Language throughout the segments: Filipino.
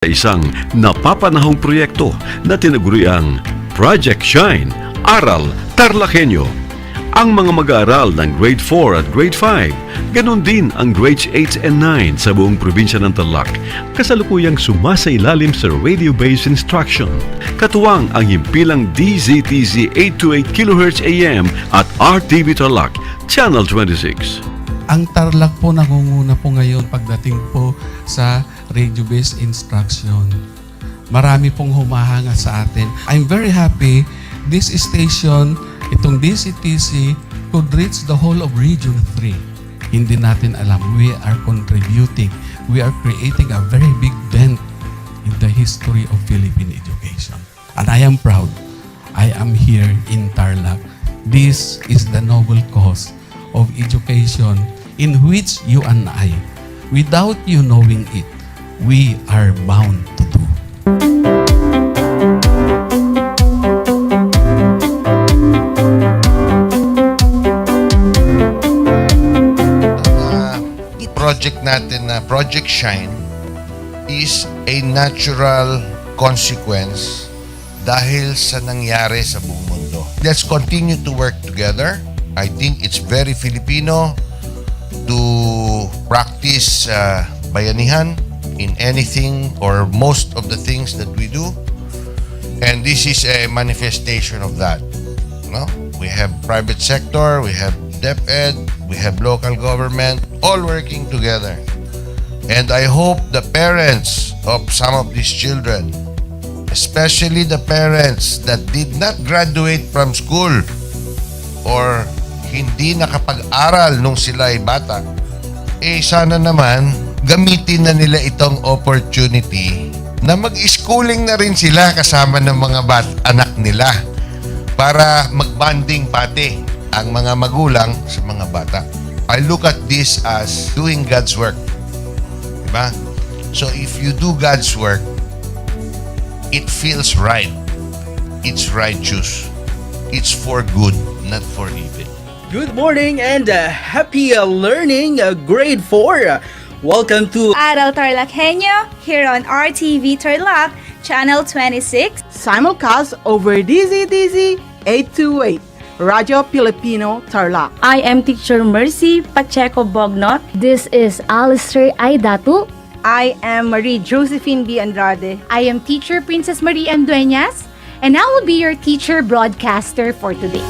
Isang napapanahong proyekto na tinaguriang Project Shine, Aral TarlakHenyo. Ang mga mag-aaral ng Grade 4 at Grade 5, ganun din ang Grades 8 and 9 sa buong probinsya ng Tarlac, kasalukuyang sumasailalim sa radio-based instruction. Katuwang ang himpilang DZTZ 828 kHz AM at RTV Tarlac, Channel 26. Ang Tarlac po nangunguna po ngayon pagdating po sa radio-based instruction. Marami pong humahanga sa atin. I'm very happy this station, itong DCTC, could reach the whole of Region 3. Hindi natin alam, we are contributing. We are creating a very big dent in the history of Philippine education. And I am proud. I am here in Tarlac. This is the noble cause of education in which you and I, without you knowing it, we are bound to do. Project natin na Project Shine is a natural consequence dahil sa nangyari sa buong mundo. Let's continue to work together. I think it's very Filipino to practice bayanihan in anything or most of the things that we do. And this is a manifestation of that. No? We have private sector, we have DEPED, we have local government, all working together. And I hope the parents of some of these children, especially the parents that did not graduate from school or hindi nakapag-aral nung sila ay bata, sana naman gamitin na nila itong opportunity na mag-schooling na rin sila kasama ng mga anak nila para mag-bonding pati ang mga magulang sa mga bata. I look at this as doing God's work. Diba? So if you do God's work, it feels right. It's righteous. It's for good, not for evil. Good morning and happy learning, grade 4. Welcome to Aral TarlakHenyo here on RTV Tarlac, Channel 26. Simulcast over DZTZ 828, Radio Filipino Tarlac. I am Teacher Mercy Pacheco Bognot. This is Alistair Aidatu. I am Marie Josephine B. Andrade. I am Teacher Princess Marie M. Dueñas, and I will be your teacher broadcaster for today.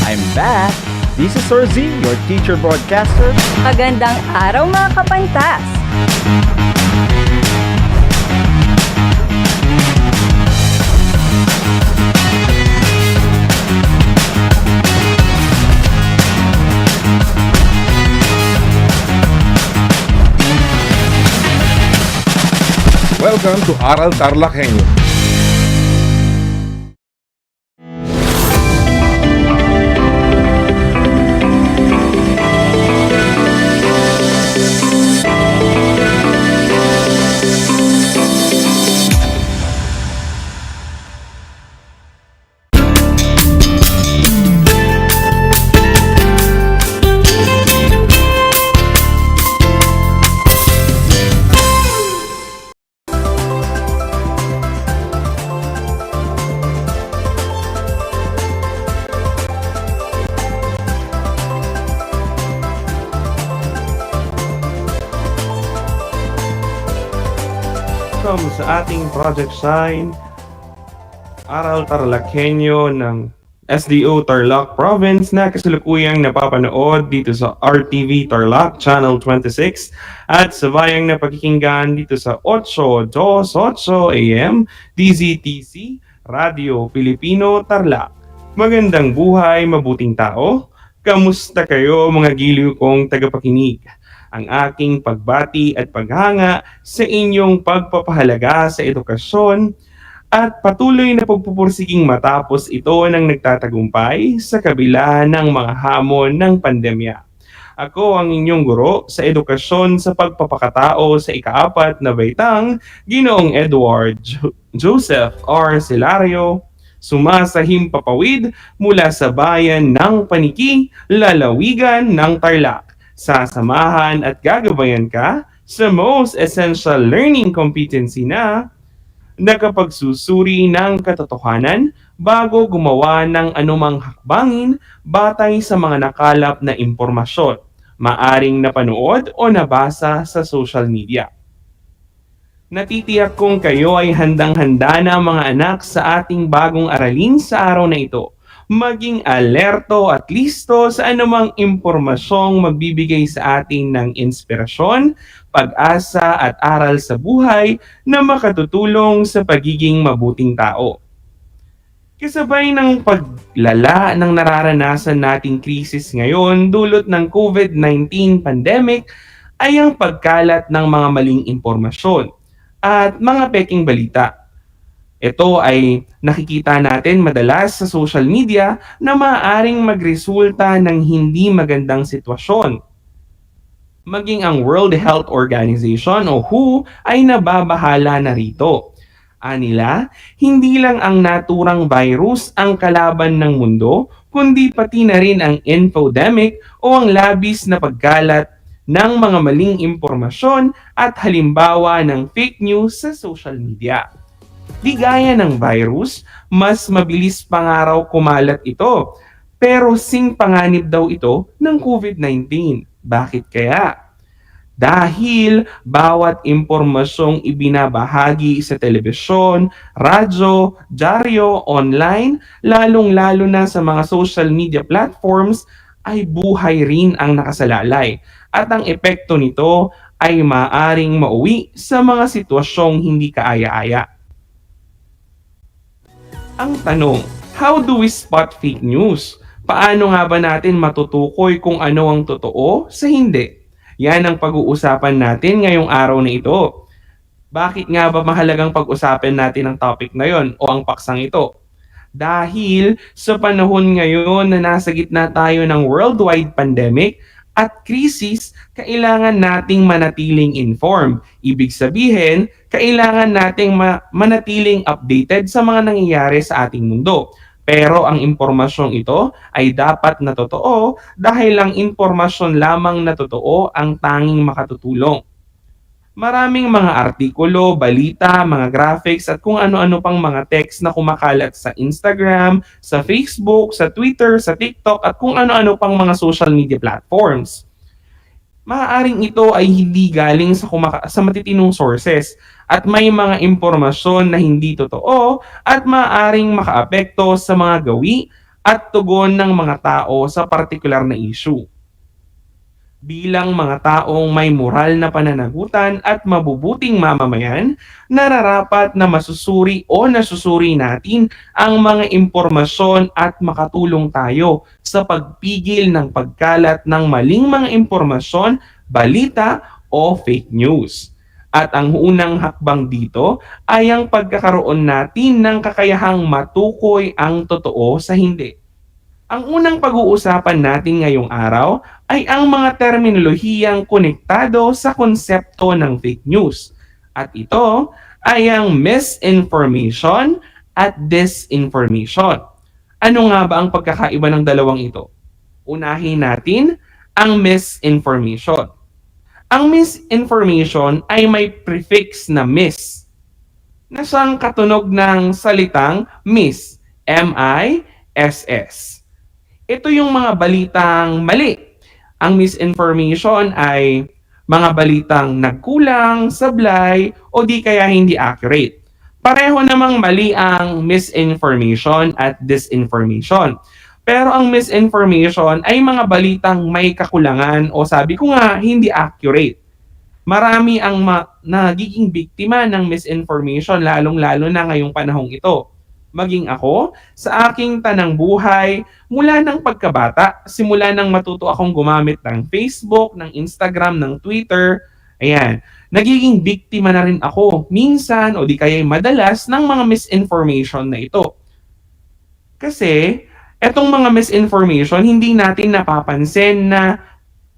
I'm back! This is Sir Z, your teacher broadcaster. Magandang araw mga kapantas! Welcome to Aral TarlakHenyo. Welcome sa ating Project Shine, Aral TarlakHenyo ng SDO Tarlac Province na kasalukuyang napapanood dito sa RTV Tarlac Channel 26 at sa bayang napakikinggan dito sa 828 AM DZTC Radio Filipino Tarlac. Magandang buhay, mabuting tao. Kamusta kayo mga giliw kong tagapakinig? Ang aking pagbati at paghanga sa inyong pagpapahalaga sa edukasyon at patuloy na pagpupursiging matapos ito ng nagtatagumpay sa kabila ng mga hamon ng pandemya. Ako ang inyong guro sa edukasyon sa pagpapakatao sa ika-4 na baitang, Ginoong Edward Joseph R. Silario, Sumasahimpapawid mula sa bayan ng Paniki, lalawigan ng Tarlac. Sasamahan at gagabayan ka sa Most Essential Learning Competency na nakapagsusuri ng katotohanan bago gumawa ng anumang hakbangin batay sa mga nakalap na impormasyon, maaring napanood o nabasa sa social media. Natitiyak kong kayo ay handang-handa na mga anak sa ating bagong aralin sa araw na ito. Maging alerto at listo sa anumang impormasyong magbibigay sa atin ng inspirasyon, pag-asa at aral sa buhay na makatutulong sa pagiging mabuting tao. Kasabay ng paglala ng nararanasan nating krisis ngayon dulot ng COVID-19 pandemic ay ang pagkalat ng mga maling impormasyon at mga peking balita. Ito ay nakikita natin madalas sa social media na maaaring magresulta ng hindi magandang sitwasyon. Maging ang World Health Organization o WHO ay nababahala na rito. Anila, hindi lang ang naturang virus ang kalaban ng mundo, kundi pati na rin ang infodemic o ang labis na pagkalat ng mga maling impormasyon at halimbawa ng fake news sa social media. Di gaya ng virus, mas mabilis pangaraw kumalat ito. Pero sing panganib daw ito ng COVID-19. Bakit kaya? Dahil bawat impormasyong ibinabahagi sa telebisyon, radyo, dyaryo, online, lalong-lalo na sa mga social media platforms, ay buhay rin ang nakasalalay. At ang epekto nito ay maaring mauwi sa mga sitwasyong hindi kaaya-aya. Ang tanong, how do we spot fake news? Paano nga ba natin matutukoy kung ano ang totoo sa hindi? Yan ang pag-uusapan natin ngayong araw na ito. Bakit nga ba mahalagang pag-usapan natin ang topic na yon o ang paksang ito? Dahil sa panahon ngayon na nasa gitna tayo ng worldwide pandemic at krisis, kailangan nating manatiling informed. Ibig sabihin, kailangan nating manatiling updated sa mga nangyayari sa ating mundo. Pero ang impormasyong ito ay dapat na totoo dahil ang impormasyon lamang na totoo ang tanging makatutulong. Maraming mga artikulo, balita, mga graphics at kung ano-ano pang mga text na kumakalat sa Instagram, sa Facebook, sa Twitter, sa TikTok at kung ano-ano pang mga social media platforms. Maaaring ito ay hindi galing sa matitinong sources at may mga impormasyon na hindi totoo at maaaring makaapekto sa mga gawi at tugon ng mga tao sa partikular na issue. Bilang mga taong may moral na pananagutan at mabubuting mamamayan, nararapat na masusuri o nasusuri natin ang mga impormasyon at makatulong tayo sa pagpigil ng pagkalat ng maling mga impormasyon, balita o fake news. At ang unang hakbang dito ay ang pagkakaroon natin ng kakayahang matukoy ang totoo sa hindi. Ang unang pag-uusapan natin ngayong araw ay ang mga terminolohiyang konektado sa konsepto ng fake news. At ito ay ang misinformation at disinformation. Ano nga ba ang pagkakaiba ng dalawang ito? Unahin natin ang misinformation. Ang misinformation ay may prefix na mis, na siyang katunog ng salitang mis, M-I-S-S. Ito yung mga balitang mali. Ang misinformation ay mga balitang nagkulang, sablay, o di kaya hindi accurate. Pareho namang mali ang misinformation at disinformation. Pero ang misinformation ay mga balitang may kakulangan o sabi ko nga, hindi accurate. Marami ang nagiging biktima ng misinformation lalong-lalo na ngayong panahong ito. Maging ako, sa aking tanang buhay, mula ng pagkabata, simula nang matuto akong gumamit ng Facebook, ng Instagram, ng Twitter, ayan, nagiging biktima na rin ako minsan o di kaya madalas ng mga misinformation na ito. Kasi, etong mga misinformation, hindi natin napapansin na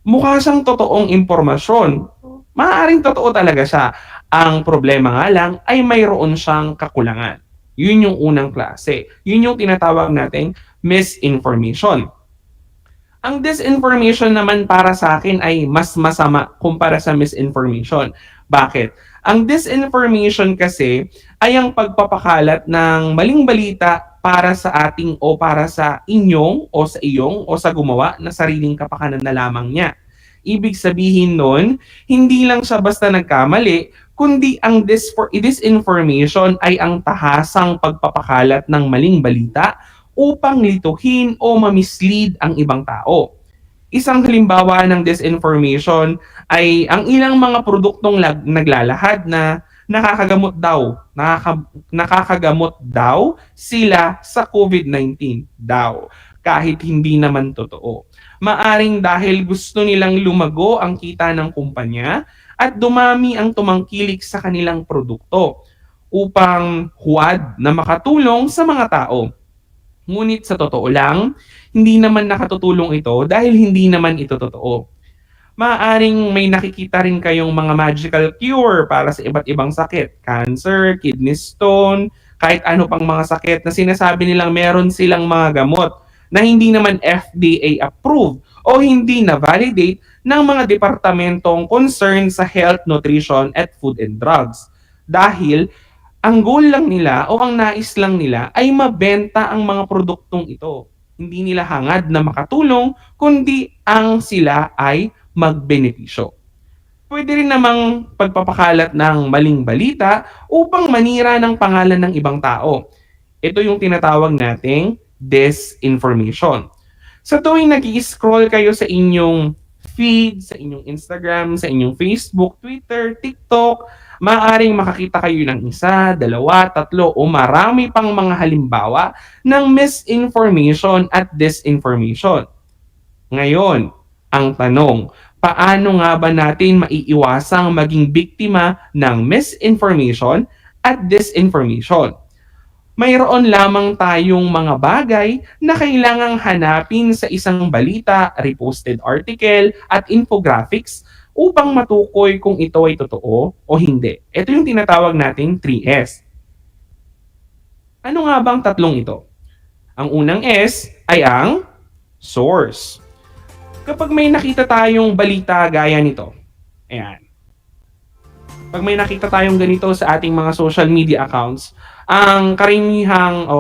mukha siyang totoong impormasyon. Maaaring totoo talaga siya. Ang problema nga lang ay mayroon siyang kakulangan. Yun yung unang klase. Yun yung tinatawag nating misinformation. Ang disinformation naman para sa akin ay mas masama kumpara sa misinformation. Bakit? Ang disinformation kasi ay ang pagpapakalat ng maling balita para sa ating o para sa inyong o sa iyong o sa gumawa na sariling kapakanan na lamang niya. Ibig sabihin nun, hindi lang siya basta nagkamali, kundi ang disinformation ay ang tahasang pagpapakalat ng maling balita upang lituhin o mamislead ang ibang tao. Isang halimbawa ng disinformation ay ang ilang mga produktong naglalahad na nakakagamot daw sila sa COVID-19 daw, kahit hindi naman totoo. Maaring dahil gusto nilang lumago ang kita ng kumpanya at dumami ang tumangkilik sa kanilang produkto upang huwad na makatulong sa mga tao. Ngunit sa totoo lang, hindi naman nakatutulong ito dahil hindi naman ito totoo. Maaaring may nakikita rin kayong mga magical cure para sa iba't ibang sakit. Cancer, kidney stone, kahit ano pang mga sakit na sinasabi nilang meron silang mga gamot na hindi naman FDA approved o hindi na validate ng mga departamentong concerned sa health, nutrition, at food and drugs. Dahil ang goal lang nila o ang nais lang nila ay mabenta ang mga produktong ito. Hindi nila hangad na makatulong, kundi ang sila ay magbenepisyo. Pwede rin namang pagpapakalat ng maling balita upang manira ng pangalan ng ibang tao. Ito yung tinatawag nating disinformation. Sa tuwing nag-i-scroll kayo sa inyong feed, sa inyong Instagram, sa inyong Facebook, Twitter, TikTok, maaaring makakita kayo ng isa, dalawa, tatlo o marami pang mga halimbawa ng misinformation at disinformation. Ngayon, ang tanong, paano nga ba natin maiiwasang maging biktima ng misinformation at disinformation? Mayroon lamang tayong mga bagay na kailangang hanapin sa isang balita, reposted article, at infographics upang matukoy kung ito ay totoo o hindi. Ito yung tinatawag nating 3S. Ano nga bang tatlong ito? Ang unang S ay ang source. Kapag may nakita tayong balita gaya nito, ayan. Pag may nakita tayong ganito sa ating mga social media accounts, ang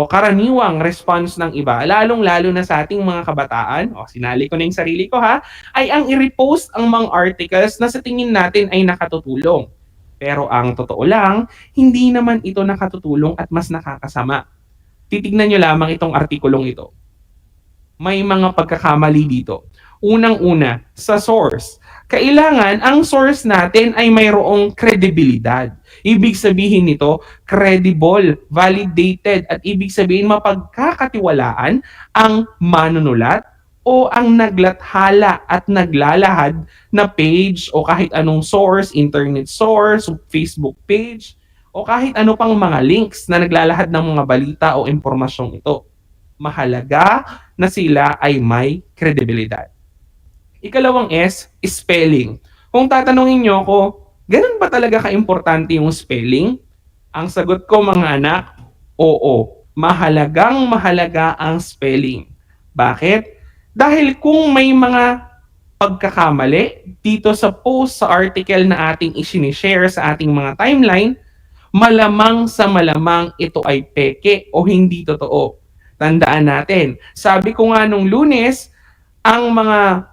karaniwang response ng iba, lalong-lalo na sa ating mga kabataan, sinali ko na yung sarili ko ha, ay ang i-repost ang mga articles na sa tingin natin ay nakatutulong. Pero ang totoo lang, hindi naman ito nakatutulong at mas nakakasama. Titignan nyo lamang itong artikulong ito. May mga pagkakamali dito. Unang-una, sa source. Kailangan ang source natin ay mayroong kredibilidad. Ibig sabihin nito, credible, validated, at ibig sabihin mapagkakatiwalaan ang manunulat o ang naglathala at naglalahad na page o kahit anong source, internet source, Facebook page, o kahit ano pang mga links na naglalahad ng mga balita o impormasyong ito. Mahalaga na sila ay may kredibilidad. Ikalawang S, spelling. Kung tatanungin nyo ako, ganun ba talaga ka-importante yung spelling? Ang sagot ko mga anak, oo. Mahalagang mahalaga ang spelling. Bakit? Dahil kung may mga pagkakamali dito sa post sa article na ating isinishare sa ating mga timeline, malamang sa malamang ito ay peke o hindi totoo. Tandaan natin, sabi ko nga nung Lunes, ang mga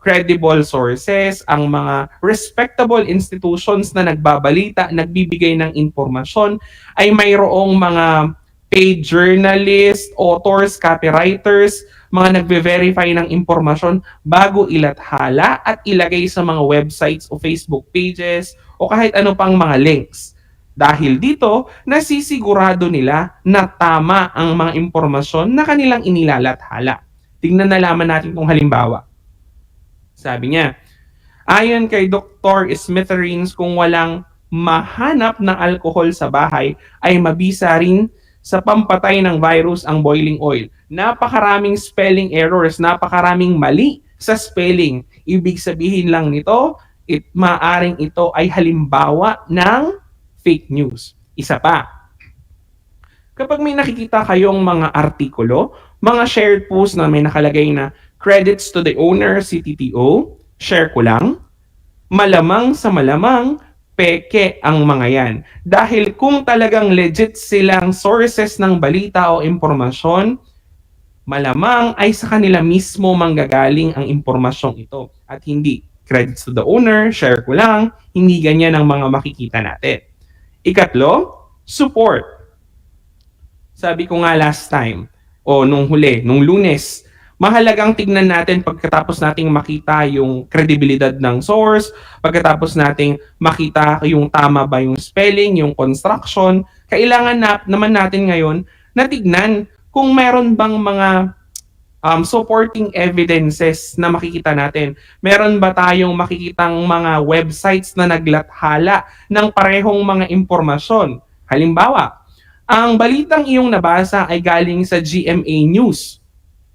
credible sources, ang mga respectable institutions na nagbabalita, nagbibigay ng impormasyon, ay mayroong mga paid journalists, authors, copywriters, mga nagbe-verify ng impormasyon bago ilathala at ilagay sa mga websites o Facebook pages o kahit ano pang mga links. Dahil dito, nasisigurado nila na tama ang mga impormasyon na kanilang inilalathala. Tingnan na lamang natin itong halimbawa. Sabi niya, ayon kay Dr. Smithereens, kung walang mahanap ng alcohol sa bahay, ay mabisa rin sa pampatay ng virus ang boiling oil. Napakaraming spelling errors, napakaraming mali sa spelling. Ibig sabihin lang nito, maaring ito ay halimbawa ng fake news. Isa pa, Kapag may nakikita kayong mga artikulo, mga shared post na may nakalagay na credits to the owner, CTTO, share ko lang, malamang sa malamang, peke ang mga yan. Dahil kung talagang legit silang sources ng balita o impormasyon, malamang ay sa kanila mismo manggagaling ang impormasyong ito. At hindi credits to the owner, share ko lang, hindi ganyan ang mga makikita natin. Ikatlo, support. Sabi ko nga last time, o nung Lunes, mahalagang tignan natin pagkatapos nating makita yung kredibilidad ng source, pagkatapos nating makita yung tama ba yung spelling, yung construction, kailangan naman natin ngayon na tignan kung meron bang mga supporting evidences na makikita natin. Meron ba tayong makikitang mga websites na naglathala ng parehong mga impormasyon? Halimbawa, ang balitang iyong nabasa ay galing sa GMA News.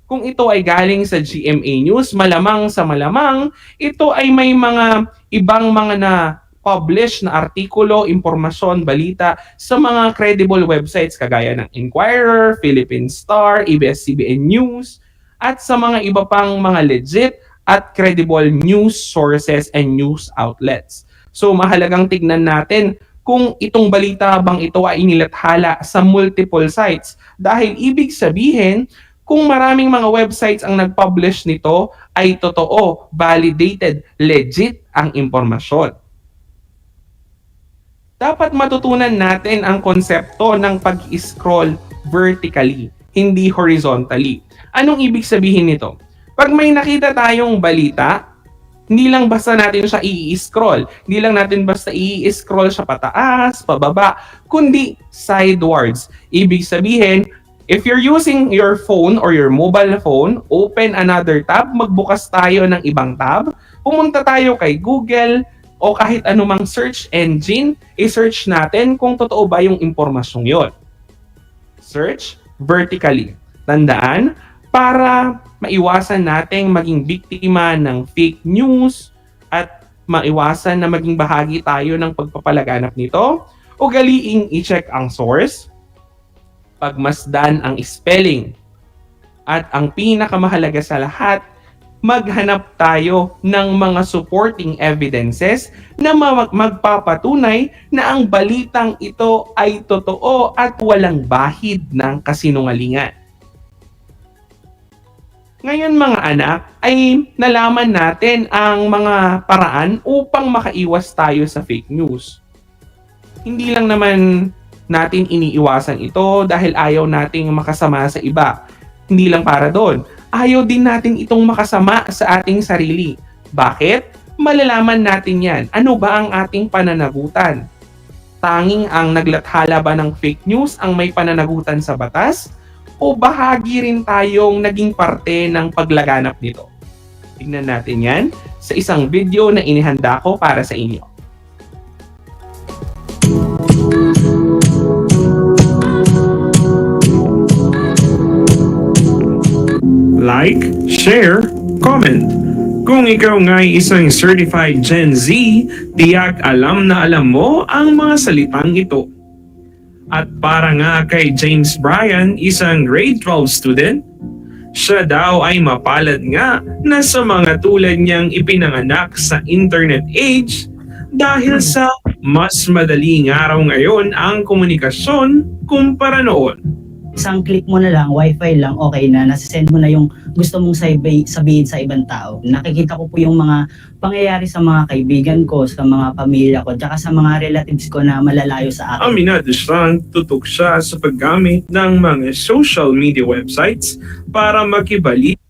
Kung ito ay galing sa GMA News, malamang sa malamang, ito ay may mga ibang mga na-publish na artikulo, impormasyon, balita sa mga credible websites kagaya ng Inquirer, Philippine Star, ABS-CBN News, at sa mga iba pang mga legit at credible news sources and news outlets. So mahalagang tignan natin kung itong balita bang ito ay inilathala sa multiple sites. Dahil ibig sabihin, kung maraming mga websites ang nag-publish nito, ay totoo, validated, legit ang impormasyon. Dapat matutunan natin ang konsepto ng pag-scroll vertically, hindi horizontally. Anong ibig sabihin nito? Pag may nakita tayong balita, hindi lang basta natin siya i-scroll. Hindi lang natin basta i-scroll siya pataas, pababa, kundi sidewards. Ibig sabihin, if you're using your phone or your mobile phone, open another tab, magbukas tayo ng ibang tab, pumunta tayo kay Google o kahit anumang search engine, i-search natin kung totoo ba yung impormasyong yon. Search vertically. Tandaan, para maiwasan nating maging biktima ng fake news at maiwasan na maging bahagi tayo ng pagpapalaganap nito, ugaliing i-check ang source, pagmasdan ang spelling, at ang pinakamahalaga sa lahat, maghanap tayo ng mga supporting evidences na magpapatunay na ang balitang ito ay totoo at walang bahid ng kasinungalingan. Ngayon mga anak, ay nalaman natin ang mga paraan upang makaiwas tayo sa fake news. Hindi lang naman natin iniiwasan ito dahil ayaw nating makasama sa iba. Hindi lang para doon. Ayaw din natin itong makasama sa ating sarili. Bakit? Malalaman natin yan. Ano ba ang ating pananagutan? Tanging ang naglathala ba ng fake news ang may pananagutan sa batas? O bahagi rin tayong naging parte ng paglaganap nito? Tingnan natin yan sa isang video na inihanda ko para sa inyo. Like, share, comment. Kung ikaw nga'y isang certified Gen Z, tiyak alam na alam mo ang mga salitang ito. At para nga kay James Bryan, isang grade 12 student, siya daw ay mapalad nga na sa mga tulad niyang ipinanganak sa internet age dahil sa mas madaling araw ngayon ang komunikasyon kumpara noon. Isang click mo na lang, wifi lang, okay na, nasisend mo na yung gusto mong sabihin sa ibang tao. Nakikita ko po yung mga pangyayari sa mga kaibigan ko, sa mga pamilya ko, tsaka sa mga relatives ko na malalayo sa akin. Aminado siyang tutok siya sa paggamit ng mga social media websites para makibalita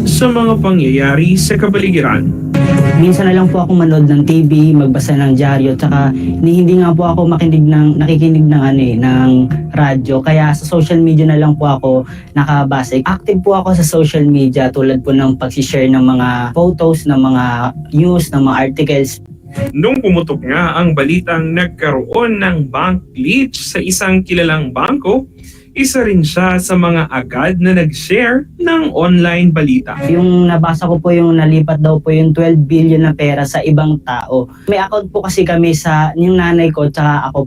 sa mga pangyayari sa kapaligiran. Minsan na lang po ako manood ng TV, magbasa ng dyaryo, tsaka hindi nga po ako nakikinig ng radyo. Kaya sa social media na lang po ako nakabase. Active po ako sa social media tulad po ng pag-share ng mga photos, ng mga news, ng mga articles. Nung pumutok nga ang balitang nagkaroon ng bank glitch sa isang kilalang bangko, Isa rin siya sa mga agad na nag-share ng online balita. Yung nabasa ko po yung nalipat daw po yung 12 billion na pera sa ibang tao. May account po kasi kami sa yung nanay ko tsaka ako.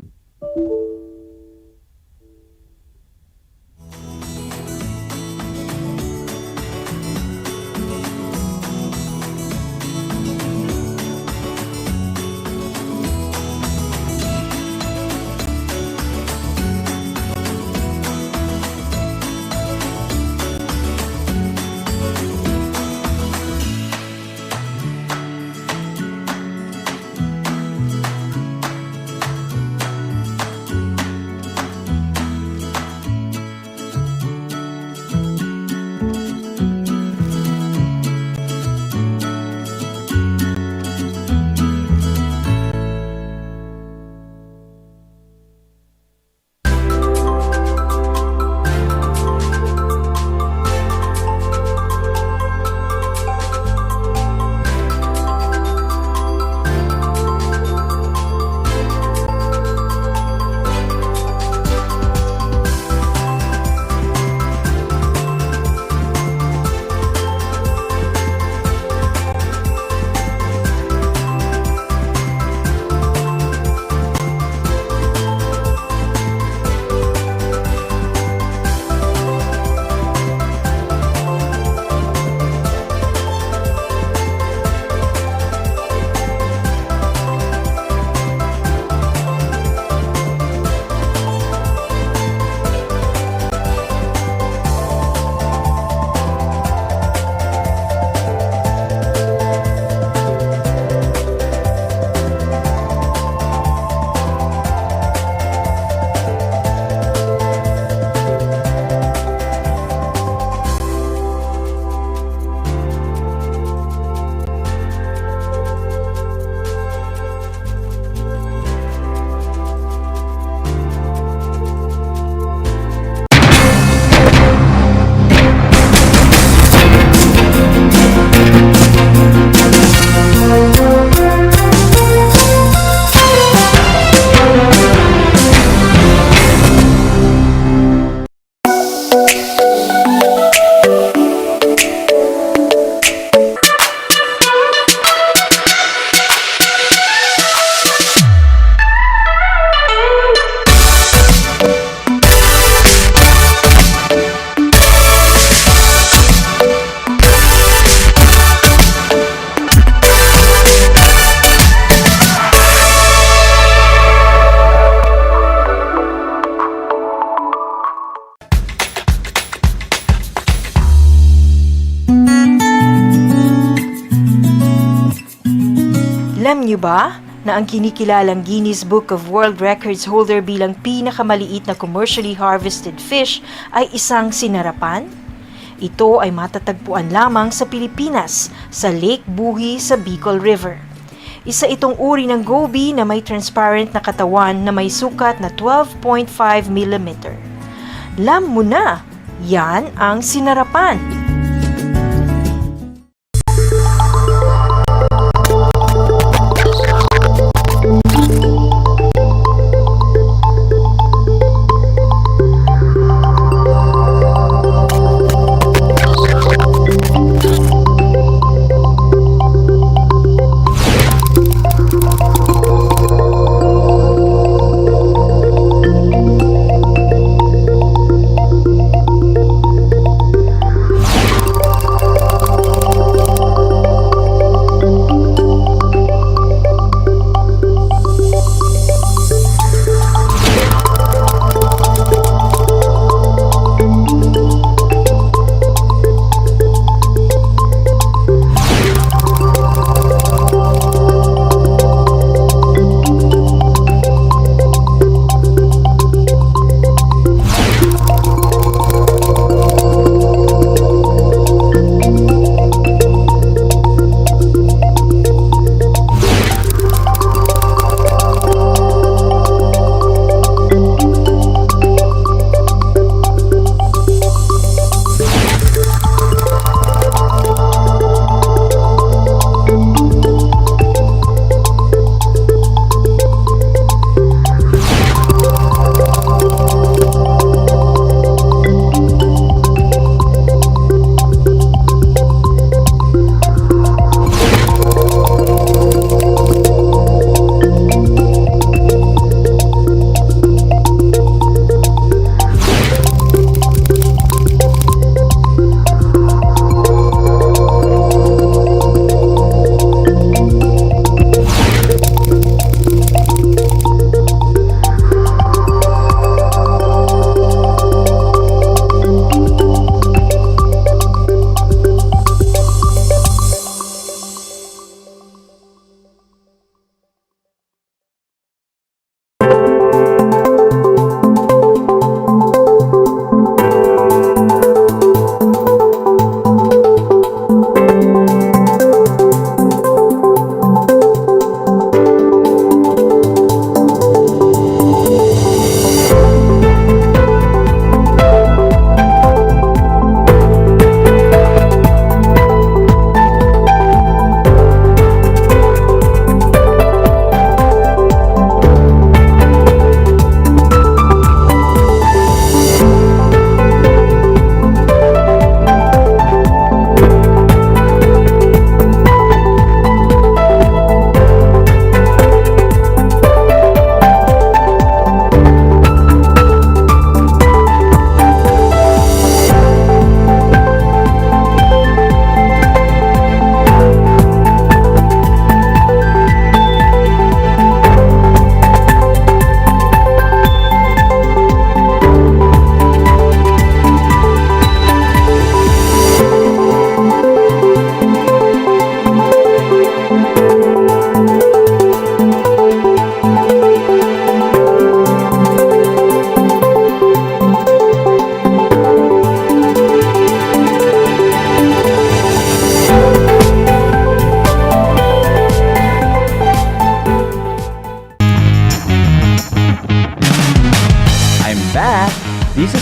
Alam niyo ba na ang kinikilalang Guinness Book of World Records holder bilang pinakamaliit na commercially harvested fish ay isang sinarapan? Ito ay matatagpuan lamang sa Pilipinas, sa Lake Buhi sa Bicol River. Isa itong uri ng goby na may transparent na katawan na may sukat na 12.5 mm. Alam mo na, yan ang sinarapan.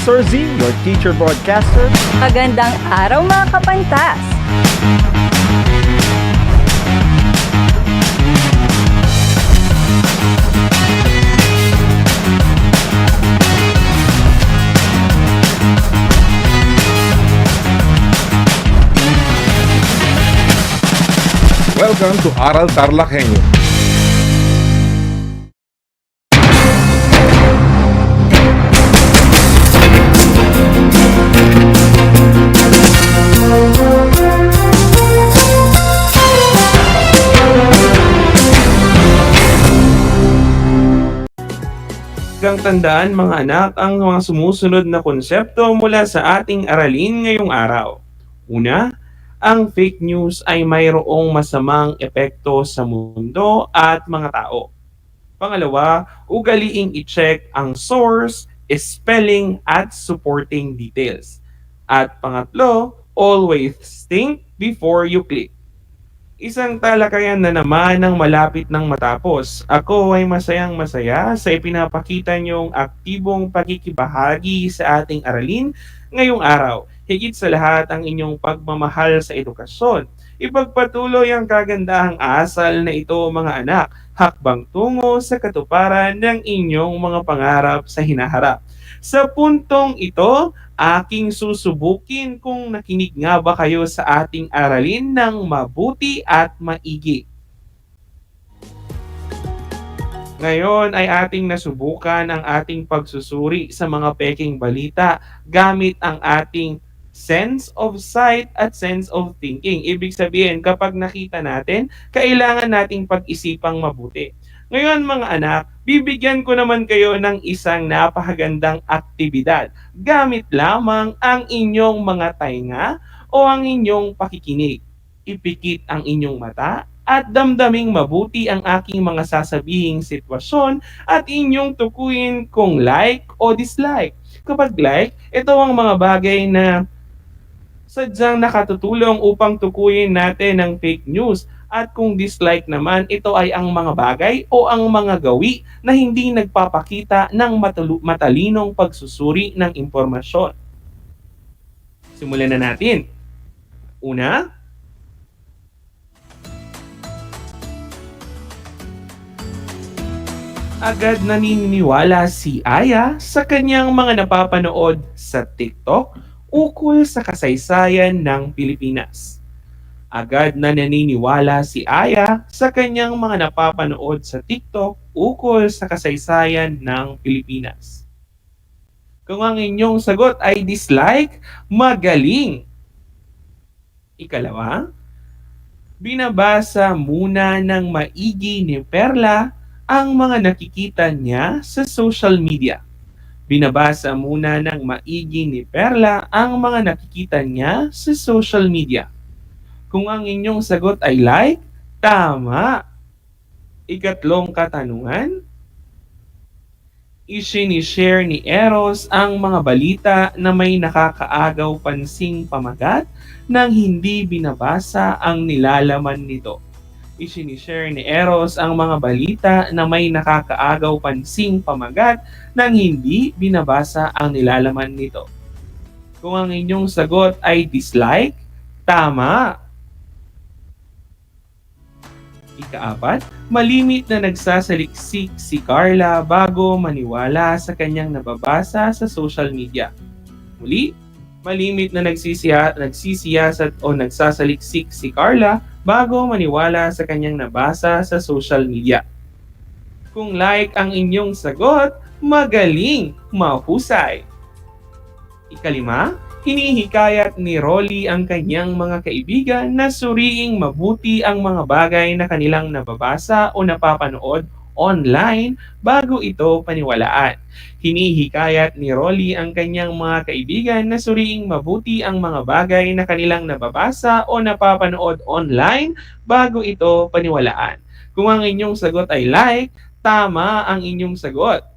Sir Z, your teacher broadcaster. Magandang araw mga kapantas! Welcome to Aral TarlakHenyo. Huwag tandaan mga anak ang mga sumusunod na konsepto mula sa ating aralin ngayong araw. Una, ang fake news ay mayroong masamang epekto sa mundo at mga tao. Pangalawa, ugaliing i-check ang source, spelling at supporting details. At pangatlo, always think before you click. Isang talakayan na naman ang malapit ng matapos. Ako ay masayang-masaya sa ipinapakita niyong aktibong pakikibahagi sa ating aralin ngayong araw. Higit sa lahat ang inyong pagmamahal sa edukasyon. Ipagpatuloy ang kagandahang asal na ito mga anak, hakbang tungo sa katuparan ng inyong mga pangarap sa hinaharap. Sa puntong ito, aking susubukin kung nakinig nga ba kayo sa ating aralin ng mabuti at maigi. Ngayon ay ating nasubukan ang ating pagsusuri sa mga peking balita gamit ang ating sense of sight at sense of thinking. Ibig sabihin, kapag nakita natin, kailangan nating pag-isipang mabuti. Ngayon mga anak, bibigyan ko naman kayo ng isang napakagandang aktibidad. Gamit lamang ang inyong mga tainga o ang inyong pakikinig. Ipikit ang inyong mata at damdaming mabuti ang aking mga sasabihing sitwasyon at inyong tukuyin kung like o dislike. Kapag like, ito ang mga bagay na sadyang nakatutulong upang tukuyin natin ang fake news. At kung dislike naman, ito ay ang mga bagay o ang mga gawi na hindi nagpapakita ng matalinong pagsusuri ng impormasyon. Simulan na natin. Una, agad naniniwala si Aya sa kanyang mga napapanood sa TikTok ukol sa kasaysayan ng Pilipinas. Agad na naniniwala si Aya sa kanyang mga napapanood sa TikTok ukol sa kasaysayan ng Pilipinas. Kung ang inyong sagot ay dislike, magaling! Ikalawa, binabasa muna ng maigi ni Perla ang mga nakikita niya sa social media. Binabasa muna ng maigi ni Perla ang mga nakikita niya sa social media. Kung ang inyong sagot ay like, tama. Ikatlong katanungan, isinishare ni Eros ang mga balita na may nakakaagaw pansing pamagat nang hindi binabasa ang nilalaman nito. Isinishare ni Eros ang mga balita na may nakakaagaw pansing pamagat nang hindi binabasa ang nilalaman nito. Kung ang inyong sagot ay dislike, tama. Ikaapat, malimit na nagsasaliksik si Carla bago maniwala sa kanyang nababasa sa social media. Muli, malimit na nagsisiyasat o nagsasaliksik si Carla bago maniwala sa kanyang nabasa sa social media. Kung like ang inyong sagot, magaling, mahusay. Ikalima, hinihikayat ni Rolly ang kanyang mga kaibigan na suriing mabuti ang mga bagay na kanilang nababasa o napapanood online bago ito paniwalaan. Hinihikayat ni Rolly ang kanyang mga kaibigan na suriing mabuti ang mga bagay na kanilang nababasa o napapanood online bago ito paniwalaan. Kung ang inyong sagot ay like, tama ang inyong sagot.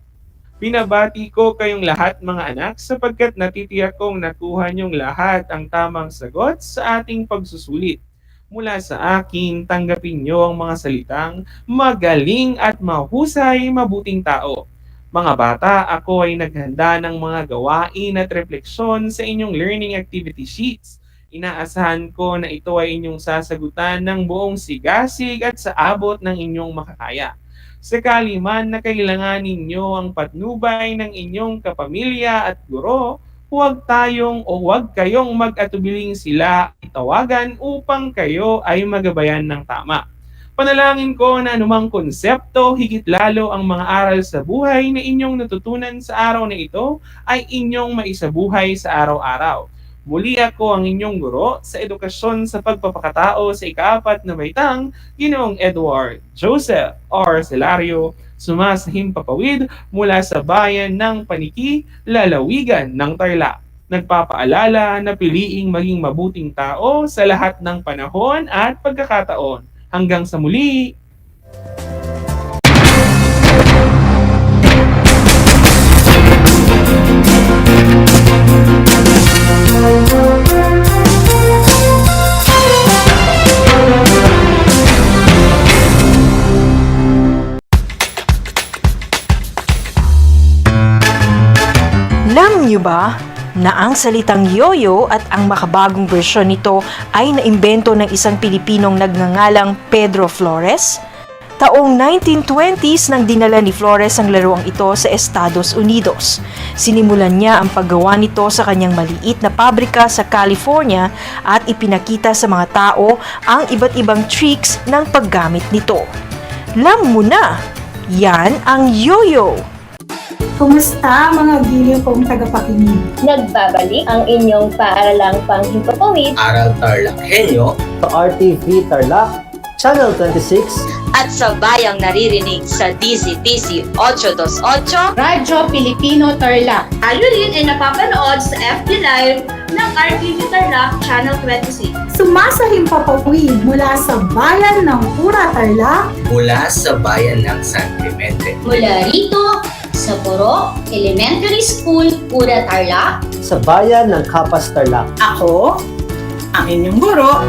Binabati ko kayong lahat mga anak sapagkat natitiyak kong nakuha niyong lahat ang tamang sagot sa ating pagsusulit. Mula sa akin, tanggapin niyo ang mga salitang magaling at mahusay mabuting tao. Mga bata, ako ay naghanda ng mga gawain at refleksyon sa inyong learning activity sheets. Inaasahan ko na ito ay inyong sasagutan ng buong sigasig at sa abot ng inyong makakaya. Sakali man na kailangan ninyo ang patnubay ng inyong kapamilya at guro, huwag kayong mag-atubiling sila itawagan upang kayo ay magabayan ng tama. Panalangin ko na anumang konsepto, higit lalo ang mga aral sa buhay na inyong natutunan sa araw na ito ay inyong maisabuhay sa araw-araw. Muli ako ang inyong guro sa edukasyon sa pagpapakatao sa ika-4 na baitang, Ginoong Edward Joseph R. Celario, sumasahim papawid mula sa bayan ng Paniki, lalawigan ng Tarlac. Nagpapaalala na piliing maging mabuting tao sa lahat ng panahon at pagkakataon. Hanggang sa muli! Alam niyo ba na ang salitang yoyo at ang makabagong bersyon nito ay naimbento ng isang Pilipinong nagngangalang Pedro Flores? Taong 1920s nang dinala ni Flores ang laruang ito sa Estados Unidos. Sinimulan niya ang paggawa nito sa kanyang maliit na pabrika sa California at ipinakita sa mga tao ang iba't ibang tricks ng paggamit nito. Alam mo na, yan ang yoyo! Kumusta mga giliw kong tagapakinig? Nagbabalik ang inyong paaralang panghimpapawid. Aral TarlakHenyo sa RTV Tarlac, Channel 26 at sa bayang naririnig sa DZTC 828 Radyo Pilipino Tarlac. Tayo rin ay napapanood sa FB Live ng RTV Tarlac Channel 26. Sumasahim papawid mula sa bayan ng Pura Tarlac, mula sa bayan ng San Clemente, mula rito sa Puro Elementary School, Pura Tarlac, sa bayan ng Kapas Tarlac. Ako, ang inyong guro,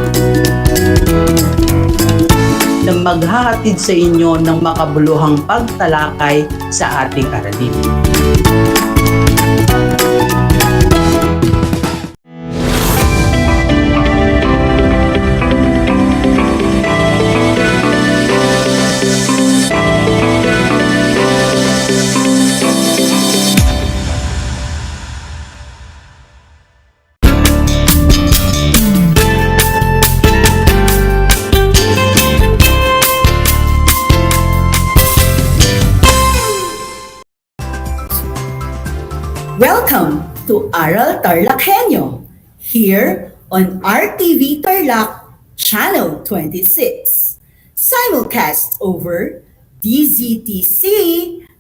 na maghahatid sa inyo ng makabuluhang pagtalakay sa ating aralin. Welcome to Aral TarlakHenyo, here on RTV Tarlac, Channel 26, simulcast over DZTC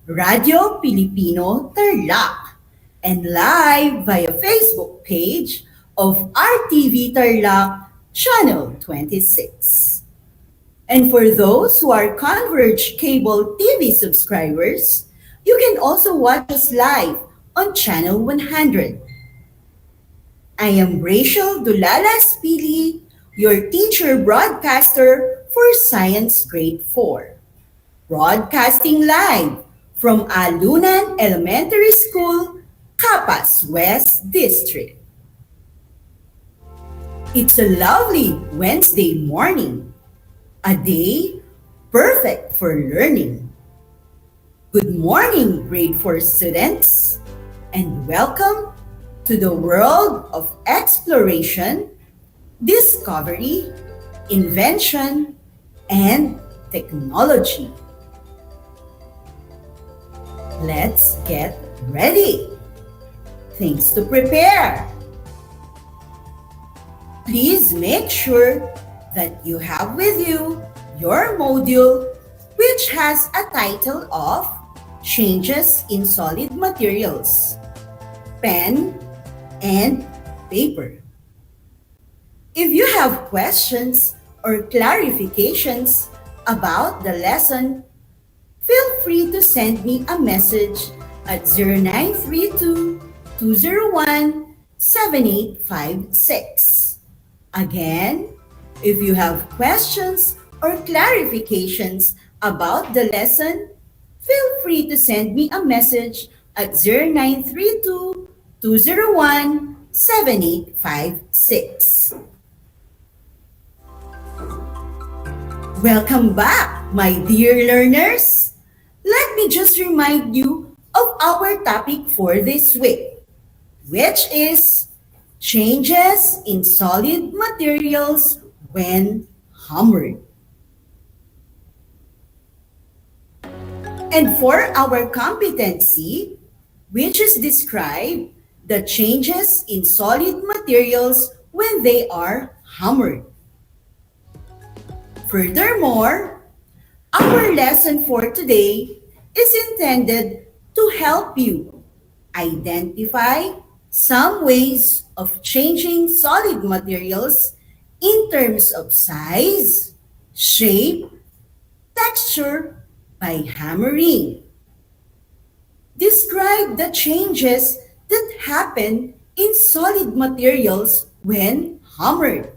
Radio Filipino Tarlac, and live via Facebook page of RTV Tarlac, Channel 26. And for those who are Converge Cable TV subscribers, you can also watch us live on Channel 100. I am Rachel Dulalas Pili, your teacher broadcaster for Science Grade 4. Broadcasting live from Alunan Elementary School, Capas West District. It's a lovely Wednesday morning, a day perfect for learning. Good morning, grade 4 students, and welcome to the world of exploration, discovery, invention, and technology. Let's get ready. Things to prepare. Please make sure that you have with you your module, which has a title of Changes in Solid Materials, pen, and paper. If you have questions or clarifications about the lesson, feel free to send me a message at 0932-201-7856. Again, if you have questions or clarifications about the lesson, feel free to send me a message at 0932-201-7856. Welcome back, my dear learners! Let me just remind you of our topic for this week, which is changes in solid materials when hammered. And for our competency, which is describe the changes in solid materials when they are hammered. Furthermore, our lesson for today is intended to help you identify some ways of changing solid materials in terms of size, shape, texture by hammering. Describe the changes that happen in solid materials when hammered.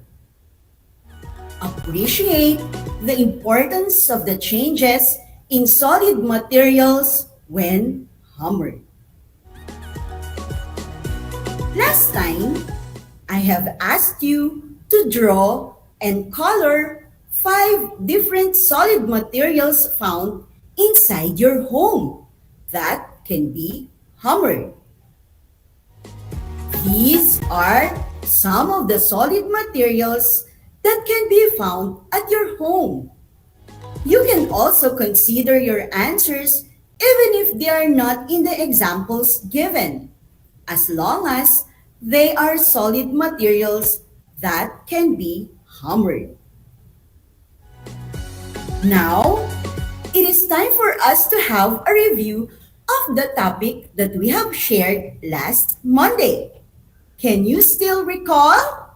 Appreciate the importance of the changes in solid materials when hammered. Last time, I have asked you to draw and color 5 different solid materials found inside your home that can be hammered. These are some of the solid materials that can be found at your home. You can also consider your answers even if they are not in the examples given, as long as they are solid materials that can be hammered. Now, it is time for us to have a review of the topic that we have shared last Monday. Can you still recall?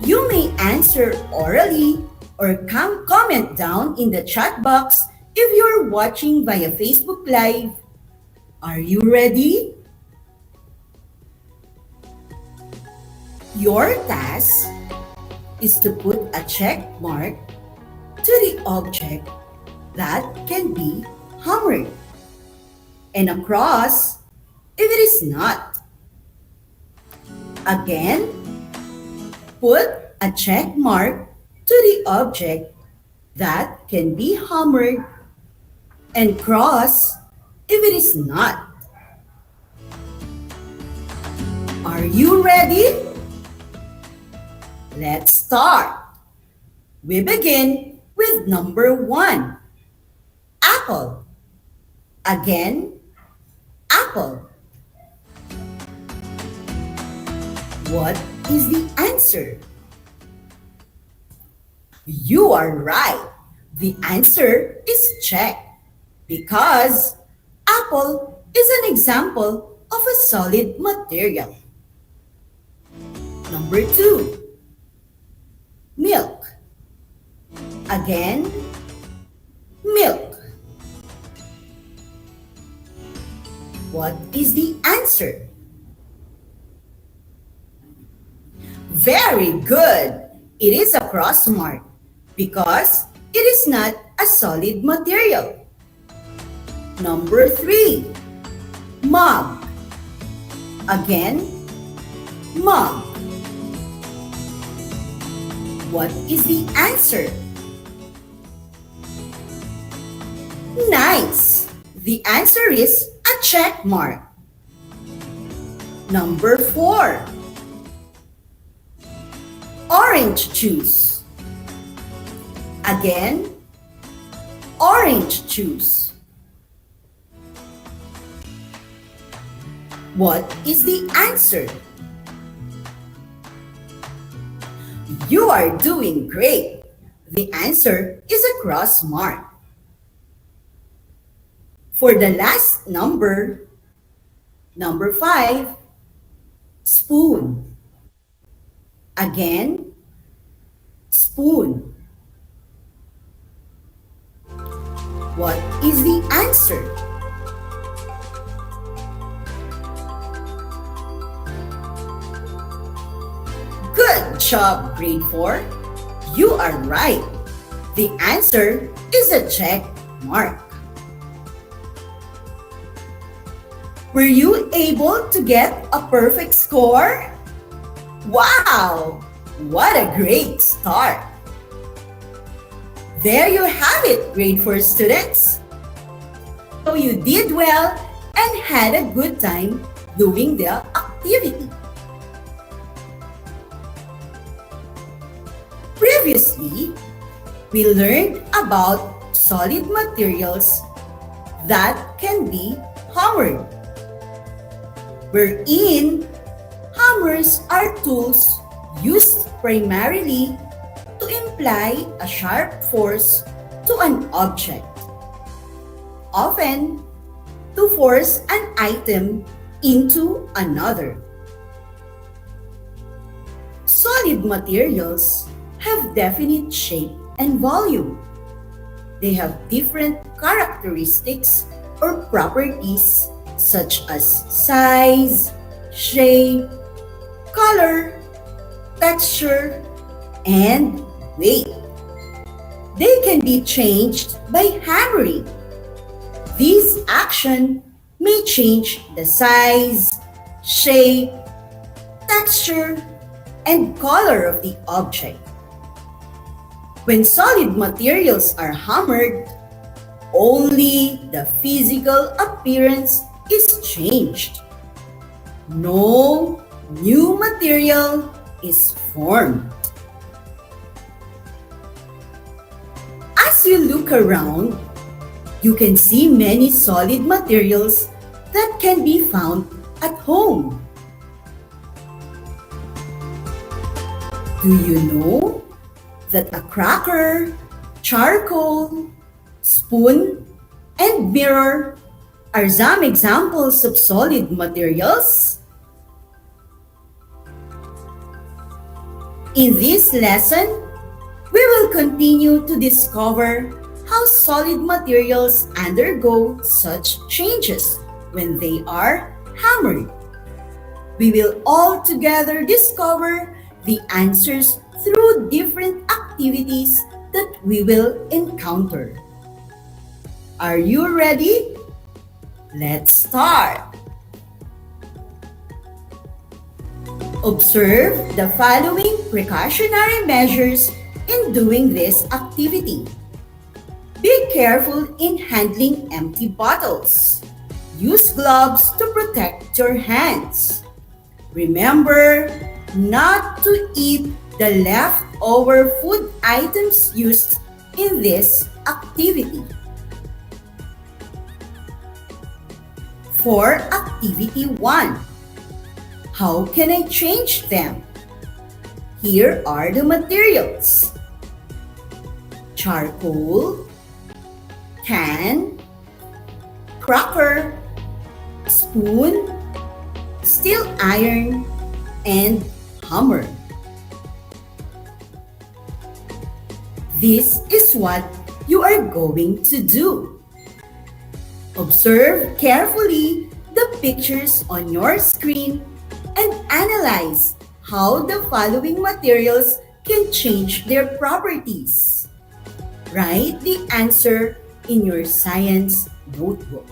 You may answer orally or comment down in the chat box if you're watching via Facebook Live. Are you ready? Your task is to put a check mark to the object that can be hammered and a cross if it is not. Again, put a check mark to the object that can be hammered and cross if it is not. Are you ready? Let's start. We begin with number 1. Apple. Again, apple. What is the answer? You are right. The answer is check because apple is an example of a solid material. Number 2. Milk. Again, milk. What is the answer? Very good. It is a cross mark because it is not a solid material. Number 3. Mug. Again, mug. What is the answer? Nice! The answer is a check mark. Number 4. Orange juice. Again, orange juice. What is the answer? You are doing great. The answer is a cross mark. For the last number, number 5, spoon. Again, spoon. What is the answer? Good job, grade 4. You are right. The answer is a check mark. Were you able to get a perfect score? Wow! What a great start! There you have it, grade 4 students. So you did well and had a good time doing the activity. Previously, we learned about solid materials that can be hammered, wherein hammers are tools used primarily to imply a sharp force to an object, often to force an item into another. Solid materials have definite shape and volume. They have different characteristics or properties such as size, shape, color, texture, and weight. They can be changed by hammering. This action may change the size, shape, texture, and color of the object. When solid materials are hammered, only the physical appearance is changed. No new material is formed. As you look around, you can see many solid materials that can be found at home. Do you know that a cracker, charcoal, spoon, and mirror are some examples of solid materials? In this lesson, we will continue to discover how solid materials undergo such changes when they are hammered. We will all together discover the answers through different activities that we will encounter. Are you ready? Let's start. Observe the following precautionary measures in doing this activity. Be careful in handling empty bottles. Use gloves to protect your hands. Remember not to eat the leftover food items used in this activity. For activity 1, how can I change them? Here are the materials: charcoal, can, cracker, spoon, steel iron, and hammer. This is what you are going to do. Observe carefully the pictures on your screen and analyze how the following materials can change their properties. Write the answer in your science notebook.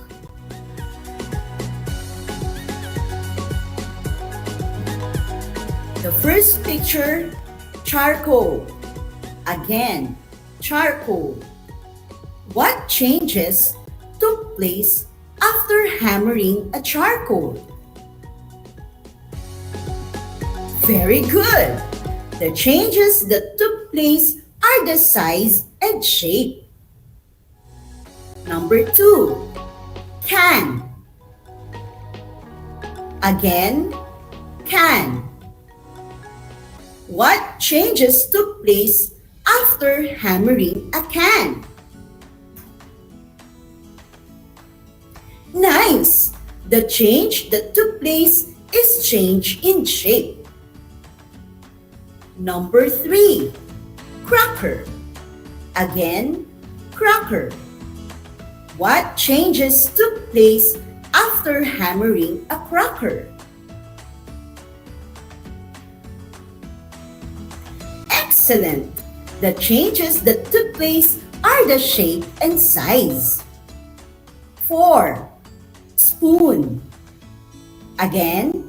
The first picture, charcoal. Again, charcoal. What changes took place after hammering a charcoal? Very good. The changes that took place are the size and shape. Number 2, can. Again, can. What changes took place after hammering a can? Nice! The change that took place is change in shape. Number 3, cracker. Again, cracker. What changes took place after hammering a cracker? Excellent! The changes that took place are the shape and size. 4, spoon. Again,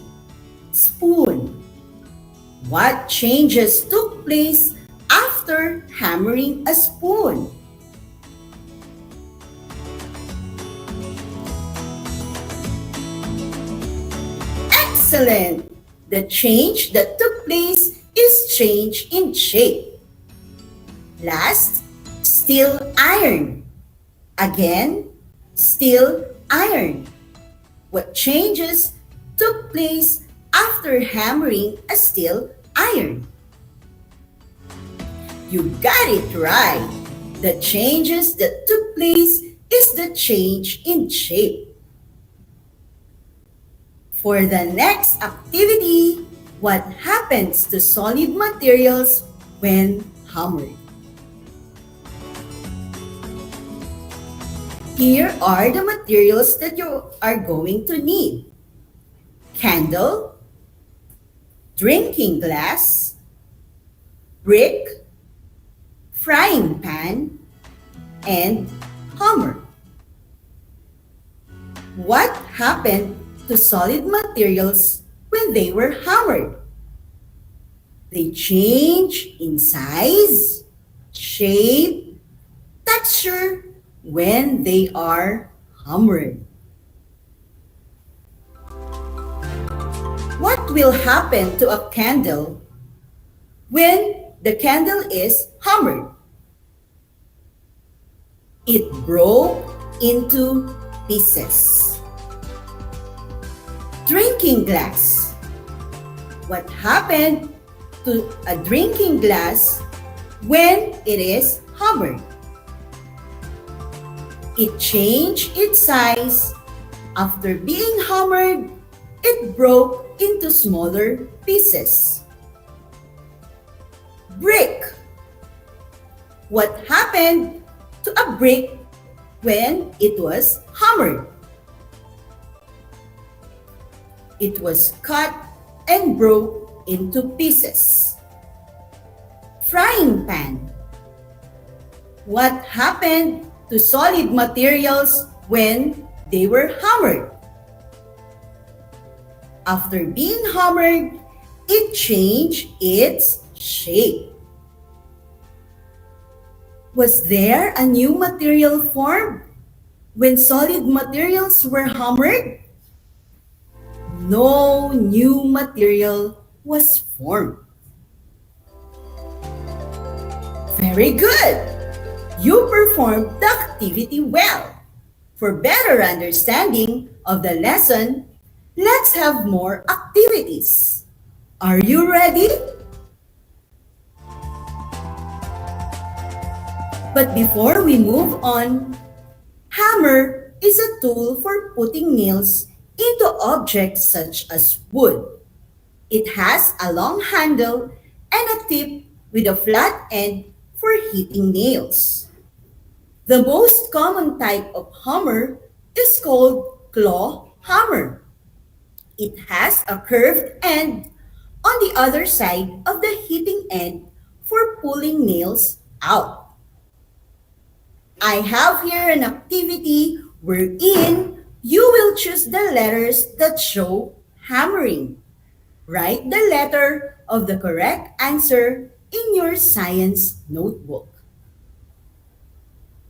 spoon. What changes took place after hammering a spoon? Excellent! The change that took place is change in shape. Last, steel iron. Again, steel iron. What changes took place after hammering a steel iron? You got it right. The changes that took place is the change in shape. For the next activity, what happens to solid materials when hammered? Here are the materials that you are going to need. Candle, drinking glass, brick, frying pan, and hammer. What happened to solid materials when they were hammered? They change in size, shape, texture when they are hammered. What will happen to a candle when the candle is hammered? It broke into pieces. Drinking glass. What happened to a drinking glass when it is hammered? It changed its size. After being hammered, it broke into smaller pieces. Brick. What happened to a brick when it was hammered? It was cut and broke into pieces. Frying pan. What happened to solid materials when they were hammered? After being hammered, it changed its shape. Was there a new material formed when solid materials were hammered? No new material was formed. Very good! You performed the activity well. For better understanding of the lesson, let's have more activities. Are you ready? But before we move on, hammer is a tool for putting nails into objects such as wood. It has a long handle and a tip with a flat end for hitting nails. The most common type of hammer is called claw hammer. It has a curved end on the other side of the hitting end for pulling nails out. I have here an activity wherein you will choose the letters that show hammering. Write the letter of the correct answer in your science notebook.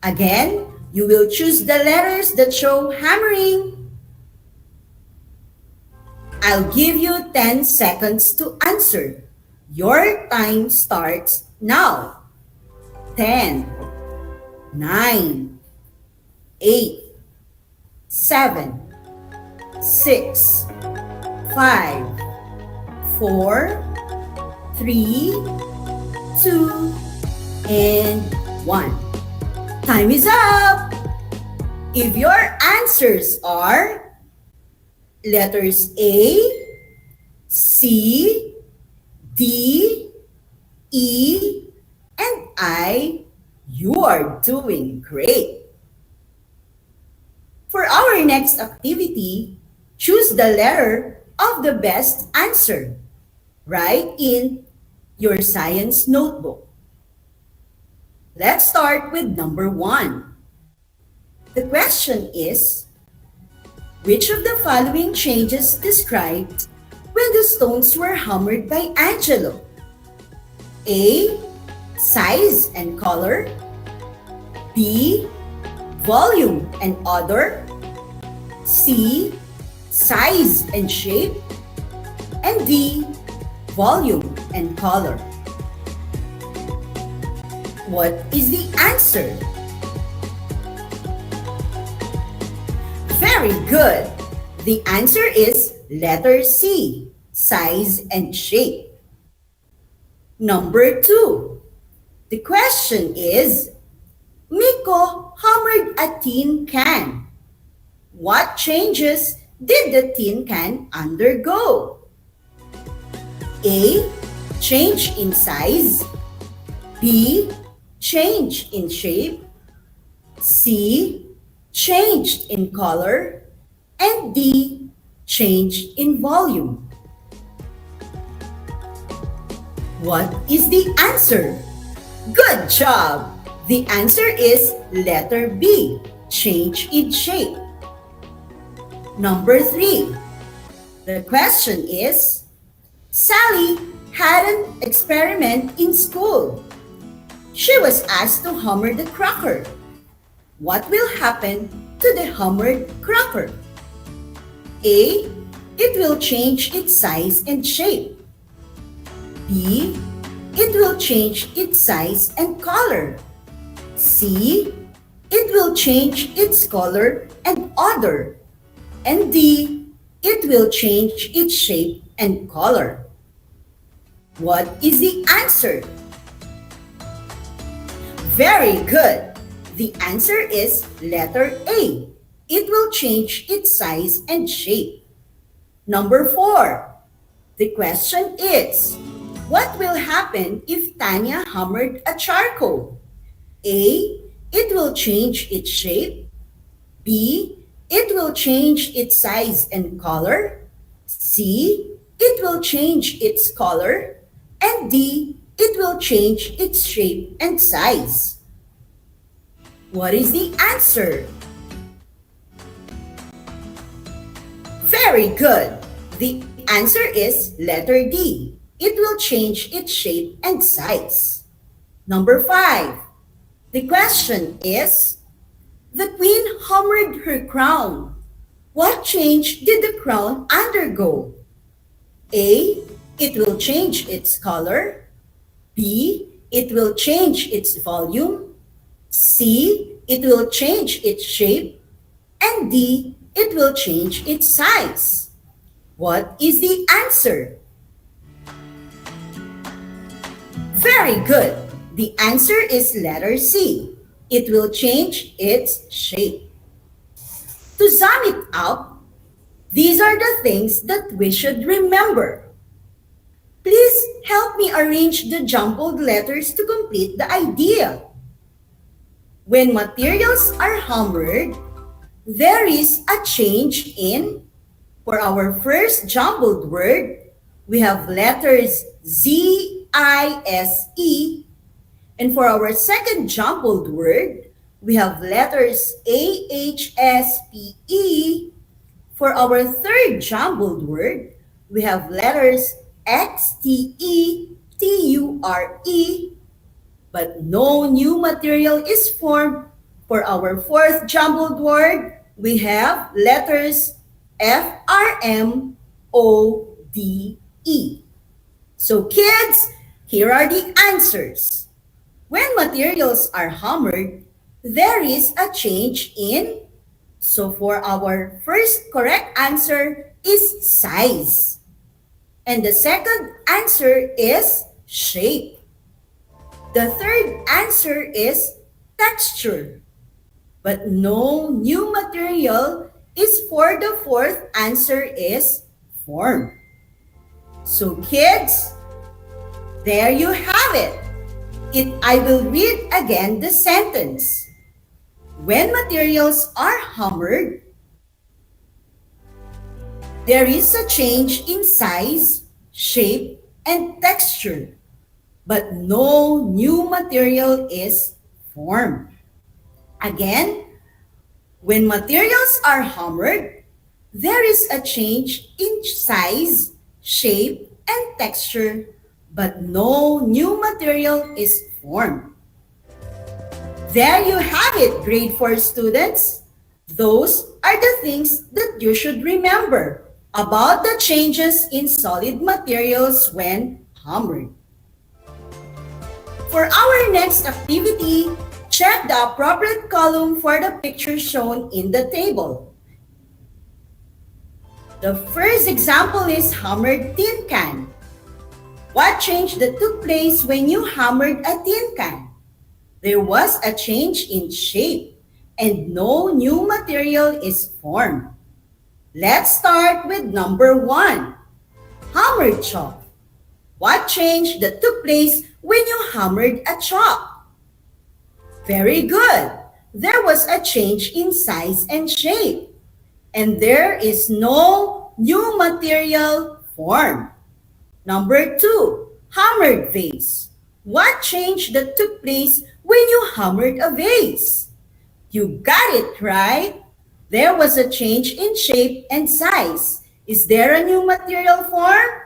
Again, you will choose the letters that show hammering. I'll give you 10 seconds to answer. Your time starts now. 10, 9, 8, 7, 6, 5, 4, 3, 2, and 1. Time is up! If your answers are letters A, C, D, E, and I, you are doing great. For our next activity, choose the letter of the best answer. Write in your science notebook. Let's start with number 1. The question is, Which of the following changes described when the stones were hammered by Angelo? A. Size and color. B. Volume and odor. C. Size and shape. And D. Volume and color. What is the answer? Very good. The answer is letter C, size and shape. Number 2. The question is, Miko hammered a tin can. What changes did the tin can undergo? A. Change in size. B. Change in shape. C. Changed in color. And D. Changed in volume. What is the answer? Good job! The answer is letter B, change in shape. Number 3. The question is, Sally had an experiment in school. She was asked to hammer the cracker. What will happen to the hammered cracker? A. It will change its size and shape. B. It will change its size and color. C. It will change its color and odor. And D. It will change its shape and color. What is the answer? Very good. The answer is letter A. It will change its size and shape. Number 4. The question is, what will happen if Tanya hammered a charcoal? A. It will change its shape. B. It will change its size and color. C. It will change its color. And D. It will change its shape and size. What is the answer? Very good. The answer is letter D. It will change its shape and size. Number 5. The question is, the queen hammered her crown. What change did the crown undergo? A. It will change its color. B. It will change its volume. C. It will change its shape. And D. It will change its size. What is the answer? Very good. The answer is letter C. It will change its shape. To sum it up, these are the things that we should remember. Please help me arrange the jumbled letters to complete the idea. When materials are hammered, there is a change in, for our first jumbled word, we have letters Z, I, S, E. And for our second jumbled word, we have letters A, H, S, P, E. For our third jumbled word, we have letters X, T, E, T, U, R, E. But no new material is formed. For our fourth jumbled word, we have letters F, R, M, O, D, E. So kids, here are the answers. When materials are hammered, there is a change in. So for our first correct answer is size. And the second answer is shape. The third answer is texture. But no new material is for the fourth answer is form. So kids, there you have it. I will read again the sentence. When materials are hammered, there is a change in size, shape, and texture, but no new material is formed. Again, when materials are hammered, there is a change in size, shape, and texture, but no new material is formed. There you have it, grade 4 students. Those are the things that you should remember about the changes in solid materials when hammered. For our next activity, check the appropriate column for the picture shown in the table. The first example is hammered tin can. What change that took place when you hammered a tin can? There was a change in shape and no new material is formed. Let's start with number 1, hammered chalk. What change that took place when you hammered a chalk? Very good. There was a change in size and shape, and there is no new material formed. Number 2, hammered vase. What change that took place when you hammered a vase? You got it right. There was a change in shape and size. Is there a new material formed?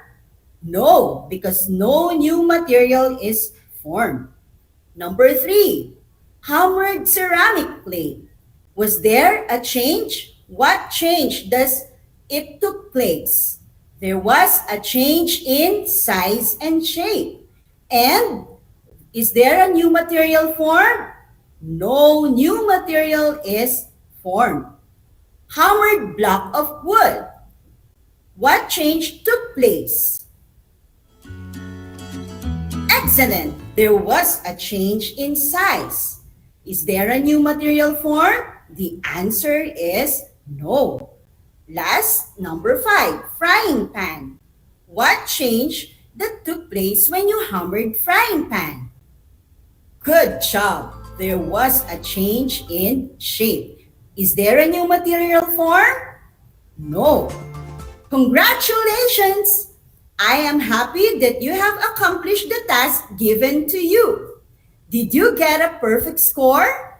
No, because no new material is formed. Number 3, hammered ceramic plate. Was there a change? What change does it took place? There was a change in size and shape. And is there a new material formed? No new material is formed. Hammered block of wood. What change took place? Excellent! There was a change in size. Is there a new material formed? The answer is no. Last, number 5, frying pan. What change that took place when you hammered frying pan? Good job! There was a change in shape. Is there a new material formed? No. Congratulations! I am happy that you have accomplished the task given to you. Did you get a perfect score?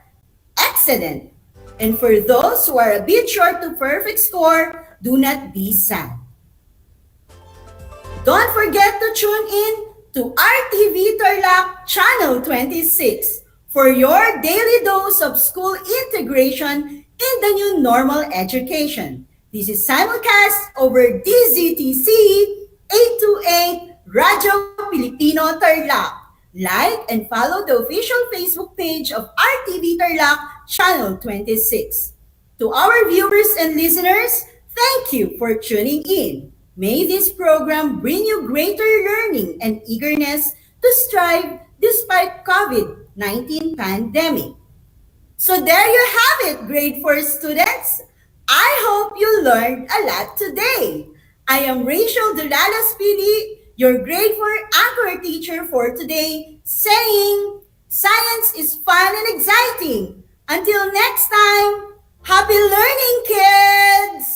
Excellent! And for those who are a bit short to perfect score, do not be sad. Don't forget to tune in to RTV Tarlac Channel 26 for your daily dose of school integration in the new normal education. This is simulcast over DZTC 828 Radio Filipino Tarlac. Like and follow the official Facebook page of RTV Tarlac Channel 26. To our viewers and listeners, thank you for tuning in. May this program bring you greater learning and eagerness to strive despite COVID-19 pandemic. So there you have it, grade 4 students. I hope you learned a lot today. I am Rachel Dulalas Pili, your grade 4 anchor teacher for today, saying, science is fun and exciting. Until next time, happy learning, kids!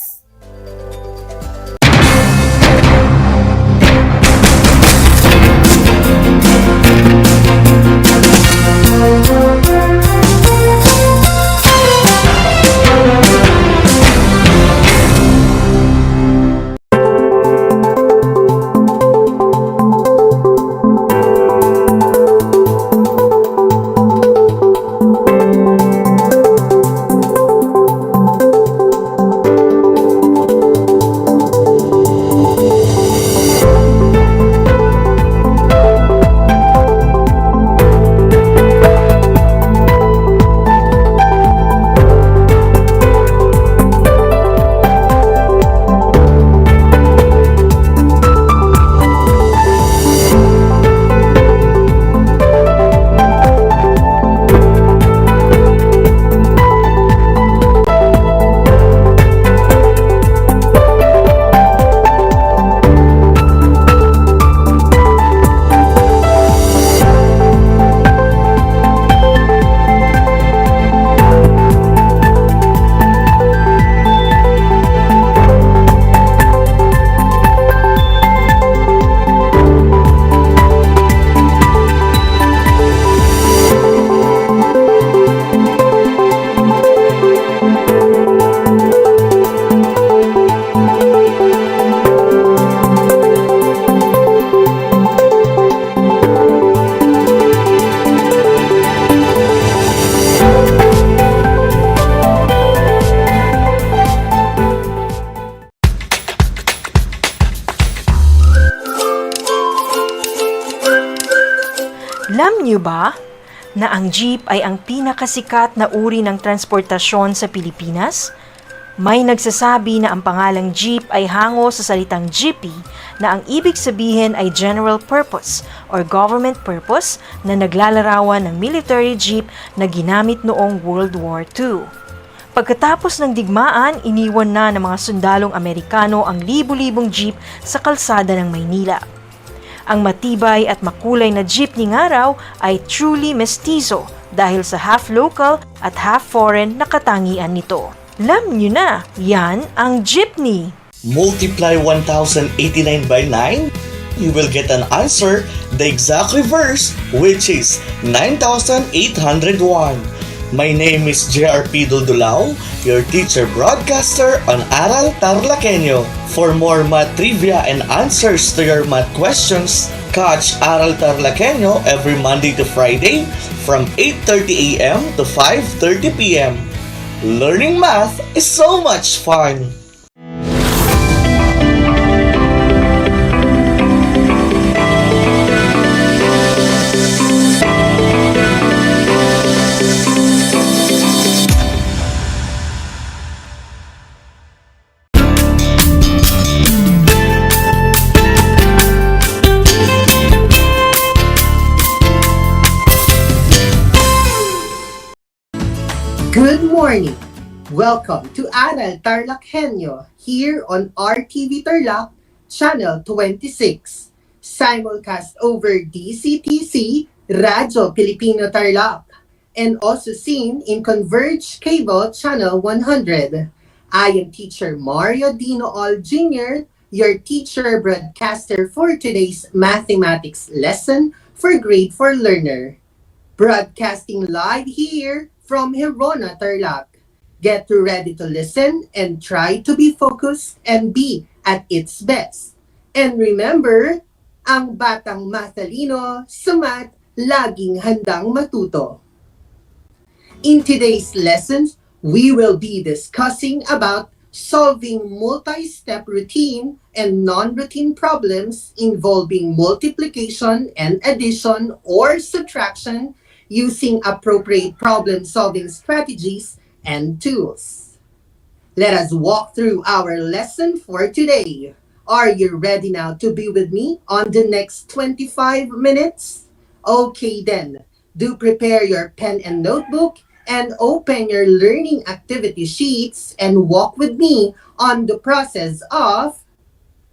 Alam niyo ba na ang jeep ay ang pinakasikat na uri ng transportasyon sa Pilipinas? May nagsasabi na ang pangalang jeep ay hango sa salitang jeepy na ang ibig sabihin ay general purpose or government purpose na naglalarawan ng military jeep na ginamit noong World War II. Pagkatapos ng digmaan, iniwan na ng mga sundalong Amerikano ang libu-libong jeep sa kalsada ng Maynila. Ang matibay at makulay na jeepney nga raw ay truly mestizo dahil sa half local at half foreign na katangian nito. Alam nyo na, yan ang jeepney. Multiply 1089 by 9, you will get an answer, the exact reverse, which is 9801. My name is JRP Duldulao, your teacher broadcaster on Aral TarlakHenyo. For more math trivia and answers to your math questions, catch Aral TarlakHenyo every Monday to Friday from 8:30 a.m. to 5:30 p.m. Learning math is so much fun! Good morning! Welcome to Aral TarlakHenyo here on RTV Tarlac, Channel 26. Simulcast over DCTC, Radyo Pilipino Tarlac, and also seen in Converge Cable Channel 100. I am Teacher Mario Dinool Jr., your teacher broadcaster for today's mathematics lesson for Grade 4 learner. Broadcasting live here from Herona, Tarlac. Get ready to listen and try to be focused and be at its best. And remember, ang batang matalino sa math, laging handang matuto. In today's lessons, we will be discussing about solving multi-step routine and non-routine problems involving multiplication and addition or subtraction using appropriate problem-solving strategies and tools. Let us walk through our lesson for today. Are you ready now to be with me on the next 25 minutes? Okay then, do prepare your pen and notebook and open your learning activity sheets and walk with me on the process of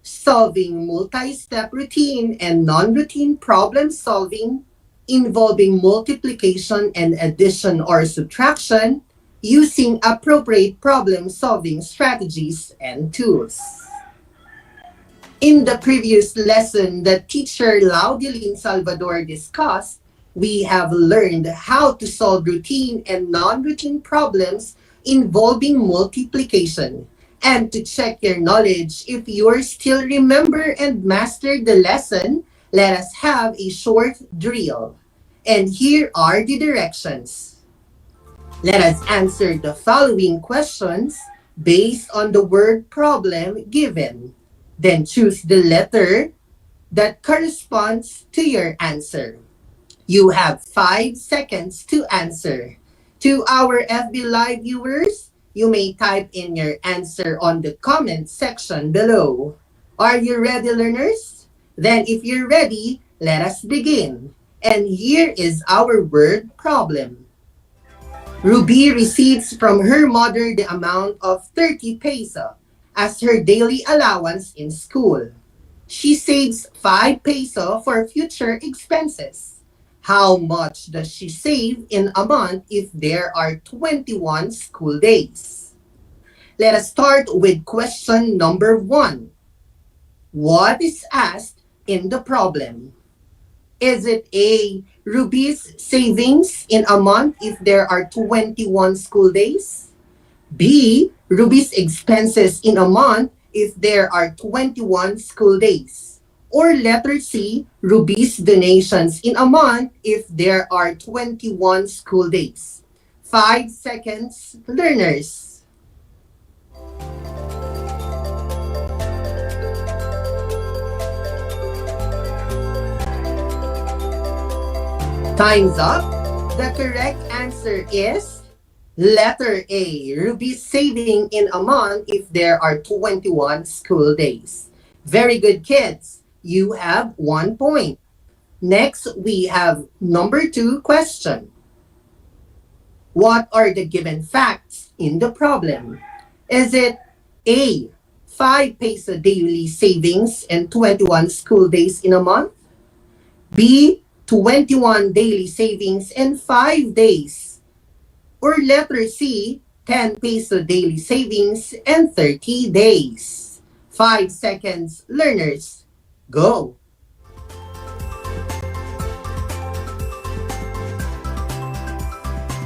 solving multi-step routine and non-routine problem solving involving multiplication and addition or subtraction using appropriate problem-solving strategies and tools. In the previous lesson that teacher Laudelin Salvador discussed, we have learned how to solve routine and non-routine problems involving multiplication. And to check your knowledge, if you still remember and master the lesson, let us have a short drill. And here are the directions. Let us answer the following questions based on the word problem given. Then choose the letter that corresponds to your answer. You have 5 seconds to answer. To our FB Live viewers, you may type in your answer on the comment section below. Are you ready, learners? Then if you're ready, let us begin. And here is our word problem. Ruby receives from her mother the amount of 30 peso as her daily allowance in school. She saves 5 peso for future expenses. How much does she save in a month if there are 21 school days? Let us start with question number 1. What is asked in the problem? Is it A, Ruby's savings in a month if there are 21 school days? B, Ruby's expenses in a month if there are 21 school days? Or letter C, Ruby's donations in a month if there are 21 school days? 5 seconds, learners. Time's up. The correct answer is letter A. Ruby saving in a month if there are 21 school days. Very good, kids. You have 1 point. Next, we have number 2 question. What are the given facts in the problem? Is it A, 5 peso daily savings and 21 school days in a month? B, 21 daily savings and 5 days? Or letter C, 10 peso daily savings and 30 days? 5 seconds, learners. Go!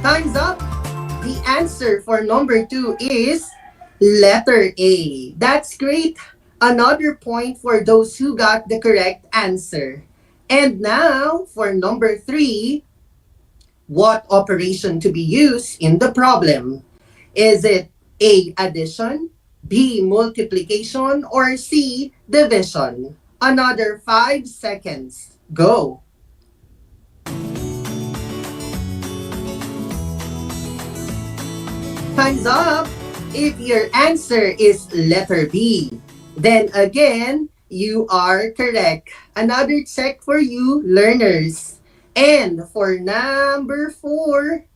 Time's up. The answer for number 2 is letter A. That's great. Another point for those who got the correct answer. And now for number 3, what operation to be used in the problem? Is it A, addition, B, multiplication, or C, division? Another 5 seconds. Go! Time's up. If your answer is letter B, then again, you are correct. Another check for you, learners. And for number 4,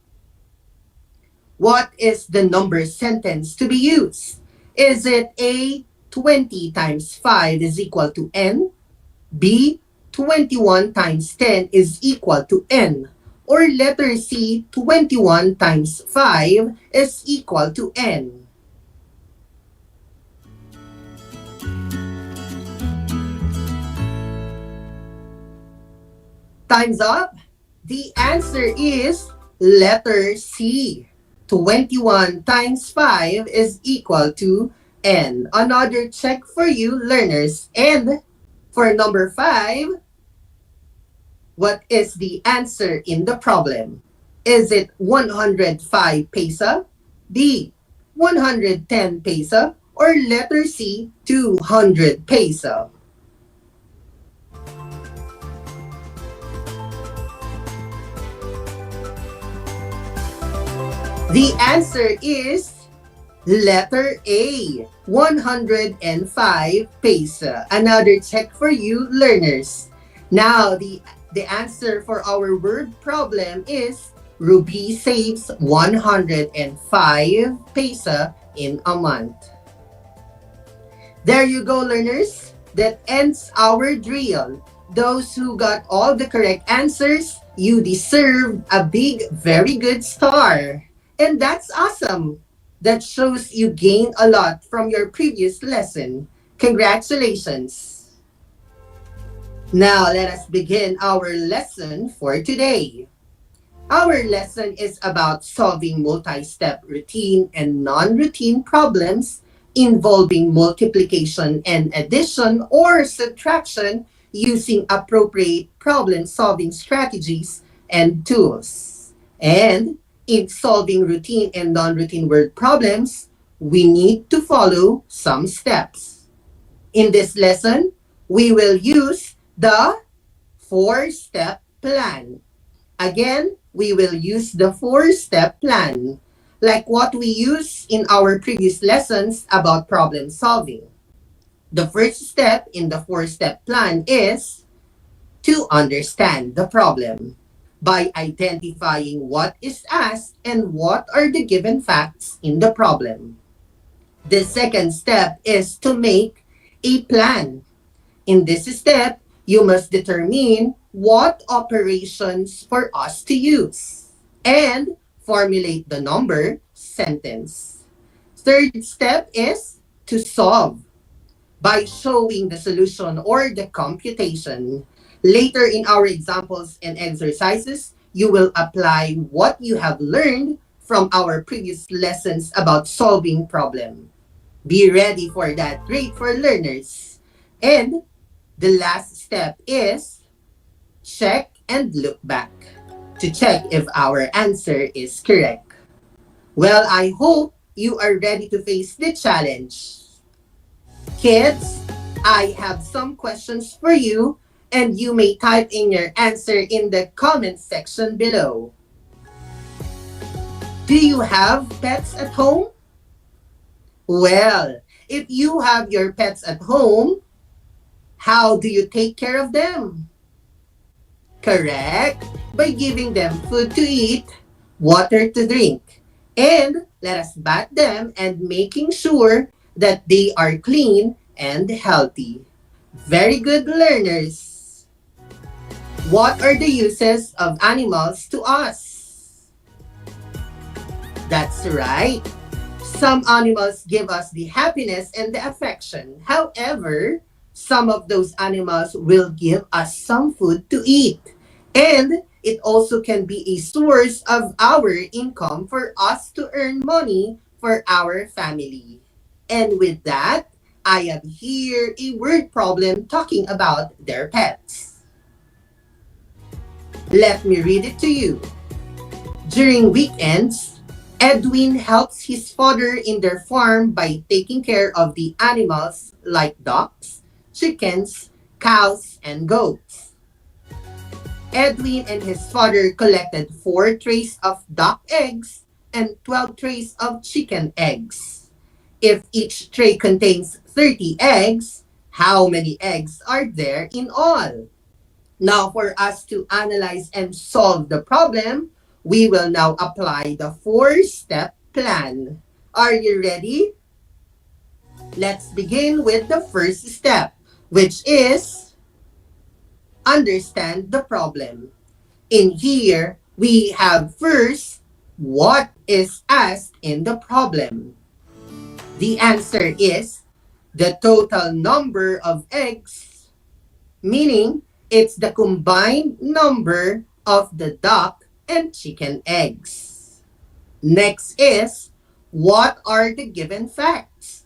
what is the number sentence to be used? Is it A, 20 times 5 is equal to N? B, 21 times 10 is equal to N? Or letter C, 21 times 5 is equal to N? Time's up. The answer is letter C. 21 times 5 is equal to N. Another check for you, learners. And for number 5, what is the answer in the problem? Is it 105 peso, B, 110 peso, or letter C, 200 peso? The answer is letter A, 105 peso. Another check for you, learners. Now, the answer for our word problem is Ruby saves 105 peso in a month. There you go, learners. That ends our drill. Those who got all the correct answers, you deserve a big, very good star. And that's awesome. That shows you gained a lot from your previous lesson. Congratulations. Now, let us begin our lesson for today. Our lesson is about solving multi-step routine and non-routine problems involving multiplication and addition or subtraction using appropriate problem-solving strategies and tools. And in solving routine and non-routine word problems, we need to follow some steps. In this lesson, we will use the 4-step plan. Again, we will use the 4-step plan, like what we use in our previous lessons about problem solving. The first step in the 4-step plan is to understand the problem by identifying what is asked and what are the given facts in the problem. The second step is to make a plan. In this step, you must determine what operations for us to use and formulate the number sentence. Third step is to solve by showing the solution or the computation. Later in our examples and exercises, you will apply what you have learned from our previous lessons about solving problem. Be ready for that. Great for learners. And the last step is check and look back to check if our answer is correct. Well, I hope you are ready to face the challenge. Kids, I have some questions for you, And you may type in your answer in the comment section below. Do you have pets at home? Well, if you have your pets at home, how do you take care of them? Correct. By giving them food to eat, water to drink, and let us bath them and making sure that they are clean and healthy. Very good learners. What are the uses of animals to us? That's right. Some animals give us the happiness and the affection. However, some of those animals will give us some food to eat. And it also can be a source of our income for us to earn money for our family. And with that, I have here a word problem talking about their pets. Let me read it to you. During weekends, Edwin helps his father in their farm by taking care of the animals like ducks, chickens, cows, and goats. Edwin and his father collected 4 trays of duck eggs and 12 trays of chicken eggs. If each tray contains 30 eggs, how many eggs are there in all? Now, for us to analyze and solve the problem, we will now apply the 4-step plan. Are you ready? Let's begin with the first step, which is understand the problem. In here, we have first, what is asked in the problem? The answer is the total number of eggs, meaning it's the combined number of the duck and chicken eggs. Next is, what are the given facts?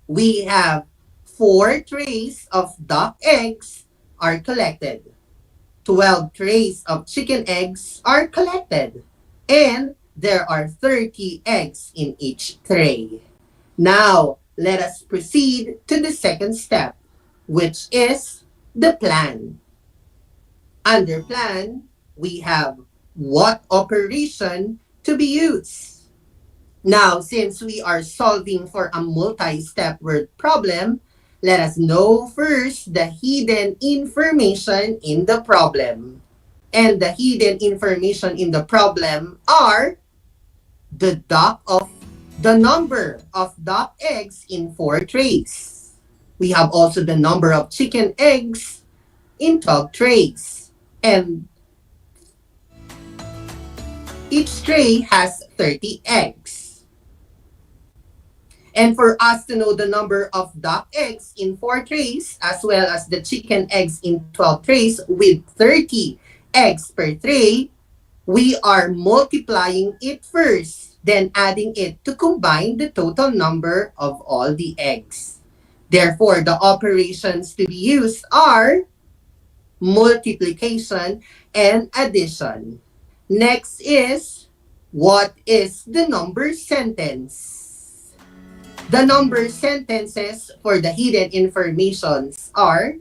We have 4 trays of duck eggs are collected. 12 trays of chicken eggs are collected. And there are 30 eggs in each tray. Now, let us proceed to the second step, which is the plan. Under plan, we have what operation to be used. Now, since we are solving for a multi-step word problem, let us know first the hidden information in the problem. And the hidden information in the problem are the number of duck eggs in 4 trays. We have also the number of chicken eggs in 12 trays. And each tray has 30 eggs. And for us to know the number of duck eggs in 4 trays, as well as the chicken eggs in 12 trays with 30 eggs per tray, we are multiplying it first, then adding it to combine the total number of all the eggs. Therefore, the operations to be used are multiplication and addition. Next is, what is the number sentence? The number sentences for the hidden informations are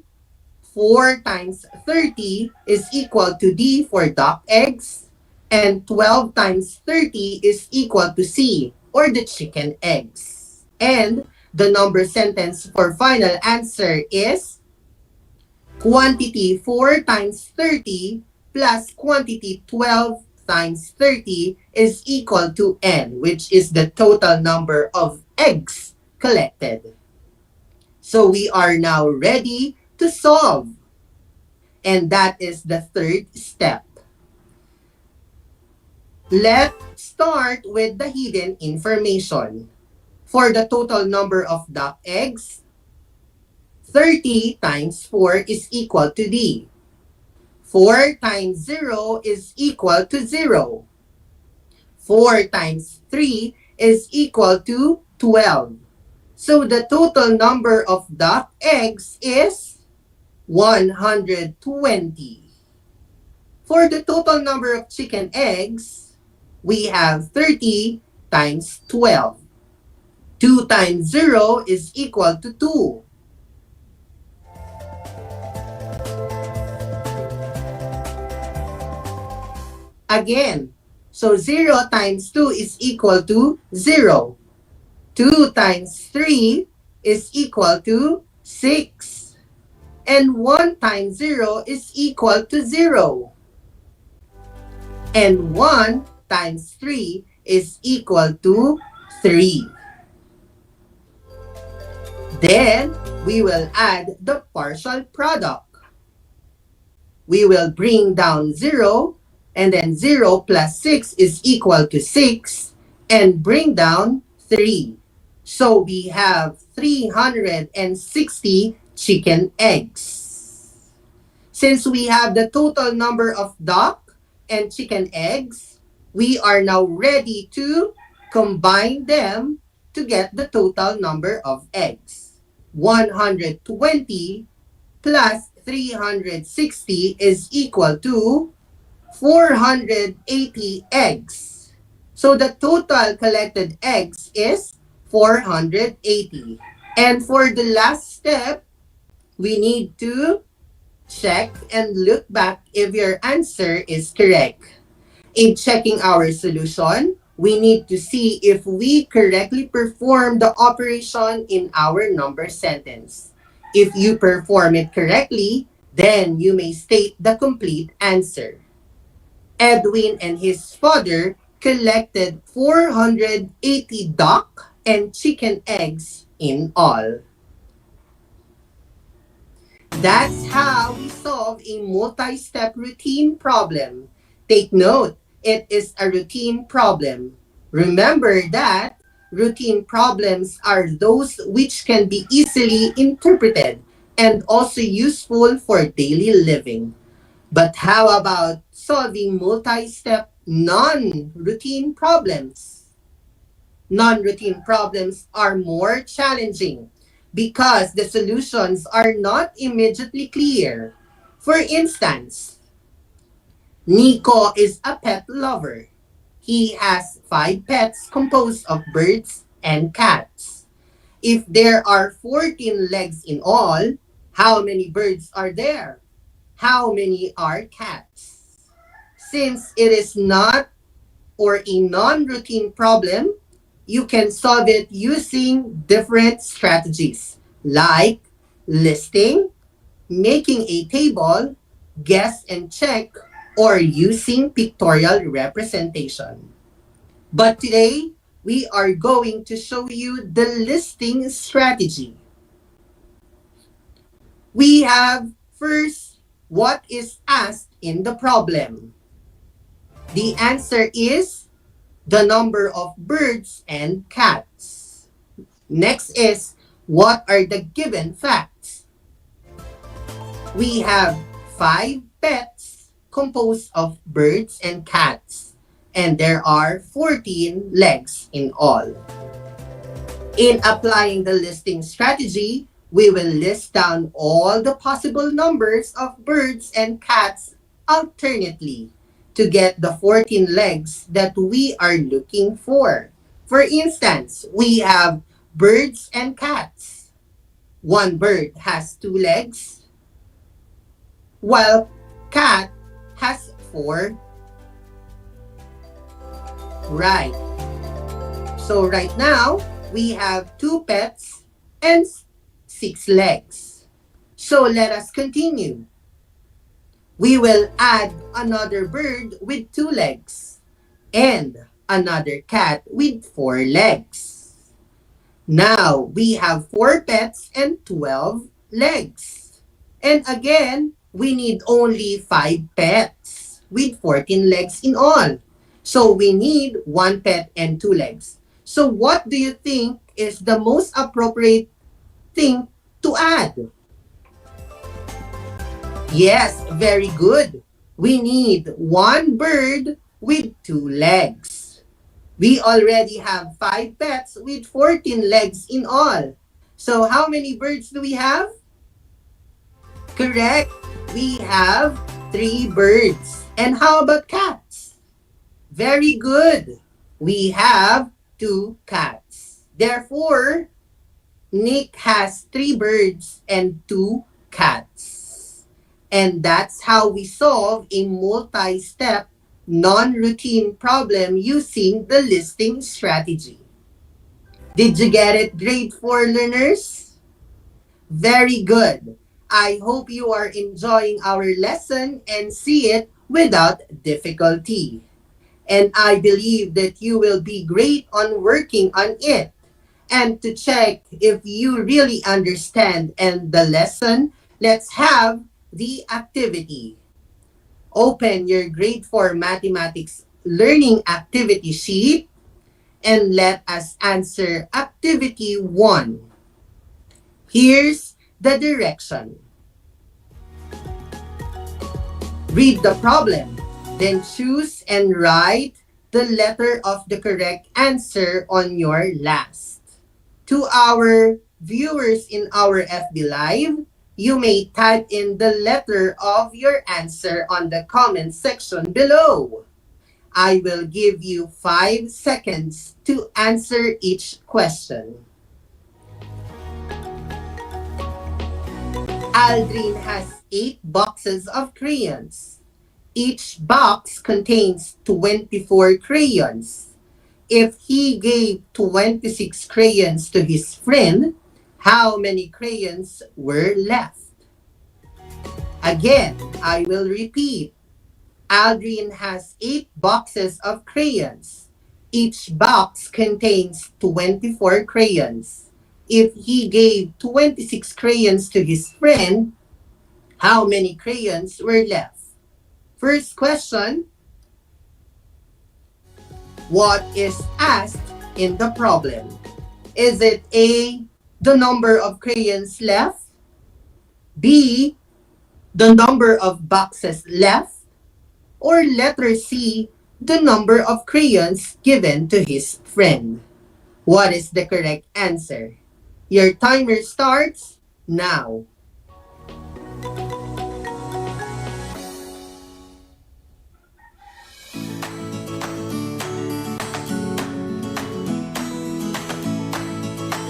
4 times 30 is equal to D for duck eggs, and 12 times 30 is equal to C, or the chicken eggs. And the number sentence for final answer is quantity 4 times 30 plus quantity 12 times 30 is equal to N, which is the total number of eggs collected. So we are now ready to solve. And that is the third step. Let's start with the hidden information. For the total number of duck eggs, 30 times 4 is equal to D. 4 times 0 is equal to 0. 4 times 3 is equal to 12. So the total number of duck eggs is 120. For the total number of chicken eggs, we have 30 times 12. 2 times 0 is equal to 2. Again, so 0 times 2 is equal to 0. 2 times 3 is equal to 6. And 1 times 0 is equal to 0. And 1 times 3 is equal to 3. Then, we will add the partial product. We will bring down 0, and then 0 plus 6 is equal to 6, and bring down 3. So we have 360 chicken eggs. Since we have the total number of duck and chicken eggs, we are now ready to combine them to get the total number of eggs. 120 plus 360 is equal to 480 eggs. So the total collected eggs is 480. And for the last step, we need to check and look back if your answer is correct. In checking our solution, we need to see if we correctly perform the operation in our number sentence. If you perform it correctly, then you may state the complete answer. Edwin and his father collected 480 duck and chicken eggs in all. That's how we solve a multi-step routine problem. Take note, it is a routine problem. Remember that routine problems are those which can be easily interpreted and also useful for daily living. But how about solving multi-step non-routine problems? Non-routine problems are more challenging because the solutions are not immediately clear. For instance, Nico is a pet lover. He has 5 pets composed of birds and cats. If there are 14 legs in all, how many birds are there? How many are cats? Since it is not or a non-routine problem, you can solve it using different strategies like listing, making a table, guess and check, or using pictorial representation. But today, we are going to show you the listing strategy. We have first what is asked in the problem. The answer is the number of birds and cats. Next is, what are the given facts? We have 5 pets composed of birds and cats, and there are 14 legs in all. In applying the listing strategy, we will list down all the possible numbers of birds and cats alternately to get the 14 legs that we are looking for. For instance, we have birds and cats. One bird has 2 legs, while cat has 4. Right. So right now, we have 2 pets and 6 legs. So let us continue. We will add another bird with 2 legs and another cat with 4 legs. Now, we have 4 pets and 12 legs. And again, we need only 5 pets with 14 legs in all. So we need 1 pet and 2 legs. So what do you think is the most appropriate thing to add? Yes, very good. We need 1 bird with 2 legs. We already have 5 pets with 14 legs in all. So how many birds do we have? Correct. We have 3 birds. And how about cats? Very good. We have 2 cats. Therefore, Nick has 3 birds and 2 cats. And that's how we solve a multi-step non-routine problem using the listing strategy. Did you get it, grade 4 learners? Very good. I hope you are enjoying our lesson and see it without difficulty. And I believe that you will be great on working on it. And to check if you really understand and the lesson, let's have the activity. Open your grade 4 mathematics learning activity sheet and let us answer activity 1. Here's the direction. Read the problem, then choose and write the letter of the correct answer on your last. To our viewers in our FB Live, you may type in the letter of your answer on the comment section below. I will give you 5 seconds to answer each question. Aldrin has 8 boxes of crayons. Each box contains 24 crayons. If he gave 26 crayons to his friend, how many crayons were left? Again, I will repeat. Aldrin has 8 boxes of crayons. Each box contains 24 crayons. If he gave 26 crayons to his friend, how many crayons were left? First question, what is asked in the problem? Is it A, the number of crayons left? B, the number of boxes left? Or letter C, the number of crayons given to his friend? What is the correct answer? Your timer starts now.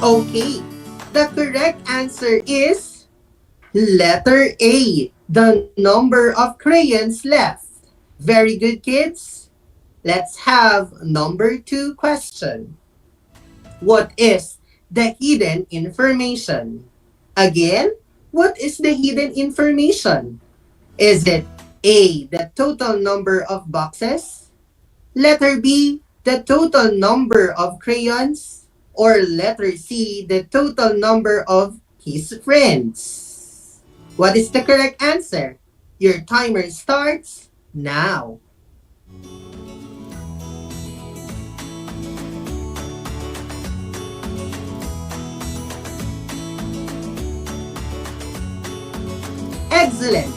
Okay, the correct answer is letter A, the number of crayons left. Very good, kids. Let's have number 2 question. What is the hidden information? Again, what is the hidden information? Is it A, the total number of boxes? Letter B, the total number of crayons? Or letter C, the total number of his friends? What is the correct answer? Your timer starts now. Excellent.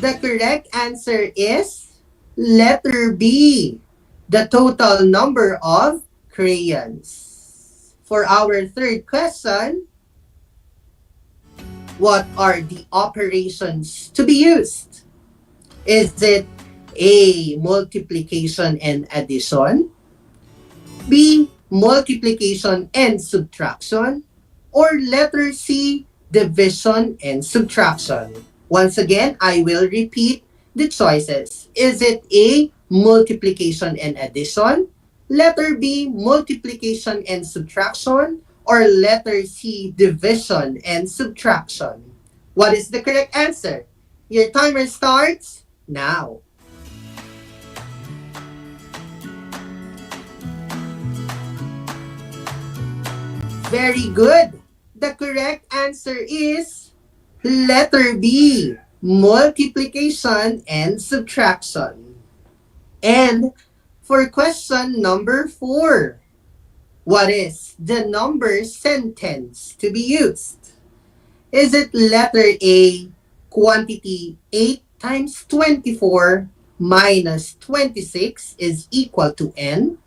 The correct answer is letter B, the total number of crayons. For our third question, what are the operations to be used? Is it A, multiplication and addition? B, multiplication and subtraction? Or letter C, division and subtraction? Once again, I will repeat the choices. Is it A, multiplication and addition? Letter B, multiplication and subtraction? Or letter C, division and subtraction? What is the correct answer? Your timer starts now. Very good. The correct answer is letter B, multiplication and subtraction. And for question number 4, what is the number sentence to be used? Is it letter A, quantity 8 times 24 minus 26 is equal to n?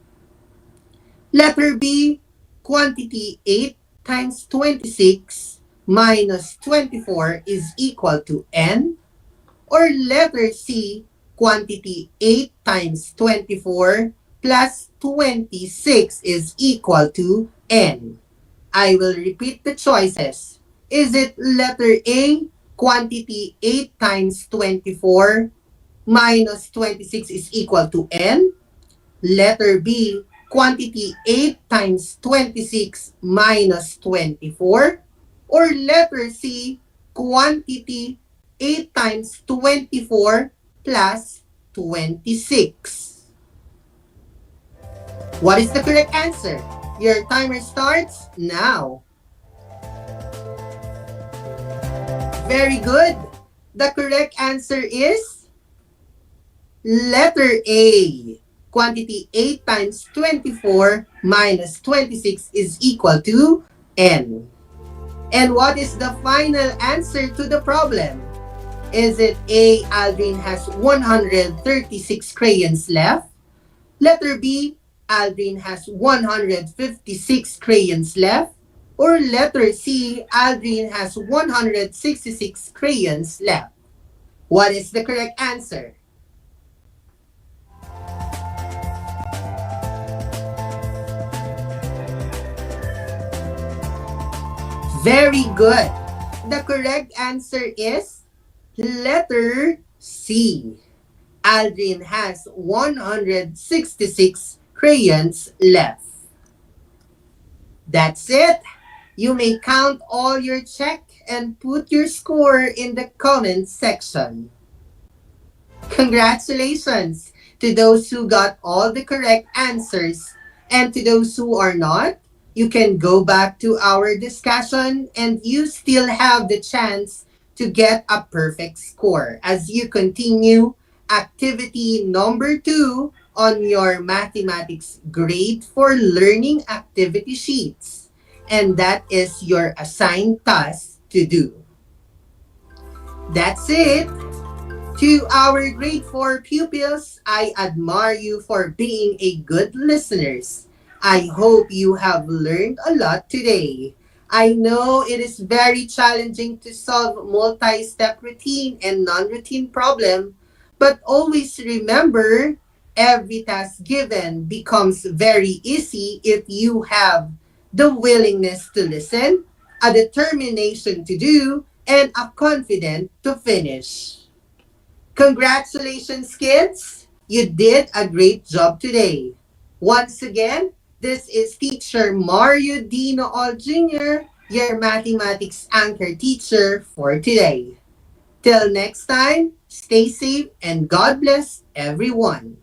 Letter B, quantity 8 times 26 minus 24 is equal to n? Or letter C, quantity 8 times 24 plus 26 is equal to n? I will repeat the choices. Is it letter A, quantity 8 times 24? minus 26 is equal to n? Letter B, quantity 8 times 26 minus 24? Or letter C, quantity 8 times 24 plus 26? What is the correct answer? Your timer starts now. Very good. The correct answer is letter A. Quantity 8 times 24 minus 26 is equal to n. And what is the final answer to the problem? Is it A, Aldrin has 136 crayons left? Letter B, Aldrin has 156 crayons left? Or letter C, Aldrin has 166 crayons left? What is the correct answer? Very good. The correct answer is letter C. Aldrin has 166 crayons left. That's it. You may count all your check and put your score in the comment section. Congratulations to those who got all the correct answers, and to those who are not, you can go back to our discussion and you still have the chance to get a perfect score as you continue activity number 2 on your mathematics grade 4 learning activity sheets. And that is your assigned task to do. That's it. To our grade 4 pupils, I admire you for being a good listeners. I hope you have learned a lot today. I know it is very challenging to solve multi-step routine and non-routine problem, but always remember, every task given becomes very easy if you have the willingness to listen, a determination to do, and a confidence to finish. Congratulations, kids! You did a great job today. Once again, this is Teacher Mario Dino All Jr., your mathematics anchor teacher for today. Till next time, stay safe and God bless everyone.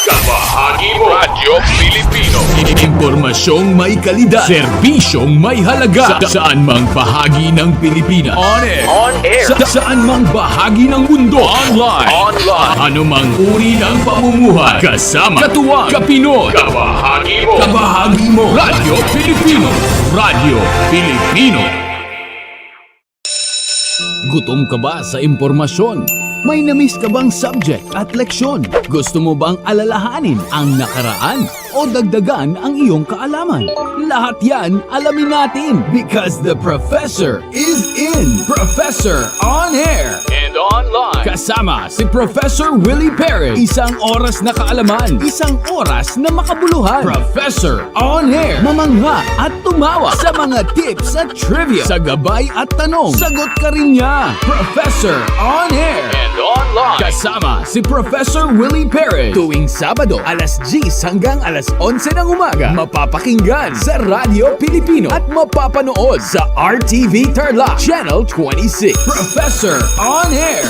Kabahagi mo Radyo Pilipino. Impormasyong may kalidad, serbisyong may halaga, saan mang bahagi ng Pilipinas. On air. Saan mang bahagi ng mundo. Online. Anumang uri ng pamumuhay. Kasama, katuwang, kapinoy. Kabahagi mo Radyo Pilipino. Radyo Pilipino. Gutom ka ba sa impormasyon? May namiss ka bang subject at leksyon? Gusto mo bang alalahanin ang nakaraan o dagdagan ang iyong kaalaman? Lahat yan alamin natin because the professor is in. Professor on air and online. Kasama si Professor Willie Perez. Isang oras na kaalaman, isang oras na makabuluhan. Professor on air. Mamangha at tumawa sa mga tips at trivia. Sa gabay at tanong, sagot ka rin niya. Professor on air and online. Kasama si Professor Willie Perez. Tuwing Sabado, alas 10 hanggang alas 11 ng umaga. Mapapakinggan sa Radyo Pilipino at mapapanood sa RTV Tarlac Channel 26. Professor on air.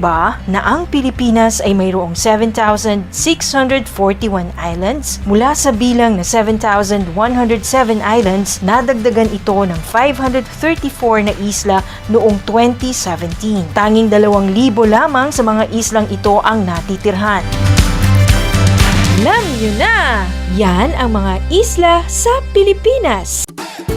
ba na ang Pilipinas ay mayroong 7,641 islands? Mula sa bilang na 7,107 islands, nadagdagan ito ng 534 na isla noong 2017. Tanging 2,000 lamang sa mga islang ito ang natitirhan. Alam nyo na! Yan ang mga isla sa Pilipinas.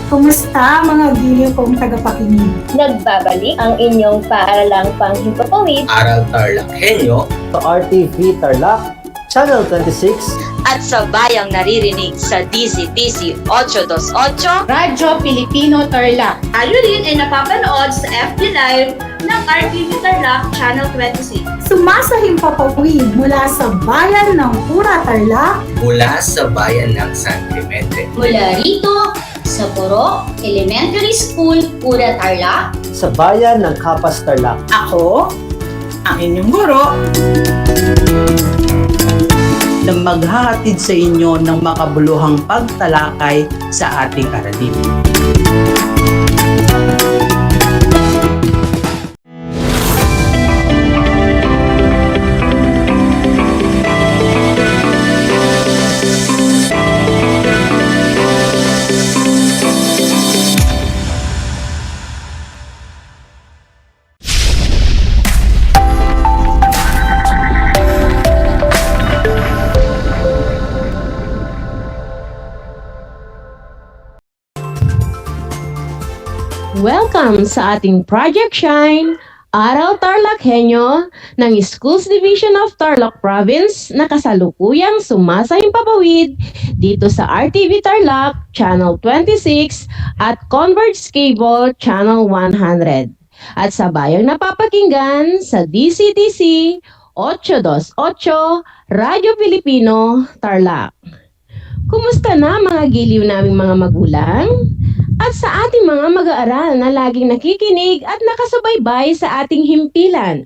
Kumusta mga giliw kong tagapakinig? Nagbabalik ang inyong paaralang panghimpapawid, Aral TarlakHenyo sa RTV Tarlac, Channel 26 at sa bayang naririnig sa DZTC 828 Radyo Pilipino Tarlac. Tayo rin ay napapanood sa FB Live ng RTV Tarlac Channel 26. Sumasahimpapawid mula sa bayan ng Pura Tarlac, mula sa bayan ng San Clemente. Mula rito sa Puro Elementary School, Pura Tarlac, sa bayan ng Kapas Tarlac. Ako, ang inyong guro, na maghahatid sa inyo ng makabuluhang pagtalakay sa ating aralin. Welcome sa ating Project Shine, Aral TarlakHenyo ng Schools Division of Tarlac Province na kasalukuyang sumasahimpapawid dito sa RTV Tarlac, Channel 26 at Converge Cable, Channel 100 at sa bayang napapakinggan sa DCTC 828 Radyo Pilipino Tarlac. Kumusta na mga giliw naming mga magulang? At sa ating mga mag-aaral na laging nakikinig at nakasubaybay sa ating himpilan.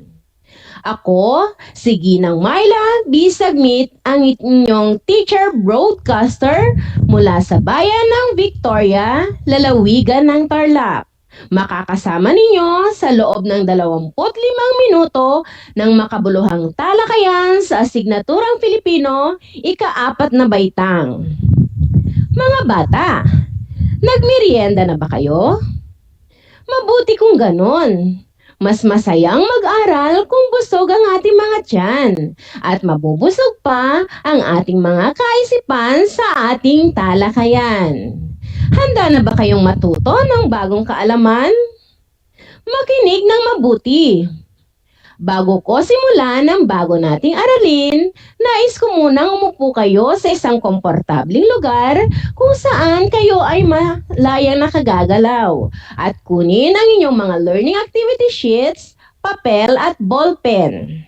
Ako, si Ginang Myla Bisagmit, ang inyong teacher broadcaster mula sa bayan ng Victoria, lalawigan ng Tarlac. Makakasama ninyo sa loob ng 25 minuto ng makabuluhang talakayan sa asignaturang Filipino, ika-4 na baitang. Mga bata, nagmerienda na ba kayo? Mabuti kung ganon. Mas masayang mag-aral kung busog ang ating mga tiyan at mabubusog pa ang ating mga kaisipan sa ating talakayan. Handa na ba kayong matuto ng bagong kaalaman? Makinig ng mabuti. Bago ko simulan ang bago nating aralin, nais ko munang umupo kayo sa isang komportabling lugar kung saan kayo ay malayang nakagagalaw at kunin ang inyong mga learning activity sheets, papel at ballpen.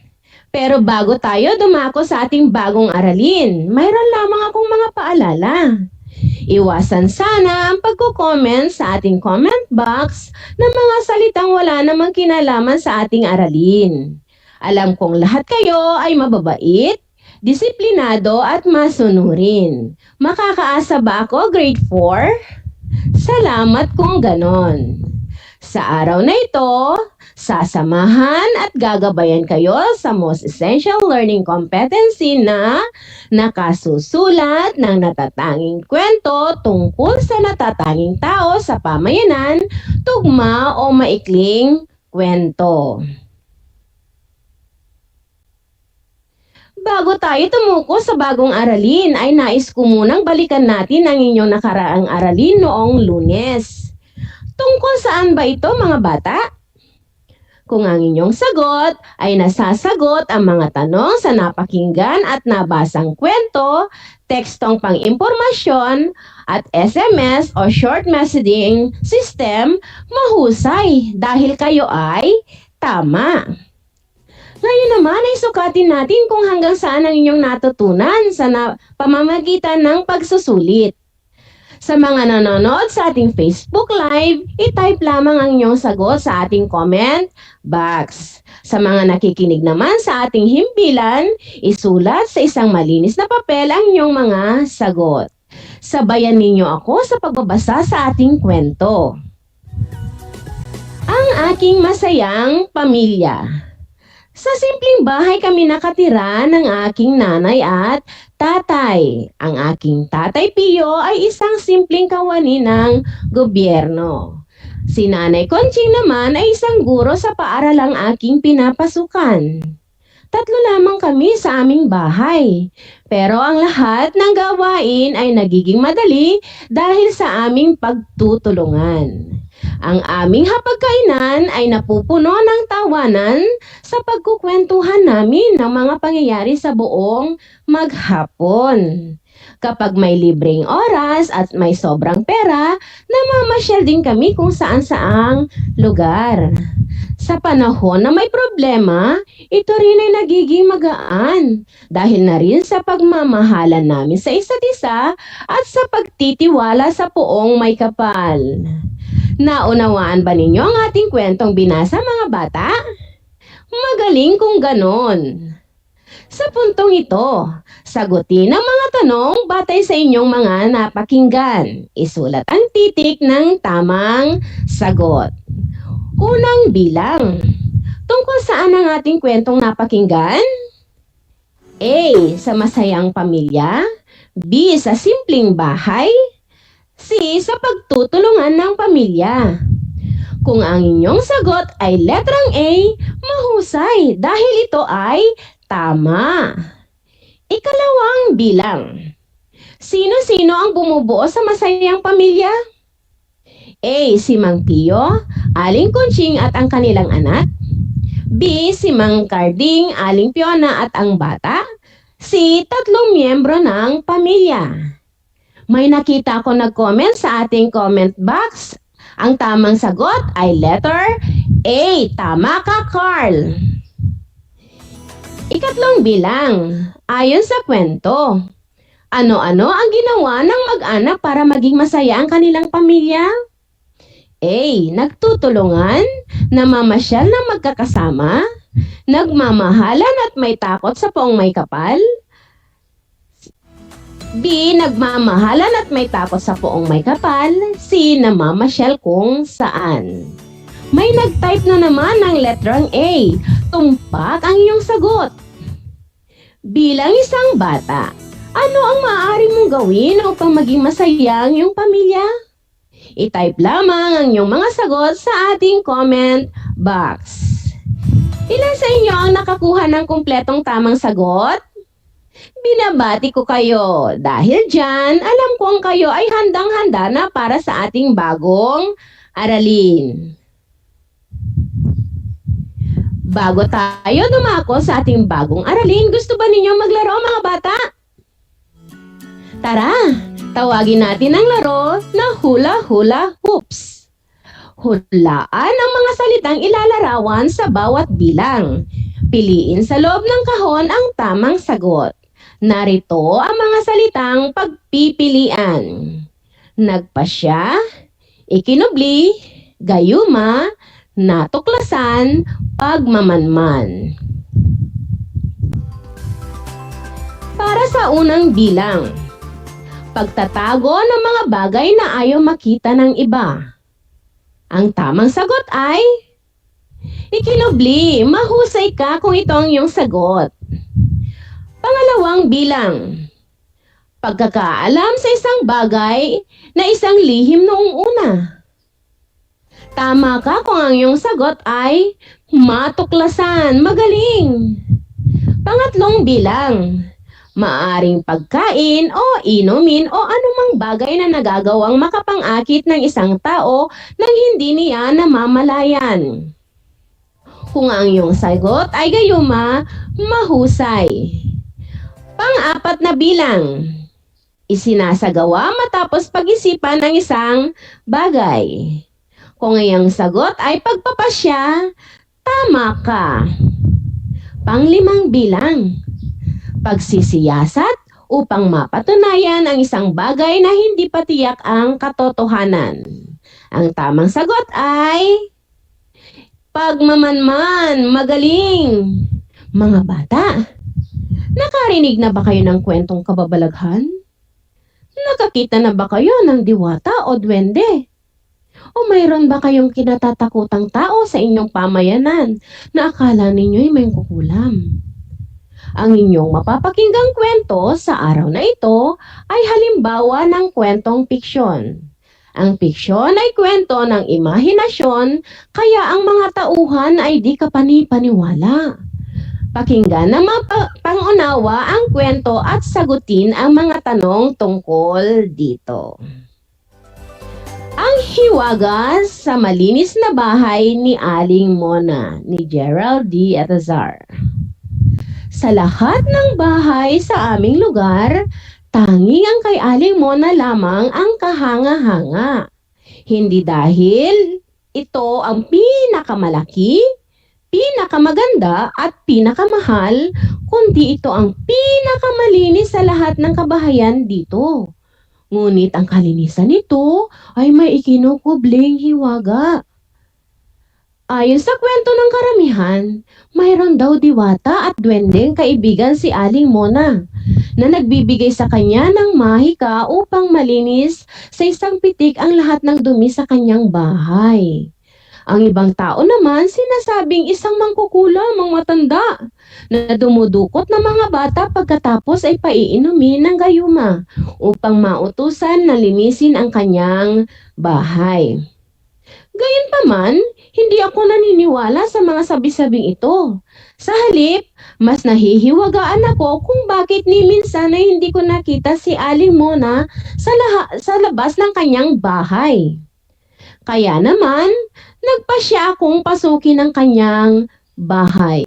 Pero bago tayo dumako sa ating bagong aralin, mayroon lamang akong mga paalala. Iwasan sana ang pagko-comment sa ating comment box ng mga salitang wala namang kinalaman sa ating aralin. Alam kong lahat kayo ay mababait, disiplinado at masunurin. Makakaasa ba ako grade 4? Salamat kung ganon. Sa araw na ito, sasamahan at gagabayan kayo sa Most Essential Learning Competency na nakasusulat ng natatanging kwento tungkol sa natatanging tao sa pamayanan, tugma o maikling kwento. Bago tayo tumuko sa bagong aralin, ay nais ko munang balikan natin ang inyong nakaraang aralin noong Lunes. Tungkol saan ba ito mga bata? Kung ang inyong sagot ay nasasagot ang mga tanong sa napakinggan at nabasang kwento, tekstong pang-impormasyon at SMS o short messaging system, mahusay dahil kayo ay tama. Ngayon naman ay sukatin natin kung hanggang saan ang inyong natutunan sa pamamagitan ng pagsusulit. Sa mga nanonood sa ating Facebook Live, i-type lamang ang inyong sagot sa ating comment box. Sa mga nakikinig naman sa ating himpilan, isulat sa isang malinis na papel ang inyong mga sagot. Sabayan ninyo ako sa pagbabasa sa ating kwento. Ang aking masayang pamilya. Sa simpleng bahay kami nakatira ng aking nanay at tatay. Ang aking tatay Pio ay isang simpleng kawani ng gobyerno. Si Nanay Conching naman ay isang guro sa paaralang aking pinapasukan. Tatlo lamang kami sa aming bahay. Pero ang lahat ng gawain ay nagiging madali dahil sa aming pagtutulungan. Ang aming hapagkainan ay napupuno ng tawanan sa pagkukwentuhan namin ng mga pangyayari sa buong maghapon. Kapag may libreng oras at may sobrang pera, namamasyal din kami kung saan-saang lugar. Sa panahon na may problema, ito rin ay nagiging magaan dahil na rin sa pagmamahalan namin sa isa't isa at sa pagtitiwala sa poong may kapal. Naunawaan ba ninyo ang ating kwentong binasa, mga bata? Magaling kung ganon. Sa puntong ito, sagutin ang mga tanong batay sa inyong mga napakinggan. Isulat ang titik ng tamang sagot. Unang bilang. Tungkol saan ang ating kwentong napakinggan? A. Sa masayang pamilya. B. Sa simpleng bahay. C. Sa pagtutulungan ng pamilya. Kung ang inyong sagot ay letrang A, mahusay dahil ito ay tama. Ikalawang bilang. Sino-sino ang bumubuo sa masayang pamilya? A. Si Mang Pio, Aling Conching at ang kanilang anak. B. Si Mang Carding, Aling Fiona at ang bata. C. Tatlong miyembro ng pamilya. May nakita ako nag-comment sa ating comment box. Ang tamang sagot ay letter A. Tama ka, Carl. Ikatlong bilang. Ayon sa kwento, ano-ano ang ginawa ng mag-anak para maging masaya ang kanilang pamilya? A. Nagtutulungan, namamasyal na magkakasama, nagmamahalan at may takot sa poong may kapal. B. Nagmamahalan at may takot sa poong may kapal. C. Namamasyal kung saan. May nag-type na naman ng letrang A. Tumpak ang iyong sagot. Bilang isang bata, ano ang maaari mong gawin upang maging masaya ang iyong pamilya? I-type lamang ang iyong mga sagot sa ating comment box. Ilan sa inyo ang nakakuha ng kumpletong tamang sagot? Binabati ko kayo dahil dyan alam kong kayo ay handang-handa na para sa ating bagong aralin. Bago tayo dumako sa ating bagong aralin, gusto ba ninyo maglaro, mga bata? Tara, tawagin natin ang laro na hula-hula hoops. Hulaan ang mga salitang ilalarawan sa bawat bilang. Piliin sa loob ng kahon ang tamang sagot. Narito ang mga salitang pagpipilian. Nagpasya, ikinubli, gayuma, natuklasan, pagmamanman. Para sa unang bilang, pagtatago ng mga bagay na ayaw makita ng iba. Ang tamang sagot ay ikinubli. Mahusay ka kung ito ang iyong sagot. Pangalawang bilang, pagkakaalam sa isang bagay na isang lihim noong una. Tama ka kung ang iyong sagot ay matuklasan. Magaling. Pangatlong bilang, maaring pagkain o inumin o anumang bagay na nagagawang makapangakit ng isang tao nang hindi niya namamalayan. Kung ang iyong sagot ay gayuma, mahusay. Pang-apat na bilang, isinasagawa matapos pag-isipan ng isang bagay. Kung iyong sagot ay pagpapasya, tama ka. Pang-limang bilang, pagsisiyasat upang mapatunayan ang isang bagay na hindi pa tiyak ang katotohanan. Ang tamang sagot ay pagmamanman. Magaling. Mga bata, nakarinig na ba kayo ng kwentong kababalaghan? Nakakita na ba kayo ng diwata o duwende? O mayroon ba kayong kinatatakutang tao sa inyong pamayanan na akala ninyo'y may kukulam? Ang inyong mapapakinggang kwento sa araw na ito ay halimbawa ng kwentong piksyon. Ang piksyon ay kwento ng imahinasyon, kaya ang mga tauhan ay di kapani-paniwala. Pakinggan na pangunawa ang kwento at sagutin ang mga tanong tungkol dito. Ang hiwaga sa malinis na bahay ni Aling Mona ni Gerald D. Atazar. Sa lahat ng bahay sa aming lugar, tanging ang kay Aling Mona lamang ang kahanga-hanga. Hindi dahil ito ang pinakamalaki, pinakamaganda at pinakamahal, kundi ito ang pinakamalinis sa lahat ng kabahayan dito. Ngunit ang kalinisan nito ay may ikinukubling hiwaga. Ayon sa kwento ng karamihan, mayroon daw diwata at duwendeng kaibigan si Aling Mona na nagbibigay sa kanya ng mahika upang malinis sa isang pitik ang lahat ng dumi sa kanyang bahay. Ang ibang tao naman sinasabing isang mangkukulam ang matanda na dumudukot ng mga bata pagkatapos ay paiinumin ng gayuma upang mautusan na linisin ang kanyang bahay. Gayunpaman, hindi ako naniniwala sa mga sabi-sabing ito. Sa halip, mas nahihiwagaan ako kung bakit ni minsan ay hindi ko nakita si Aling Mona sa labas ng kanyang bahay. Kaya naman, nagpasya akong pasukin ang kanyang bahay.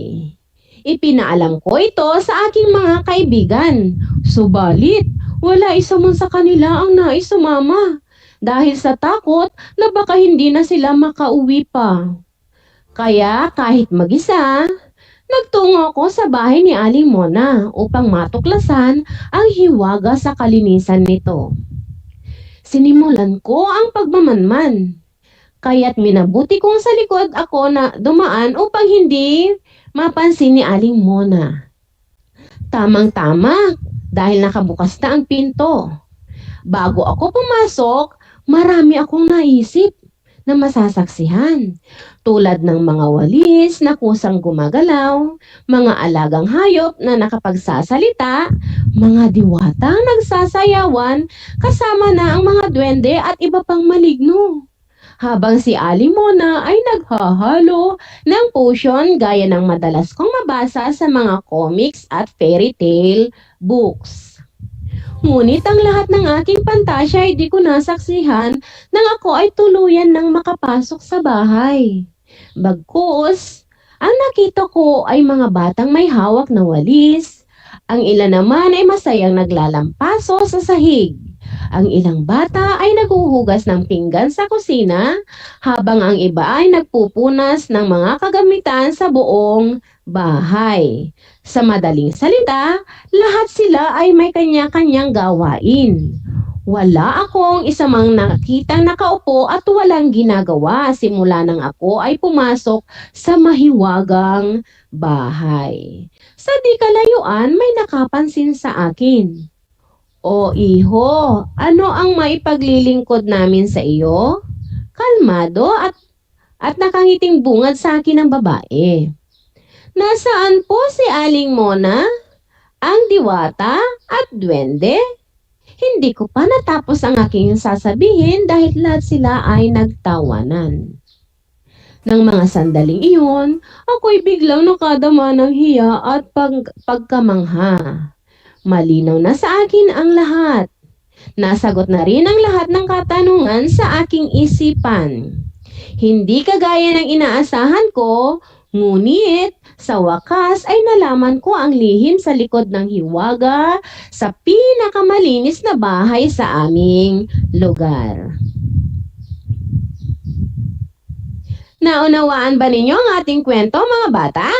Ipinaalam ko ito sa aking mga kaibigan. Subalit, wala isa man sa kanila ang nais sumama dahil sa takot na baka hindi na sila makauwi pa. Kaya kahit mag-isa, nagtungo ako sa bahay ni Aling Mona upang matuklasan ang hiwaga sa kalinisan nito. Sinimulan ko ang pagmamanman. Kaya't minabuti kong sa likod ako na dumaan upang hindi mapansin ni Aling Mona. Tamang-tama dahil nakabukas na ang pinto. Bago ako pumasok, marami akong naisip na masasaksihan. Tulad ng mga walis na kusang gumagalaw, mga alagang hayop na nakapagsasalita, mga diwatang nagsasayawan, kasama na ang mga duwende at iba pang maligno. Habang si Aling Mona ay naghahalo ng potion gaya ng madalas kong mabasa sa mga comics at fairy tale books. Ngunit ang lahat ng aking pantasya ay di ko nasaksihan nang ako ay tuluyan ng makapasok sa bahay. Bagkus, ang nakita ko ay mga batang may hawak na walis. Ang ilan naman ay masayang naglalampaso sa sahig. Ang ilang bata ay naghuhugas ng pinggan sa kusina, habang ang iba ay nagpupunas ng mga kagamitan sa buong bahay. Sa madaling salita, lahat sila ay may kanya-kanyang gawain. Wala akong isa mang nakitang nakaupo at walang ginagawa simula nang ako ay pumasok sa mahiwagang bahay. Sa di kalayuan may nakapansin sa akin. O iho, ano ang maipaglilingkod namin sa iyo? Kalmado at nakangiting bungad sa akin ng babae. Nasaan po si Aling Mona, ang diwata at duwende? Hindi ko pa natapos ang aking sasabihin dahil lahat sila ay nagtawanan. Nang mga sandaling iyon, ako'y biglang nakadama ng hiya at pagkamangha. Malinaw na sa akin ang lahat. Nasagot na rin ang lahat ng katanungan sa aking isipan. Hindi kagaya ng inaasahan ko, ngunit sa wakas ay nalaman ko ang lihim sa likod ng hiwaga sa pinakamalinis na bahay sa aming lugar. Naunawaan ba ninyo ang ating kwento, mga bata?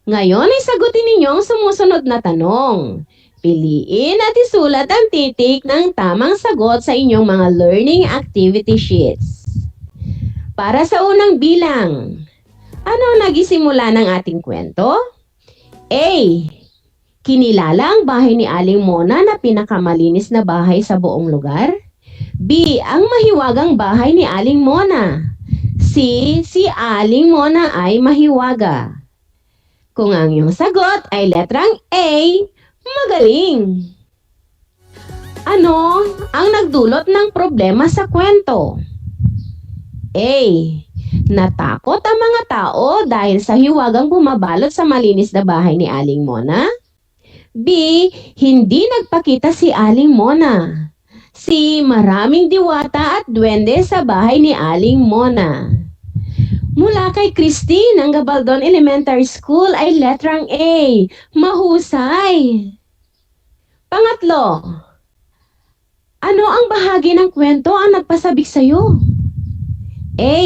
Ngayon ay sagutin ninyo ang sumusunod na tanong. Piliin at isulat ang titik ng tamang sagot sa inyong mga learning activity sheets. Para sa unang bilang, ano ang nagisimula ng ating kwento? A. Kinilala ang bahay ni Aling Mona na pinakamalinis na bahay sa buong lugar. B. Ang mahiwagang bahay ni Aling Mona. C. Si Aling Mona ay mahiwaga. Kung ang iyong sagot ay letrang A, magaling! Ano ang nagdulot ng problema sa kwento? A. Natakot ang mga tao dahil sa hiwagang bumabalot sa malinis na bahay ni Aling Mona? B. Hindi nagpakita si Aling Mona. C. Maraming diwata at duwende sa bahay ni Aling Mona. Mula kay Christine ng Gabaldon Elementary School ay letrang A. Mahusay! Pangatlo, ano ang bahagi ng kwento ang nagpasabik sa'yo? A.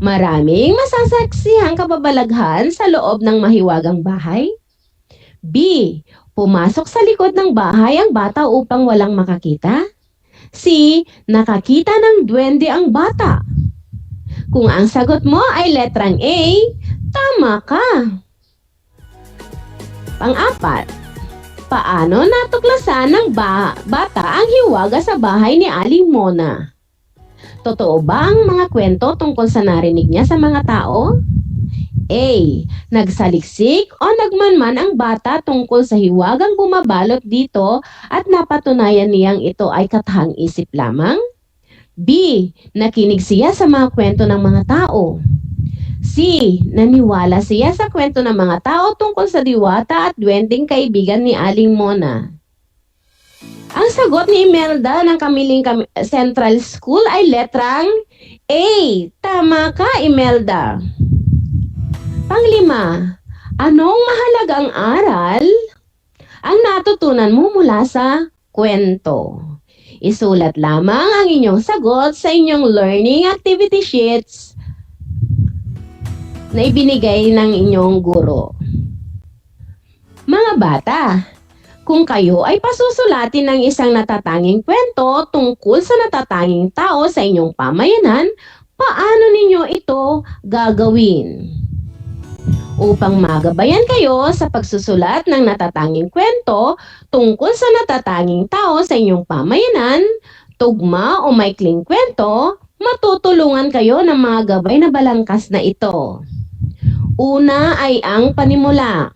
Maraming masasaksihang kababalaghan sa loob ng mahiwagang bahay. B. Pumasok sa likod ng bahay ang bata upang walang makakita. C. Nakakita ng duwende ang bata. Kung ang sagot mo ay letrang A, tama ka. Pang-apat, paano natuklasan ng bata ang hiwaga sa bahay ni Aling Mona? Totoo ba ang mga kwento tungkol sa narinig niya sa mga tao? A. Nagsaliksik o nagmanman ang bata tungkol sa hiwagang bumabalot dito at napatunayan niyang ito ay katahang isip lamang? B. Nakinig siya sa mga kwento ng mga tao. C. Naniwala siya sa kwento ng mga tao tungkol sa diwata at duwending kaibigan ni Aling Mona. Ang sagot ni Imelda ng Kamiling Central School ay letrang A. Tama ka, Imelda. Panglima, anong mahalagang aral ang natutunan mo mula sa kwento? Isulat lamang ang inyong sagot sa inyong learning activity sheets na ibinigay ng inyong guro. Mga bata, kung kayo ay pasusulatin ng isang natatanging kwento tungkol sa natatanging tao sa inyong pamayanan, paano ninyo ito gagawin? Upang magabayan kayo sa pagsusulat ng natatanging kwento tungkol sa natatanging tao sa inyong pamayanan, tugma o maikling kwento, matutulungan kayo ng mga gabay na balangkas na ito. Una ay ang panimula.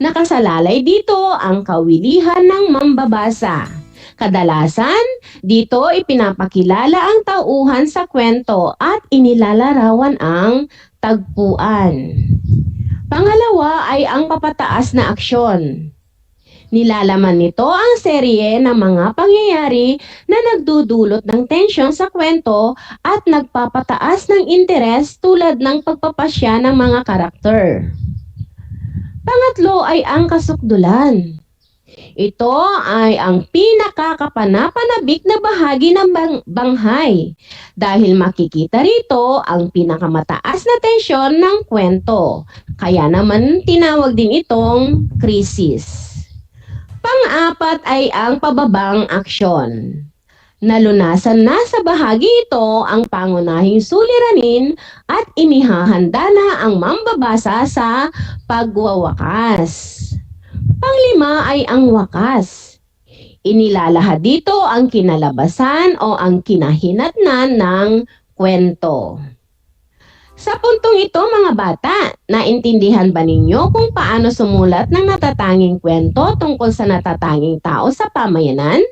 Nakasalalay dito ang kawilihan ng mambabasa. Kadalasan, dito ipinapakilala ang tauhan sa kwento at inilalarawan ang tagpuan. Pangalawa ay ang papataas na aksyon. Nilalaman nito ang serye ng mga pangyayari na nagdudulot ng tensyon sa kwento at nagpapataas ng interes tulad ng pagpapasya ng mga karakter. Pangatlo ay ang kasukdulan. Ito ay ang pinakakapanapanabik na bahagi ng banghay dahil makikita rito ang pinakamataas na tensyon ng kwento. Kaya naman tinawag din itong krisis. Pang-apat ay ang pababang aksyon. Nalunasan na sa bahagi ito ang pangunahing suliranin at inihahanda na ang mambabasa sa pagwawakas. Panglima ay ang wakas. Inilalahad dito ang kinalabasan o ang kinahinatnan ng kwento. Sa puntong ito mga bata, naintindihan ba ninyo kung paano sumulat ng natatanging kwento tungkol sa natatanging tao sa pamayanan?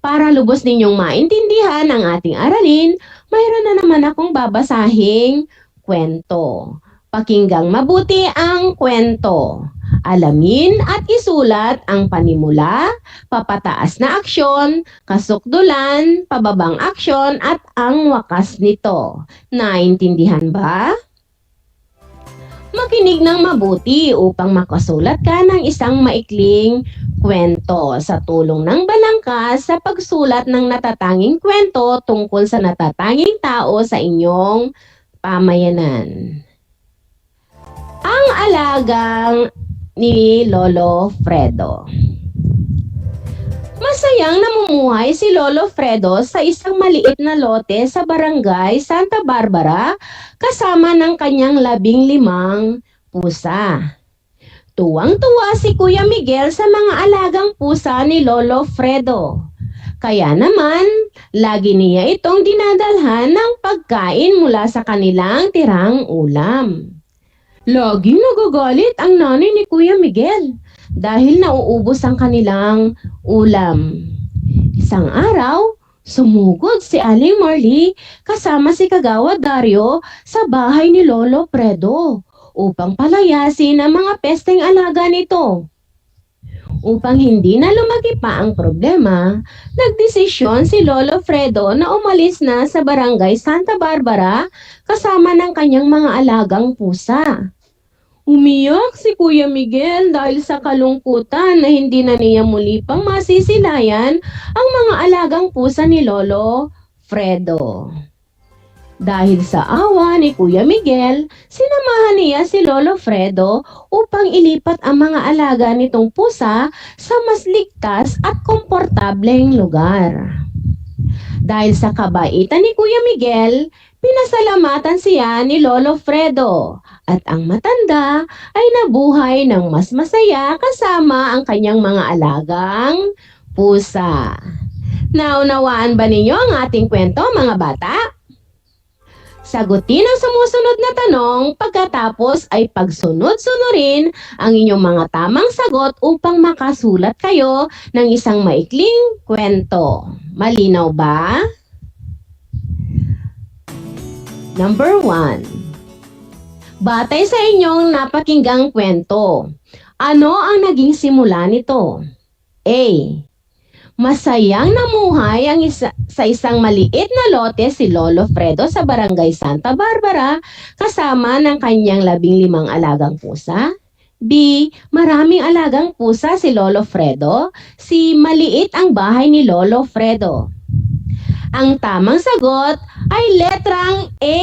Para lubos ninyong maintindihan ang ating aralin, mayroon na naman akong babasahing kwento. Pakinggang mabuti ang kwento. Alamin at isulat ang panimula, papataas na aksyon, kasukdulan, pababang aksyon at ang wakas nito. Naintindihan ba? Makinig ng mabuti upang makasulat ka ng isang maikling kwento sa tulong ng balangkas sa pagsulat ng natatanging kwento tungkol sa natatanging tao sa inyong pamayanan. Ang alagang ni Lolo Fredo. Masayang namumuhay si Lolo Fredo sa isang maliit na lote sa barangay Santa Barbara kasama ng kanyang 15 pusa. Tuwang-tuwa si Kuya Miguel sa mga alagang pusa ni Lolo Fredo. Kaya naman, lagi niya itong dinadalhan ng pagkain mula sa kanilang tirang ulam. Laging nagagalit ang nanay ni Kuya Miguel dahil nauubos ang kanilang ulam. Isang araw, sumugod si Aling Marley kasama si Kagawad Dario sa bahay ni Lolo Fredo upang palayasin ang mga pesteng alaga nito. Upang hindi na lumaki pa ang problema, nagdesisyon si Lolo Fredo na umalis na sa barangay Santa Barbara kasama ng kanyang mga alagang pusa. Umiyak si Kuya Miguel dahil sa kalungkutan na hindi na niya muli pang masisilayan ang mga alagang pusa ni Lolo Fredo. Dahil sa awa ni Kuya Miguel, sinamahan niya si Lolo Fredo upang ilipat ang mga alaga nitong pusa sa mas ligtas at komportableng lugar. Dahil sa kabaitan ni Kuya Miguel, pinasalamatan siya ni Lolo Fredo at ang matanda ay nabuhay ng mas masaya kasama ang kanyang mga alagang pusa. Naunawaan ba ninyo ang ating kwento, mga bata? Sagutin ang sumusunod na tanong pagkatapos ay pagsunod-sunurin ang inyong mga tamang sagot upang makasulat kayo ng isang maikling kwento. Malinaw ba? Number 1. Batay sa inyong napakinggang kwento, ano ang naging simula nito? A. Masayang namuhay sa isang maliit na lote si Lolo Fredo sa barangay Santa Barbara kasama ng kanyang 15 alagang pusa. B. Maraming alagang pusa si Lolo Fredo. C. Maliit ang bahay ni Lolo Fredo. Ang tamang sagot ay letrang A.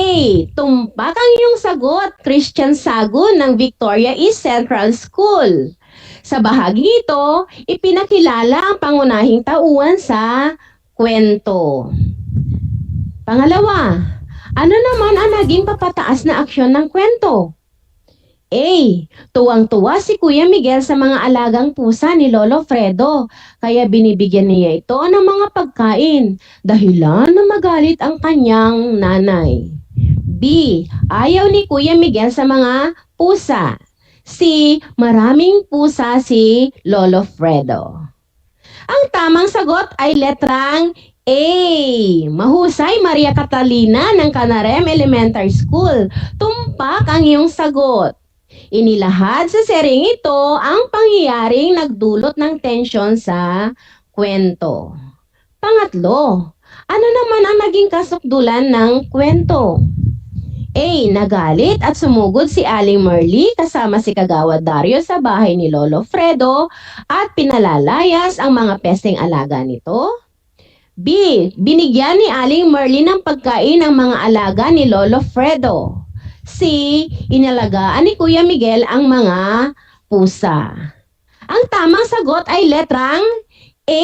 Tumpak ang iyong sagot, Christian Sagun ng Victoria East Central School. Sa bahagi ito, ipinakilala ang pangunahing tauhan sa kwento. Pangalawa, ano naman ang naging papataas na aksyon ng kwento? A. Tuwang-tuwa si Kuya Miguel sa mga alagang pusa ni Lolo Fredo, kaya binibigyan niya ito ng mga pagkain, dahilan na magalit ang kanyang nanay. B. Ayaw ni Kuya Miguel sa mga pusa. C. Maraming pusa si Lolo Fredo. Ang tamang sagot ay letrang A. Mahusay, Maria Catalina ng Canarem Elementary School. Tumpak ang iyong sagot. Inilahad sa sering ito ang pangyayaring nagdulot ng tensyon sa kwento. Pangatlo, ano naman ang naging kasukdulan ng kwento? A. Nagalit at sumugod si Aling Marley kasama si Kagawad Dario sa bahay ni Lolo Fredo at pinalalayas ang mga pesteng alaga nito. B. Binigyan ni Aling Marley ng pagkain ang mga alaga ni Lolo Fredo. C. Inalagaan ni Kuya Miguel ang mga pusa. Ang tamang sagot ay letrang A.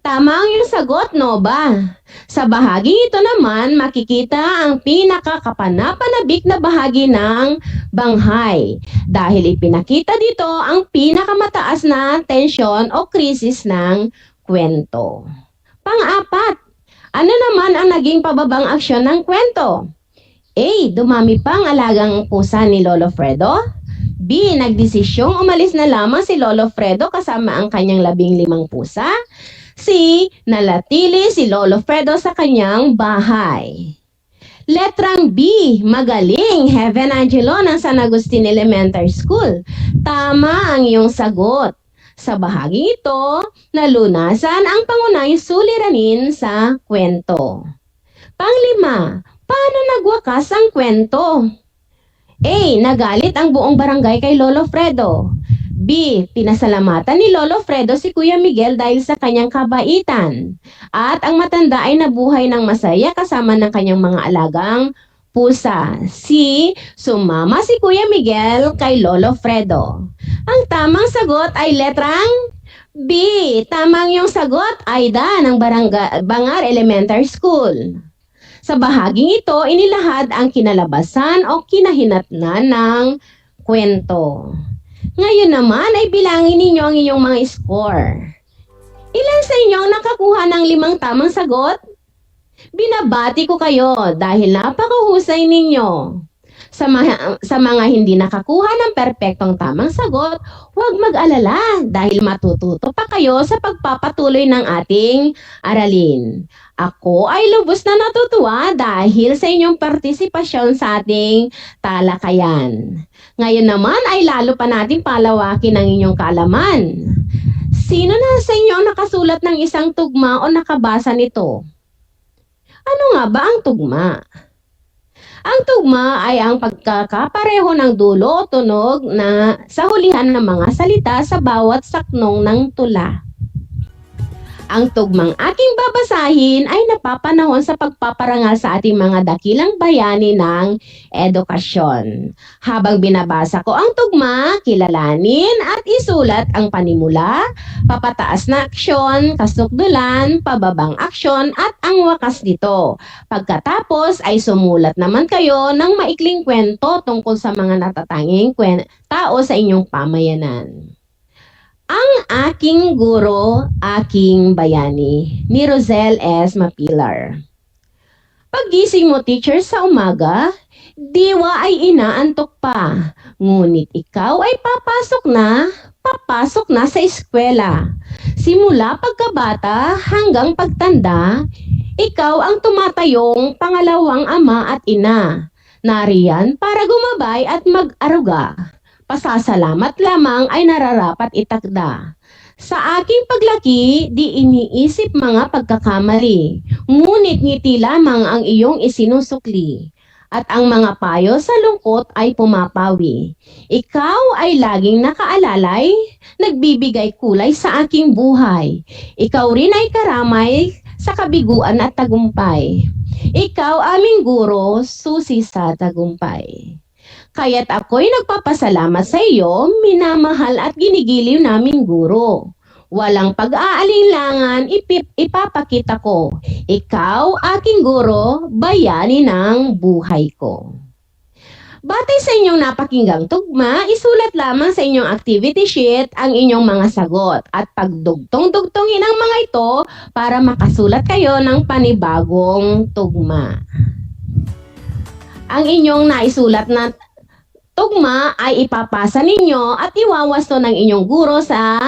Tama ang iyong sagot, no ba? Sa bahagi ito naman, makikita ang pinakakapanapanabik na bahagi ng banghay dahil ipinakita dito ang pinakamataas na tensyon o krisis ng kwento. Pang-apat, ano naman ang naging pababang aksyon ng kwento? A. Dumami pang alagang pusa ni Lolo Fredo. B. Nagdesisyong umalis na lamang si Lolo Fredo kasama ang kanyang 15 pusa. C. Nalatili si Lolo Fredo sa kanyang bahay. Letrang B. Magaling, Heaven Angelo ng San Agustin Elementary School. Tama ang iyong sagot. Sa bahagi ito, nalunasan ang pangunahing suliranin sa kwento. Panglima, paano nagwakas ang kwento? A. Nagalit ang buong barangay kay Lolo Fredo. B. Pinasalamatan ni Lolo Fredo si Kuya Miguel dahil sa kanyang kabaitan. At ang matanda ay nabuhay ng masaya kasama ng kanyang mga alagang pusa. C. Sumama si Kuya Miguel kay Lolo Fredo. Ang tamang sagot ay letrang B. Tamang yung sagot ay da ng Bangar Elementary School. Sa bahaging ito, inilahad ang kinalabasan o kinahinatnan ng kwento. Ngayon naman ay bilangin ninyo ang inyong mga score. Ilan sa inyo ang nakakuha ng 5 tamang sagot? Binabati ko kayo dahil napakahusay ninyo. Sa mga hindi nakakuha ng perpektong tamang sagot, huwag mag-alala dahil matututo pa kayo sa pagpapatuloy ng ating aralin. Ako ay lubos na natutuwa dahil sa inyong partisipasyon sa ating talakayan. Ngayon naman ay lalo pa natin palawakin ang inyong kaalaman. Sino na sa inyo ang nakasulat ng isang tugma o nakabasa nito? Ano nga ba ang tugma? Ang tugma ay ang pagkakapareho ng dulo o tunog na sa hulihan ng mga salita sa bawat saknong ng tula. Ang tugmang aking babasahin ay napapanahon sa pagpaparangal sa ating mga dakilang bayani ng edukasyon. Habang binabasa ko ang tugma, kilalanin at isulat ang panimula, papataas na aksyon, kasukdulan, pababang aksyon at ang wakas nito. Pagkatapos ay sumulat naman kayo ng maikling kwento tungkol sa mga natatanging tao sa inyong pamayanan. Ang aking guro, aking bayani, ni Rosel S. Mapilar. Paggising mo, teacher, sa umaga, diwa ay inaantok pa. Ngunit ikaw ay papasok na sa eskwela. Simula pagkabata hanggang pagtanda, ikaw ang tumatayong pangalawang ama at ina. Nariyan para gumabay at mag-aruga. Pasasalamat lamang ay nararapat itakda. Sa aking paglaki, di iniisip mga pagkakamali, ngunit ngiti lamang ang iyong isinusukli. At ang mga payo sa lungkot ay pumapawi. Ikaw ay laging nakaalalay, nagbibigay kulay sa aking buhay. Ikaw rin ay karamay sa kabiguan at tagumpay. Ikaw aming guro, susi sa tagumpay. Kaya't ako'y nagpapasalamat sa iyo, minamahal at ginigiliw naming guro. Walang pag-aalinlangan, ipapakita ko. Ikaw, aking guro, bayani ng buhay ko. Batay sa inyong napakinggang tugma, isulat lamang sa inyong activity sheet ang inyong mga sagot at pagdugtong-dugtongin ang mga ito para makasulat kayo ng panibagong tugma. Ang inyong naisulat na tugma ay ipapasa ninyo at iwawasto ng inyong guro sa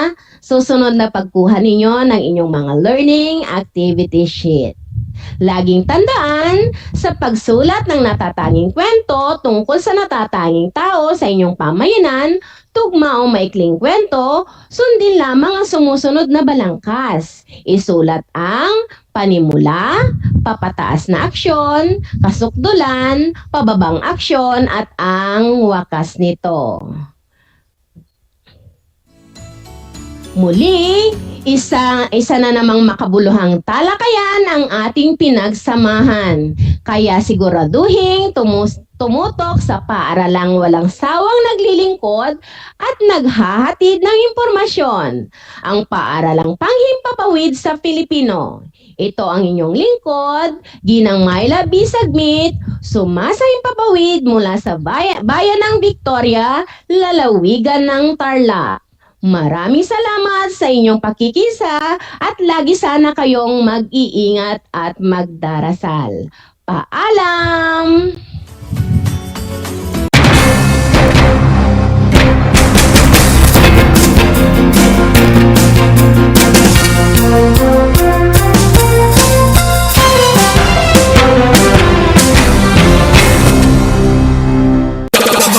susunod na pagkuha ninyo ng inyong mga learning activity sheet. Laging tandaan, sa pagsulat ng natatanging kwento tungkol sa natatanging tao sa inyong pamayanan, tugma o maikling kwento, sundin lamang ang sumusunod na balangkas. Isulat ang panimula, papataas na aksyon, kasukdulan, pababang aksyon at ang wakas nito. Muli, isa na namang makabuluhang talakayan ang ating pinagsamahan. Kaya siguraduhin tumutok sa paaralang walang sawang naglilingkod at naghahatid ng impormasyon. Ang paaralang panghimpapawid sa Pilipino. Ito ang inyong lingkod, Ginang Myla B. Sagmit, sumasahimpapawid mula sa bayan ng Victoria, lalawigan ng Tarlac. Maraming salamat sa inyong pakikisa at lagi sana kayong mag-iingat at magdarasal. Paalam!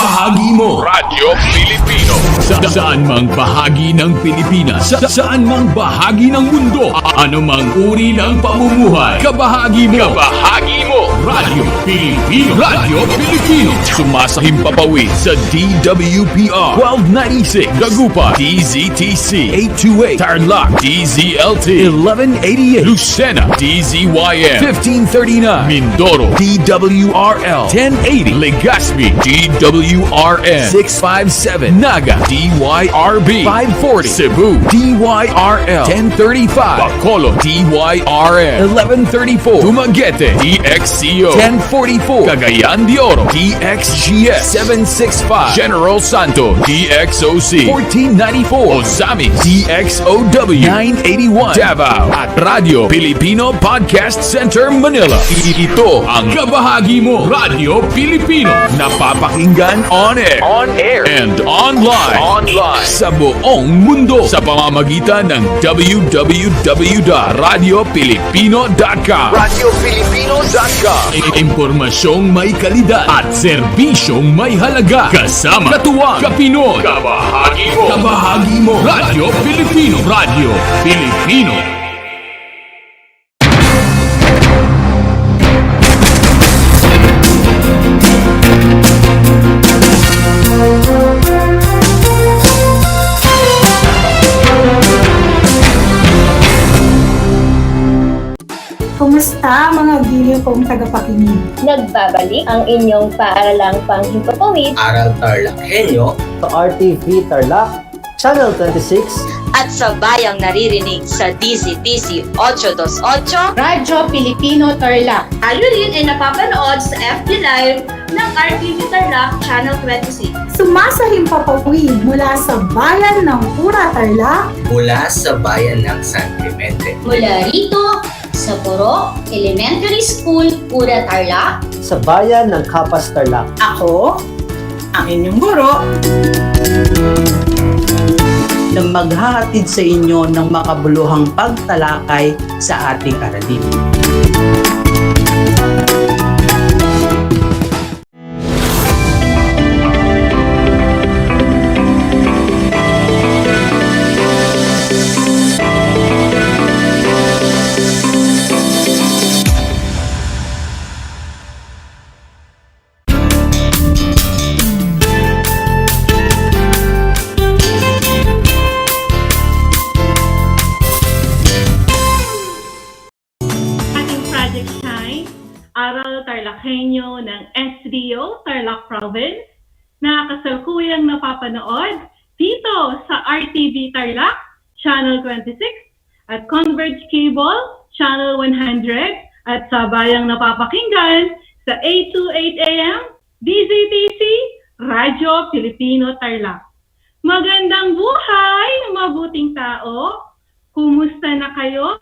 Bahagi mo Radyo Pilipino. Saan mang bahagi ng Pilipinas, saan mang bahagi ng mundo, anumang uri ng pamumuhay, kabahagi mo. Radyo Pilipino. Radyo Pilipino. Sumasahimpapawid sa DWPR 1296 Dagupan, DZTC 828 Tarlac, DZLT 1188 Lucena, DZYM 1539 Mindoro, DWRL 1080 Legazpi, DWRN 657 Naga, DYRB 540 Cebu, DYRL 1035 Bacolod, DYRN 1134 Dumaguete, DXC PO 1044 Cagayan de Oro DXGS 765 General Santo DXOC 1494 Osamis DXOW 981 Davao at Radio Filipino Podcast Center Manila. Ito ang kabahagi mo, Radio Filipino, napapakinggan on air and online sa buong mundo sa pamamagitan ng www.radiofilipino.com. Impormasyong may kalidad at serbisyong may halaga. Kasama katuwang Kapinoy. Kabahagi mo. Radio Filipino. Radio Filipino. Kumusta mga giliw kong tagapakinig? Nagbabalik ang inyong paaralang panghimpapawid. Aral TarlakHenyo Sa RTV Tarlac, Channel 26. At sa bayang naririnig sa DZTC 828 Radyo Pilipino Tarlac. Tayo rin ay napapanood sa FB Live ng RTV Tarlac Channel 26. Sumasahimpapawid mula sa bayan ng Pura Tarlac. mula sa bayan ng San Clemente. Mula rito, sa Puro Elementary School, Pura Tarlac. Sa bayan ng Kapas Tarlac. Ako, ang inyong guro, na maghahatid sa inyo ng makabuluhang pagtalakay sa ating aralin. Aral TarlakHenyo ng SDO Tarlac Province na kasalukuyang napapanood dito sa RTV Tarlac Channel 26 at Converge Cable Channel 100 at sa bayang napapakinggan sa 828 AM DZTC Radyo Filipino Tarlac. Magandang buhay, mabuting tao! Kumusta na kayo,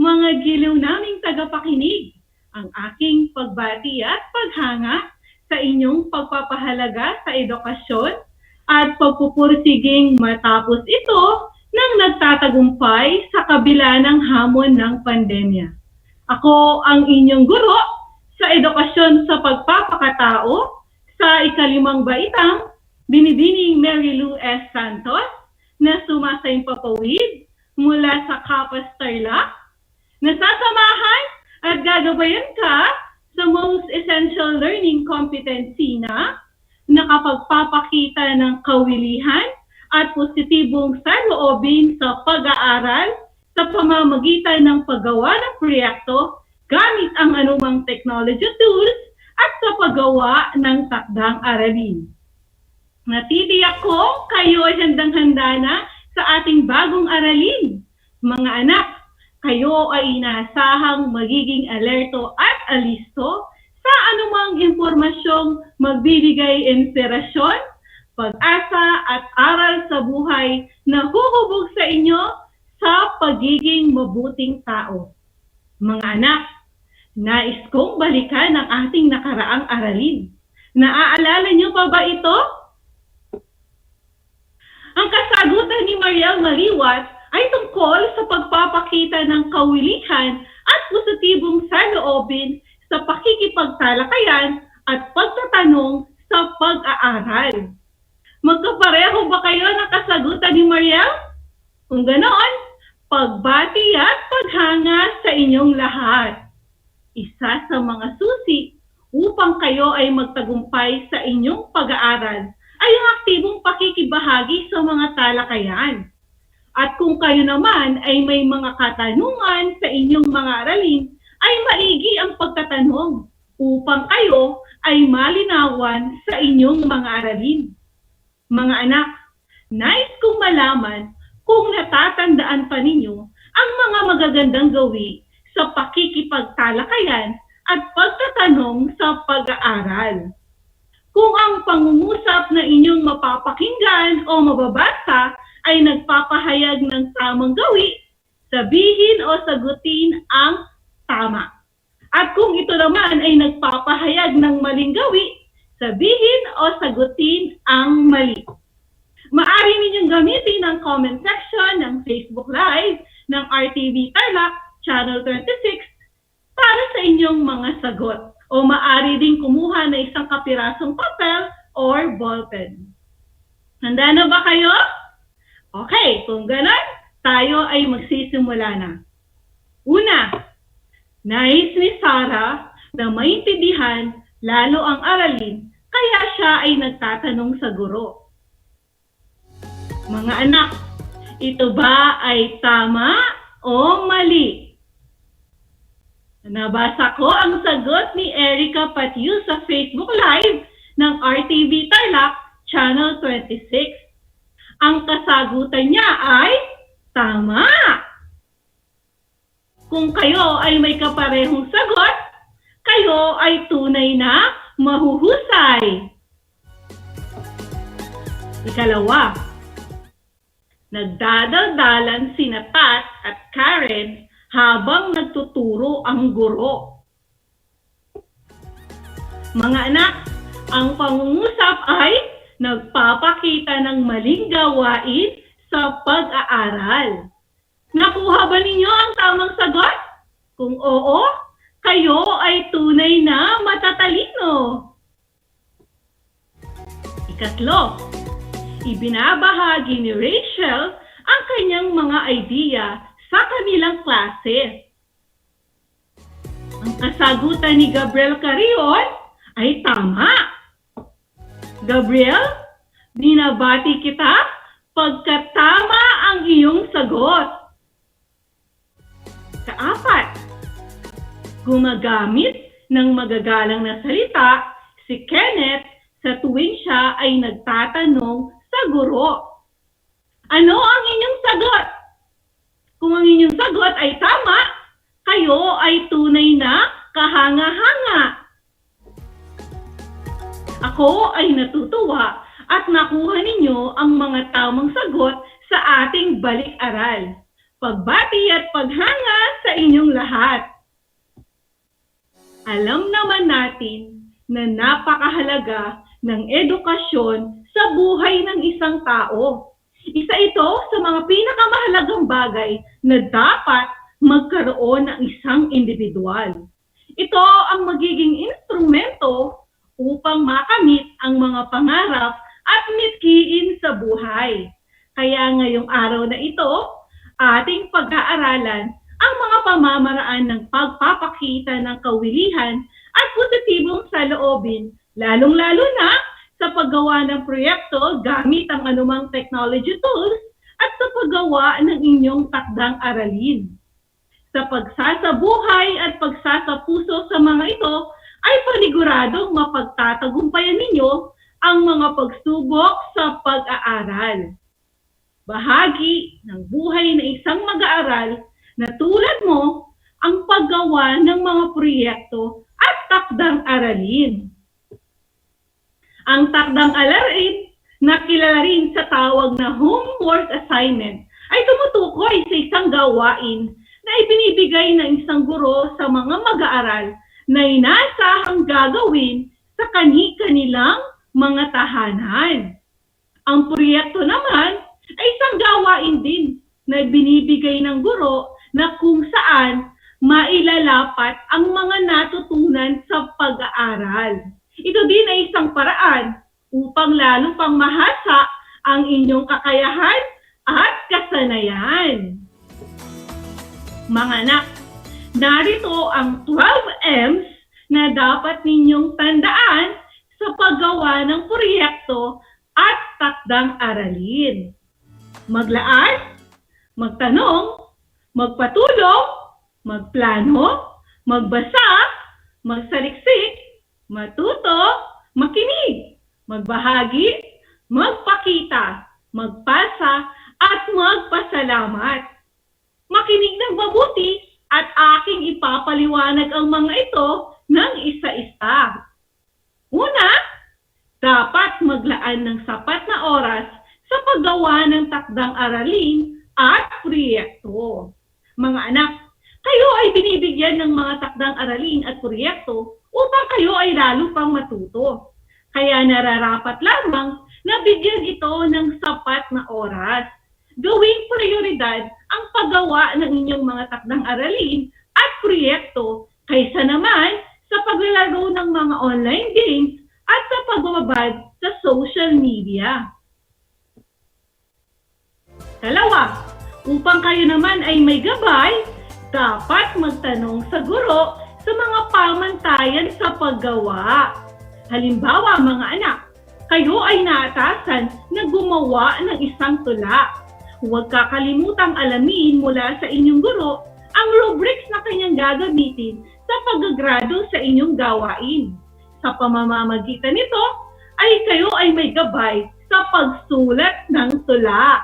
mga giliw naming tagapakinig? Ang aking pagbati at paghanga sa inyong pagpapahalaga sa edukasyon at pagpupursiging matapos ito nang nagtatagumpay sa kabila ng hamon ng pandemya. Ako ang inyong guro sa edukasyon sa pagpapakatao sa ikalimang baitang Binibining Mary Lou S. Santos na sumasaimpapawid mula sa Kapas Tarlac, nasasamahan at gagabayan ka sa Most Essential Learning Competency na nakapagpapakita ng kawilihan at positibong saloobin sa pag-aaral sa pamamagitan ng paggawa ng proyekto gamit ang anumang technology tools at sa paggawa ng takdang aralin. Natitiyak ko kayo ay handang-handa na sa ating bagong aralin. Mga anak, kayo ay inaasahang magiging alerto at alisto sa anumang impormasyong magbibigay inspirasyon, pag-asa at aral sa buhay na huhubog sa inyo sa pagiging mabuting tao. Mga anak, nais kong balikan ang ating nakaraang aralin. Naaalala niyo pa ba ito? Ang kasagutan ni Mariel Maliwat ay tungkol sa pagpapakita ng kawilihan at positibong saloobin sa pakikipagtalakayan at pagtatanong sa pag-aaral. Magkapareho ba kayo ng kasagutan ni Mariel? Kung ganoon, pagbati at paghanga sa inyong lahat. Isa sa mga susi upang kayo ay magtagumpay sa inyong pag-aaral ay ang aktibong pakikibahagi sa mga talakayan. At kung kayo naman ay may mga katanungan sa inyong mga aralin, ay maigi ang pagtatanong upang kayo ay malinawan sa inyong mga aralin. Mga anak, nais kong malaman kung natatandaan pa ninyo ang mga magagandang gawi sa pakikipagtalakayan at pagtatanong sa pag-aaral. Kung ang pangungusap na inyong mapapakinggan o mababasa ay nagpapahayag ng tamang gawi, sabihin o sagutin ang tama. At kung ito naman ay nagpapahayag ng maling gawi, sabihin o sagutin ang mali. Maaari ninyong gamitin ang comment section ng Facebook Live ng RTV Tarlac Channel 26 para sa inyong mga sagot. O maaari ding kumuha ng isang kapirasong papel or ballpen. Handa na ba kayo? Okay, kung gano'n, tayo ay magsisimula na. Una, nais ni Sarah na maintindihan lalo ang aralin, kaya siya ay nagtatanong sa guro. Mga anak, ito ba ay tama o mali? Nabasa ko ang sagot ni Erica Patyu sa Facebook Live ng RTV Tarlac Channel 26. Ang kasagutan niya ay tama. Kung kayo ay may kaparehong sagot, kayo ay tunay na mahuhusay. Ikalawa, nagdadaldalan sina Pat at Karen habang nagtuturo ang guro. Mga anak, ang pangungusap ay nagpapakita ng maling gawain sa pag-aaral. Nakuha ba ninyo ang tamang sagot? Kung oo, kayo ay tunay na matatalino. Ikatlo, ibinabahagi ni Rachel ang kanyang mga idea sa kanilang klase. Ang kasagutan ni Gabriel Carrion ay tama. Gabriel, binabati kita pagkat tama ang iyong sagot. Kaapat, gumagamit ng magagalang na salita si Kenneth sa tuwing siya ay nagtatanong sa guro. Ano ang inyong sagot? Kung ang inyong sagot ay tama, kayo ay tunay na kahanga-hanga. Ako ay natutuwa at nakuha ninyo ang mga tamang sagot sa ating balik-aral. Pagbati at paghanga sa inyong lahat. Alam naman natin na napakahalaga ng edukasyon sa buhay ng isang tao. Isa ito sa mga pinakamahalagang bagay na dapat magkaroon ng isang individual. Ito ang magiging instrumento upang makamit ang mga pangarap at mitkiin sa buhay. Kaya ngayong araw na ito, ating pag-aaralan ang mga pamamaraan ng pagpapakita ng kawilihan at positibong saloobin, lalong-lalo na sa paggawa ng proyekto gamit ang anumang technology tools at sa paggawa ng inyong takdang aralin. Sa pagsasabuhay at pagsasapuso sa mga ito, ay paniguradong mapagtatagumpayan ninyo ang mga pagsubok sa pag-aaral. Bahagi ng buhay ng isang mag-aaral na tulad mo ang paggawa ng mga proyekto at takdang aralin. Ang takdang aralin na kilala rin sa tawag na homework assignment ay tumutukoy sa isang gawain na ibinibigay ng isang guro sa mga mag-aaral na inaasahang gagawin sa kani-kanilang mga tahanan. Ang proyekto naman ay isang gawain din na binibigay ng guro na kung saan mailalapat ang mga natutunan sa pag-aaral. Ito din ay isang paraan upang lalo pang mahasa ang inyong kakayahan at kasanayan. Mga anak, narito ang 12 M's na dapat ninyong tandaan sa paggawa ng proyekto at takdang aralin. Maglaan, magtanong, magpatulong, magplano, magbasa, magsaliksik, matuto, makinig, magbahagi, magpakita, magpasa, at magpasalamat. Makinig ng mabuti at aking ipapaliwanag ang mga ito ng isa-isa. Una, dapat maglaan ng sapat na oras sa paggawa ng takdang aralin at proyekto. Mga anak, kayo ay binibigyan ng mga takdang aralin at proyekto upang kayo ay lalo pang matuto. Kaya nararapat lamang na bigyan ito ng sapat na oras. Gawing prioridad ang paggawa ng inyong mga takdang aralin at proyekto kaysa naman sa paglalaro ng mga online games at sa pagbababad sa social media. Dalawa, upang kayo naman ay may gabay, dapat magtanong sa guro sa mga pamantayan sa paggawa. Halimbawa mga anak, kayo ay naatasan na gumawa ng isang tula. Huwag kakalimutang alamin mula sa inyong guro ang rubrics na kanyang gagamitin sa paggagrado sa inyong gawain. Sa pamamagitan nito, ay kayo ay may gabay sa pagsulat ng tula.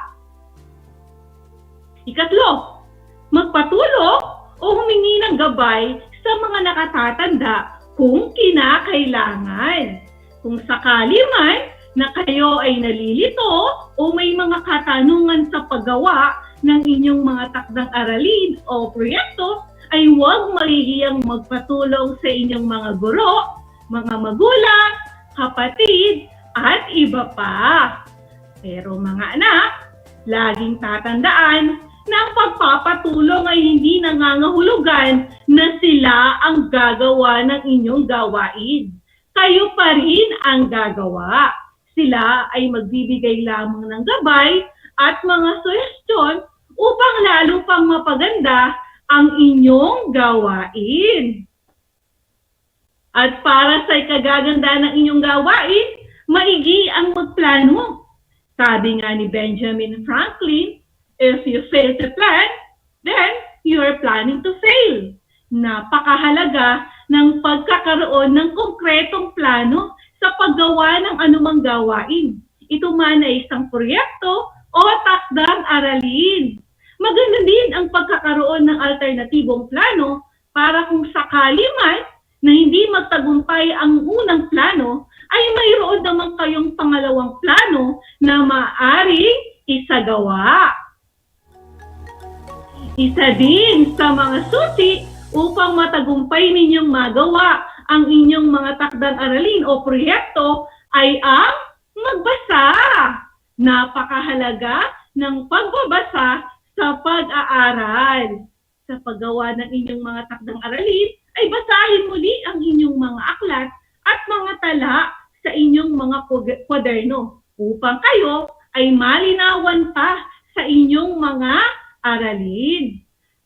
Ikatlo, magpatulong o humingi ng gabay sa mga nakatatanda kung kinakailangan. Kung sakali man na kayo ay nalilito o may mga katanungan sa paggawa ng inyong mga takdang aralin o proyekto, ay huwag mahihiyang magpatulong sa inyong mga guro, mga magulang, kapatid, at iba pa. Pero mga anak, laging tatandaan na ang pagpapatulong ay hindi nangangahulugan na sila ang gagawa ng inyong gawain. Kayo pa rin ang gagawa. Sila ay magbibigay lamang ng gabay at mga suhestyon upang lalo pang mapaganda ang inyong gawain. At para sa ikagaganda ng inyong gawain, maigi ang magplano. Sabi nga ni Benjamin Franklin, if you fail to plan, then you are planning to fail. Napakahalaga ng pagkakaroon ng konkretong plano sa paggawa ng anumang gawain. Ito man ay isang proyekto o takdang aralin. Maganda din ang pagkakaroon ng alternatibong plano para kung sakali man na hindi magtagumpay ang unang plano, ay mayroon naman kayong pangalawang plano na maaaring isagawa. Isa din sa mga susi upang matagumpay ninyong magawa ang inyong mga takdang aralin o proyekto ay ang magbasa. Napakahalaga ng pagbabasa sa pag-aaral. Sa paggawa ng inyong mga takdang aralin, ay basahin muli ang inyong mga aklat at mga tala sa inyong mga kwaderno upang kayo ay malinawan pa sa inyong mga aralin.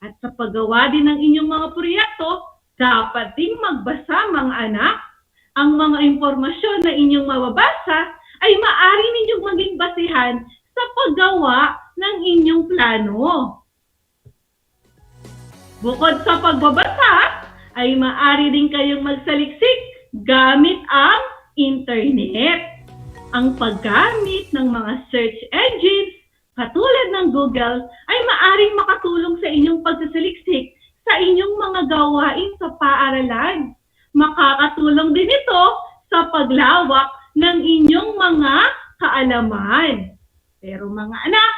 At sa paggawa din ng inyong mga proyekto, dapat din magbasa mga anak. Ang mga impormasyon na inyong mababasa ay maaari ninyong maging basihan sa paggawa ng inyong plano. Bukod sa pagbabasa, ay maaari din kayong magsaliksik gamit ang internet. Ang paggamit ng mga search engines katulad ng Google ay maaring makatulong sa inyong pagsasaliksik sa inyong mga gawain sa paaralan. Makakatulong din ito sa paglawak ng inyong mga kaalaman. Pero mga anak,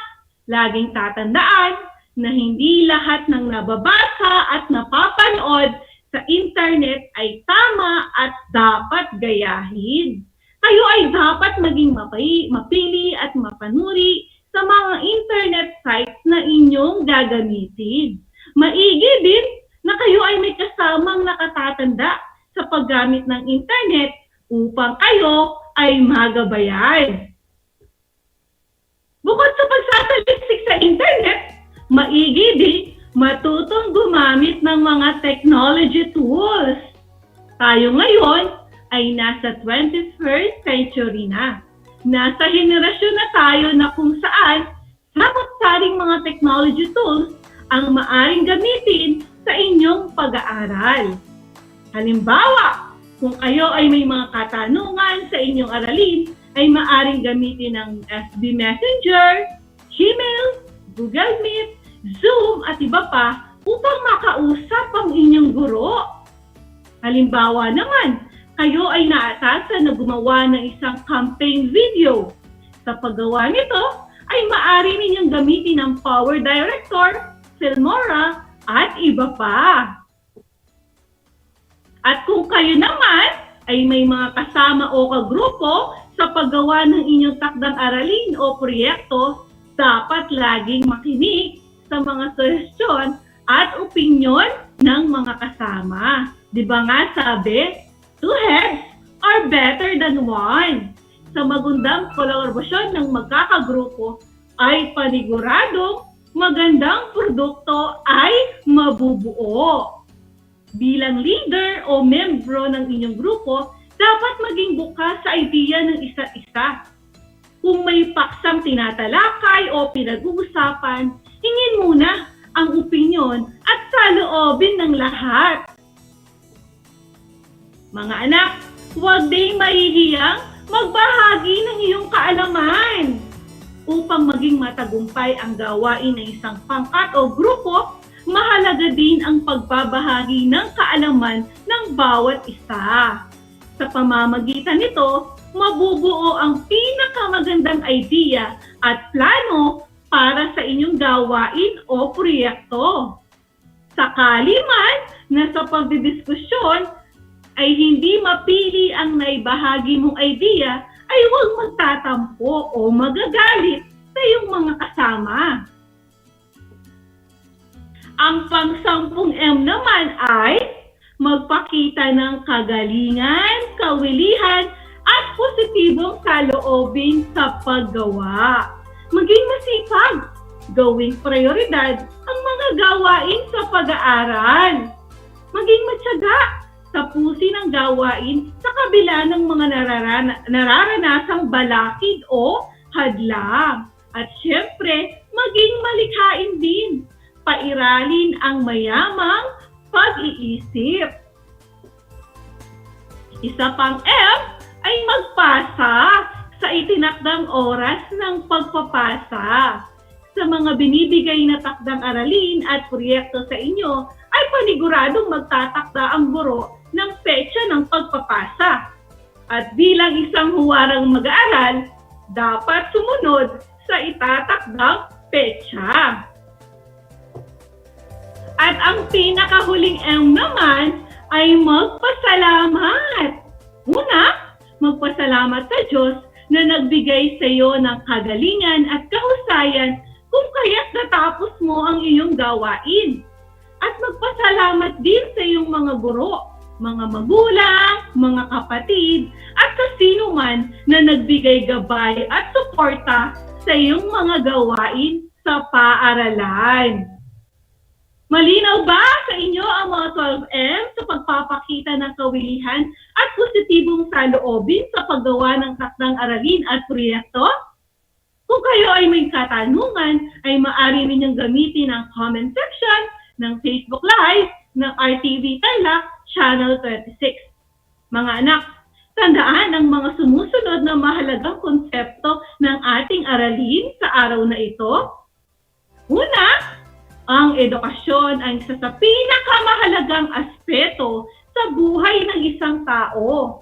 laging tatandaan na hindi lahat ng nababasa at napapanood sa internet ay tama at dapat gayahin. Kayo ay dapat maging mapili at mapanuri sa mga internet sites na inyong gagamitin. Maigi din na kayo ay may kasamang nakatatanda sa paggamit ng internet upang kayo ay magabayan. Bukod sa pagsasaliksik sa internet, maigi din matutong gumamit ng mga technology tools. Tayo ngayon ay nasa 21st century na. Nasa henerasyon na tayo na kung saan samot-saring mga technology tools ang maaring gamitin sa inyong pag-aaral. Halimbawa, kung kayo ay may mga katanungan sa inyong aralin, ay maaring gamitin ng FB Messenger, Gmail, Google Meet, Zoom at iba pa upang makausap ang inyong guro. Halimbawa naman, kayo ay naatasan na gumawa ng isang campaign video. Sa paggawa nito, ay maaari ninyong gamitin ang Power Director, Filmora, at iba pa. At kung kayo naman ay may mga kasama o kagrupo sa paggawa ng inyong takdang aralin o proyekto, dapat laging makinig sa mga suhestyon at opinyon ng mga kasama. Di ba nga sabi, two heads are better than one. Sa magandang kolaborasyon ng magkakagrupo ay paniguradong magandang produkto ay mabubuo. Bilang leader o membro ng inyong grupo, dapat maging bukas sa idea ng isa't isa. Kung may paksang tinatalakay o pinag-uusapan, hingin muna ang opinyon at saloobin ng lahat. Mga anak, huwag ding mahihiyang magbahagi ng iyong kaalaman. Upang maging matagumpay ang gawain ng isang pangkat o grupo, mahalaga din ang pagbabahagi ng kaalaman ng bawat isa. Sa pamamagitan nito, mabubuo ang pinakamagandang idea at plano para sa inyong gawain o proyekto. Sakali man na sa pagdidiskusyon ay hindi mapili ang naibahagi mong idea, ay huwag magtatampo o magagalit sa iyong mga kasama. Ang pang-10 M naman ay magpakita ng kagalingan, kawilihan, at positibong saloobin sa paggawa. Maging masipag, gawing prioridad ang mga gawain sa pag-aaral. Maging matyaga, tapusin ang gawain sa kabila ng mga nararanasang balakid o hadlang. At syempre, maging malikhain din. Pairalin ang mayamang pag-iisip. Isa pang F ay magpasa sa itinakdang oras ng pagpapasa. Sa mga binibigay na takdang aralin at proyekto sa inyo, ay paniguradong magtatakda ang guro ng petsa ng pagpapasa. At bilang isang huwarang mag-aaral, dapat sumunod sa itatakdang petsa. At ang pinakahuling M naman ay magpasalamat. Una, magpasalamat sa Diyos na nagbigay sa iyo ng kagalingan at kahusayan kung kaya't natapos mo ang iyong gawain. At magpasalamat din sa iyong mga guro, mga magulang, mga kapatid, at sa sino man na nagbigay gabay at suporta sa iyong mga gawain sa paaralan. Malinaw ba sa inyo ang mga 12M sa pagpapakita ng kawilihan at positibong saloobin sa paggawa ng takdang aralin at proyekto? Kung kayo ay may katanungan, ay maaari ninyong gamitin ang comment section ng Facebook Live ng RTV Tarlac Channel 26. Mga anak, tandaan ang mga sumusunod na mahalagang konsepto ng ating aralin sa araw na ito. Una, ang edukasyon ay isa sa pinakamahalagang aspeto sa buhay ng isang tao.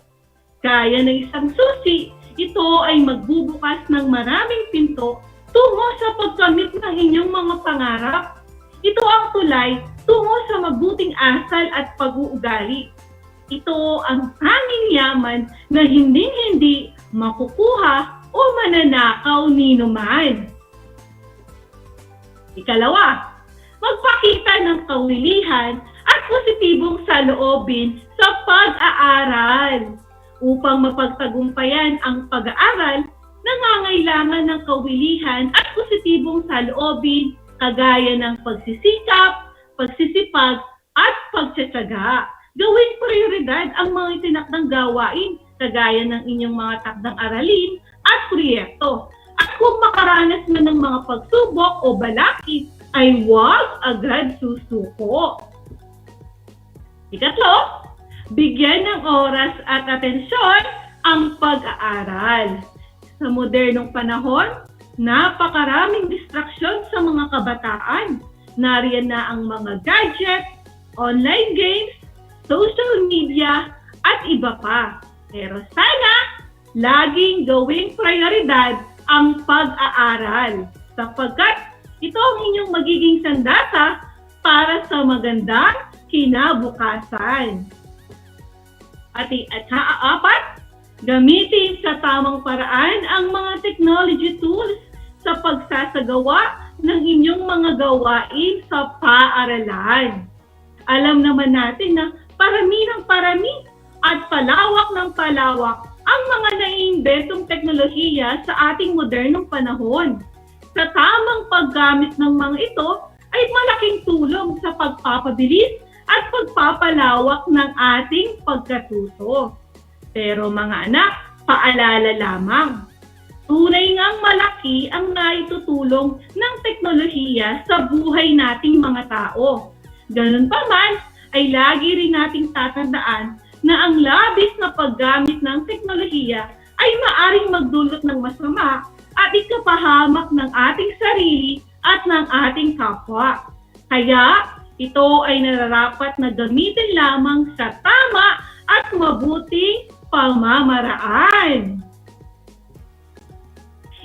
Gaya ng isang susi, ito ay magbubukas ng maraming pinto tungo sa pagkamit ng inyong mga pangarap. Ito ang tulay tungo sa mabuting asal at pag-uugali. Ito ang tanging yaman na hindi makukuha o mananakaw ninuman. Ikalawa, magpakita ng kawilihan at positibong saloobin sa pag-aaral. Upang mapagtagumpayan ang pag-aaral, nangangailangan ng kawilihan at positibong saloobin kagaya ng pagsisikap, pagsisipag, at pagtsatsaga. Gawing prioridad ang mga itinakdang gawain kagaya ng inyong mga takdang aralin at proyekto. At kung makaranas man ng mga pagsubok o balakid, ay huwag agad susuko. Ikatlo, bigyan ng oras at atensyon ang pag-aaral. Sa modernong panahon, napakaraming distraksyon sa mga kabataan. Nariyan na ang mga gadget, online games, social media, at iba pa. Pero sana, laging gawing prioridad ang pag-aaral sapagkat ito ang inyong magiging sandata para sa magandang kinabukasan. At apat, gamitin sa tamang paraan ang mga technology tools sa pagsasagawa ng inyong mga gawain sa paaralan. Alam naman natin na parami ng parami at palawak ng palawak ang mga naiimbentong teknolohiya sa ating modernong panahon. Sa tamang paggamit ng mga ito ay malaking tulong sa pagpapabilis at pagpapalawak ng ating pagkatuto. Pero mga anak, paalala lamang. Tunay ngang malaki ang naitutulong ng teknolohiya sa buhay nating mga tao. Ganun pa man, ay lagi rin nating tatandaan na ang labis na paggamit ng teknolohiya ay maaring magdulot ng masama at ikapahamak ng ating sarili at ng ating kapwa. Kaya, ito ay nararapat na gamitin lamang sa tama at mabuting pamamaraan.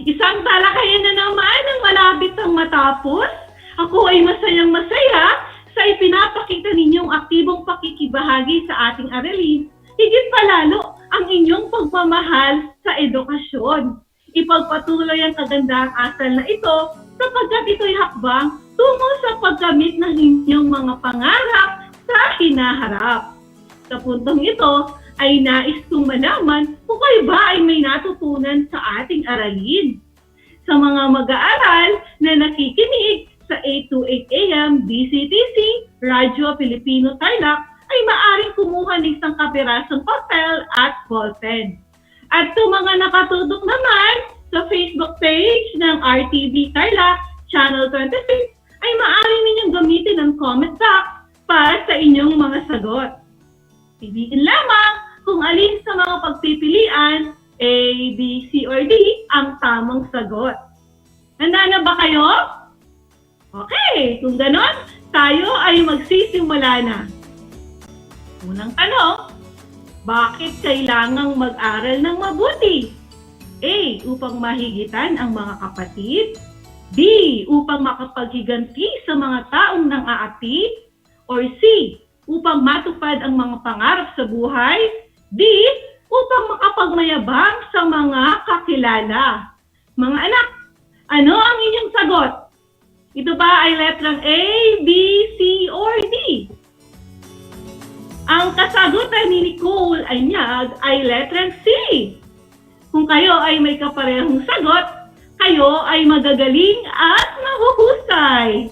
Isang talakayan na naman ang malapit ang matapos. Ako ay masayang-masaya sa ipinapakita ninyong aktibong pakikibahagi sa ating aralin. Higit pa lalo ang inyong pagmamahal sa edukasyon. Ipagpatuloy ang kagandahang asal na ito sapagkat ito'y hakbang tungo sa pagkamit ng inyong mga pangarap sa hinaharap. Sa puntong ito, ay nais kong malaman kung kayo ba ay may natutunan sa ating aralin. Sa mga mag-aaral na nakikinig sa 8 to 8 a.m. DCTC, Radyo Pilipino Tarlac, ay maaring kumuha ng isang kapirasong papel at ballpen. At sa mga nakatutok naman sa Facebook page ng RTV Tarlac, Channel 26, ay maaring ninyong gamitin ang comment box para sa inyong mga sagot. Piliin lamang kung alin sa mga pagpipilian, A, B, C, or D, ang tamang sagot. Handa na ba kayo? Okay, kung ganon, tayo ay magsisimula na. Unang tanong, bakit kailangang mag-aral ng mabuti? A, upang mahigitan ang mga kapatid. B, upang makapaghiganti sa mga taong nang-aati. Or C, upang matupad ang mga pangarap sa buhay. D, upang makapagmayabang sa mga kakilala. Mga anak, ano ang inyong sagot? Ito ba ay letrang A, B, C, or D? Ang kasagutan ni Nicole Anyag ay letrang C. Kung kayo ay may kaparehong sagot, kayo ay magagaling at mahuhusay.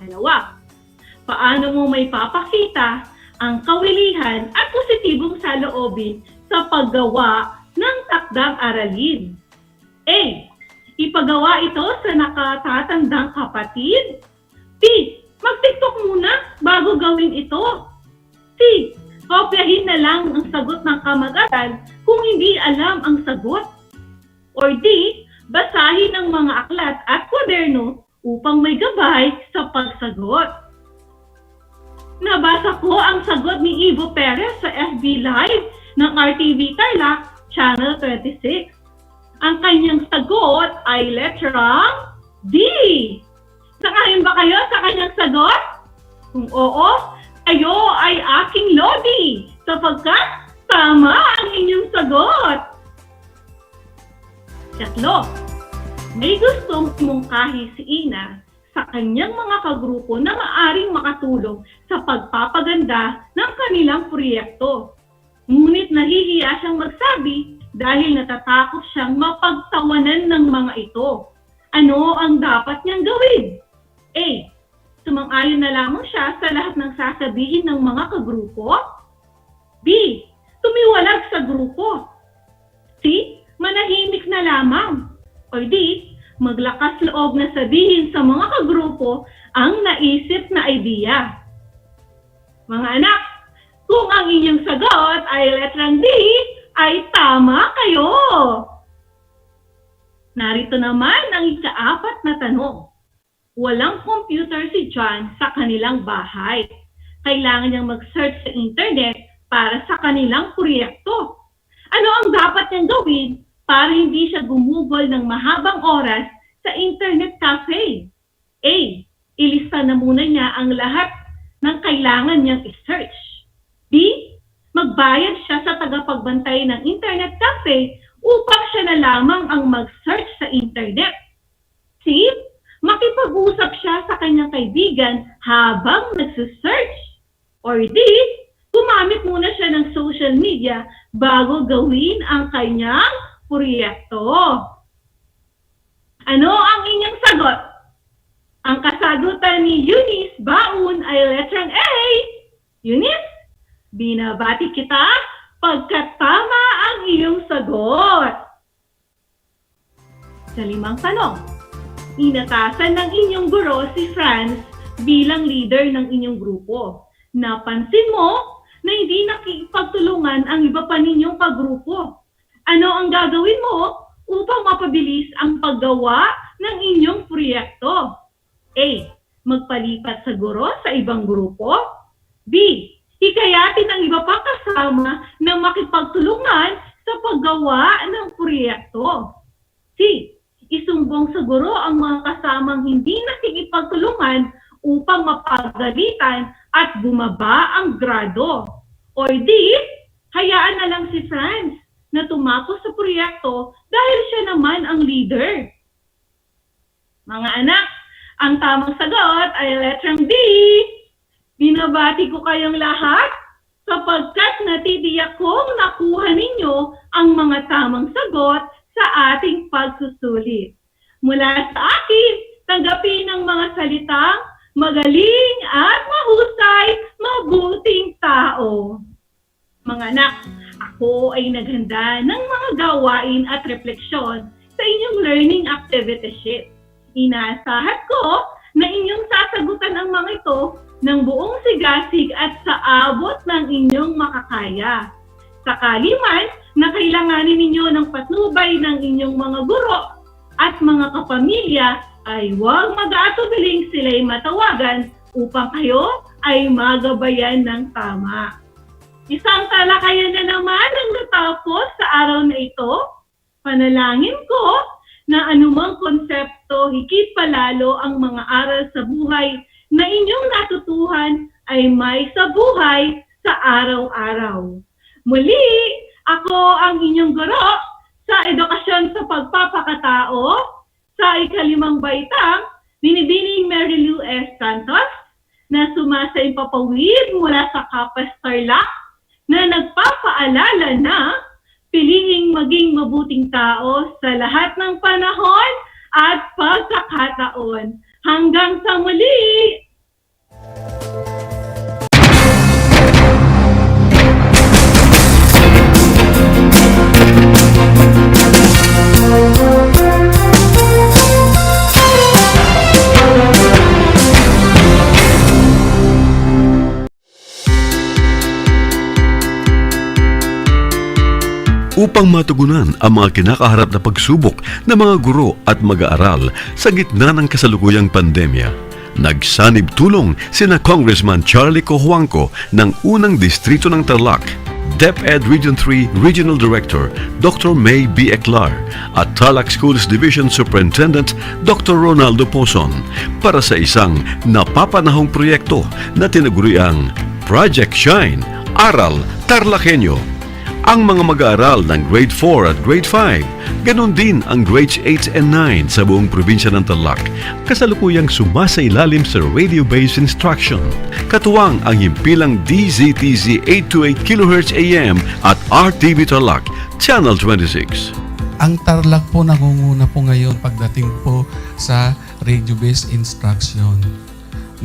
Dalawa, paano mo may papakita ang kawilihan at positibong saloobin sa paggawa ng takdang aralin? A, ipagawa ito sa nakatatandang kapatid. B, mag-TikTok muna bago gawin ito. C, kopyahin na lang ang sagot ng kamag-aral kung hindi alam ang sagot. Or D, basahin ang mga aklat at kwaderno upang may gabay sa pagsagot. Nabasa ko ang sagot ni Ivo Perez sa FB Live ng RTV Tarlac, Channel 26. Ang kanyang sagot ay letrang D. Sangayon ba kayo sa kanyang sagot? Kung oo, kayo ay aking lodi sapagkat tama ang inyong sagot. Tatlo, may gustong imungkahi si Ina sa kanyang mga kagrupo na maaring makatulong sa pagpapaganda ng kanilang proyekto. Ngunit nahihiya siyang magsabi dahil natatakot siyang mapagtawanan ng mga ito. Ano ang dapat niyang gawin? A, sumang-ayon na lamang siya sa lahat ng sasabihin ng mga kagrupo. B, tumiwalag sa grupo. C, manahimik na lamang. Or D, maglakas loob na sabihin sa mga kagrupo ang naisip na idea. Mga anak, kung ang inyong sagot ay letrang D, ay tama kayo. Narito naman ang ika-4 na tanong. Walang computer si John sa kanilang bahay. kailangan niyang mag-search sa internet para sa kanilang proyekto. Ano ang dapat niyang gawin para hindi siya gumugol ng mahabang oras sa internet cafe? A. Ilista na muna niya ang lahat ng kailangan niyang i-search. B. Magbayad siya sa tagapagbantay ng internet cafe upang siya na lamang ang mag-search sa internet. C. Makipag-usap siya sa kanyang kaibigan habang nagsisearch. Or D. Gumamit muna siya ng social media bago gawin ang kanyang proyekto. Ano ang inyong sagot? Ang kasagutan ni Eunice Baun ay letrang A. Eunice, binabati kita pagkat tama ang iyong sagot. Sa 5 tanong, inatasan ng inyong guro si Franz bilang leader ng inyong grupo. Napansin mo na hindi nakikipagtulungan ang iba pa ninyong kagrupo. Ano ang gagawin mo upang mapabilis ang paggawa ng inyong proyekto? A. Magpalipat sa guro sa ibang grupo. B. Hikayatin ang iba pang kasama na makipagtulungan sa paggawa ng proyekto. C. Isumbong sa guro ang mga kasamang hindi nakikipagtulungan upang mapagalitan at bumaba ang grado. Or D. Hayaan na lang si Franz na tumakbo sa proyekto dahil siya naman ang leader. Mga anak, ang tamang sagot ay letrang B. Binabati ko kayong lahat sapagkat natitiyak kong nakuha ninyo ang mga tamang sagot sa ating pagsusulit. Mula sa akin, tanggapin ang mga salitang magaling at mahusay, mabuting tao. Mga anak, ako ay naghanda ng mga gawain at refleksyon sa inyong learning activity sheet. Inaasahan ko na inyong sasagutan ang mga ito ng buong sigasig at sa abot ng inyong makakaya. Sakali man na kailanganin ninyo ng patnubay ng inyong mga guro at mga kapamilya, ay huwag mag-aatubiling sila'y matawagan upang kayo ay magabayan ng tama. Isang talakayan na naman ang natapos sa araw na ito. Panalangin ko na anumang konsepto higit palalo ang mga aral sa buhay na inyong natutuhan ay may sa buhay sa araw-araw. Muli, ako ang inyong guro sa edukasyon sa pagpapakatao sa ika-5 baitang, Binibining Mary Lou S. Santos, na sumasaimpapawid mula sa Kapas Tarlac, na nagpapaalala na piliing maging mabuting tao sa lahat ng panahon at pagkakataon. Hanggang sa muli! Upang matugunan ang mga kinakaharap na pagsubok ng mga guro at mag-aaral sa gitna ng kasalukuyang pandemya, nagsanib tulong sina Congressman Charlie Cojuangco ng unang distrito ng Tarlac, DEPED Region 3 Regional Director Dr. May B. Eclar at Tarlac Schools Division Superintendent Dr. Ronaldo Pozon para sa isang napapanahong proyekto na tinaguriang Project Shine, Aral TarlakHenyo. Ang mga mag-aaral ng Grade 4 at Grade 5, ganon din ang Grades 8 and 9 sa buong probinsya ng Tarlac, kasalukuyang sumasailalim sa radio-based instruction. Katuwang ang himpilang DZTZ 828 kHz AM at RTV Tarlac, Channel 26. Ang Tarlac po nangunguna po ngayon pagdating po sa radio-based instruction.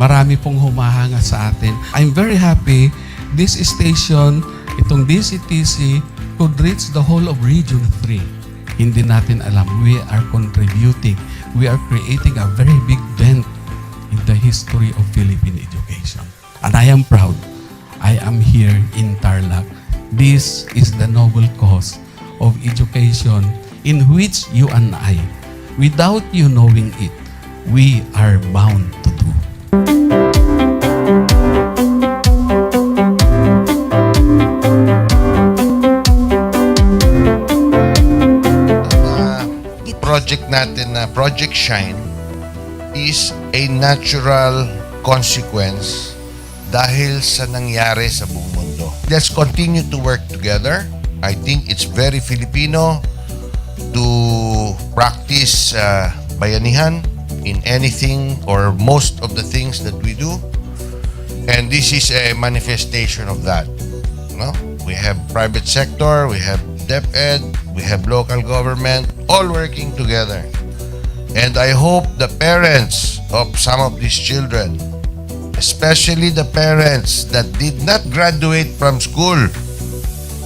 Marami pong humahanga sa atin. I'm very happy this station, itong DCTC, could reach the whole of Region 3. Hindi natin alam, we are contributing. We are creating a very big dent in the history of Philippine education. And I am proud. I am here in Tarlac. This is the noble cause of education in which you and I, without you knowing it, we are bound to do. project natin na Project Shine is a natural consequence dahil sa nangyari sa buong mundo. Let's continue to work together. I think it's very Filipino to practice bayanihan in anything or most of the things that we do. And this is a manifestation of that. No? We have private sector, we have DEPED, we have local government, all working together. And I hope the parents of some of these children, especially the parents that did not graduate from school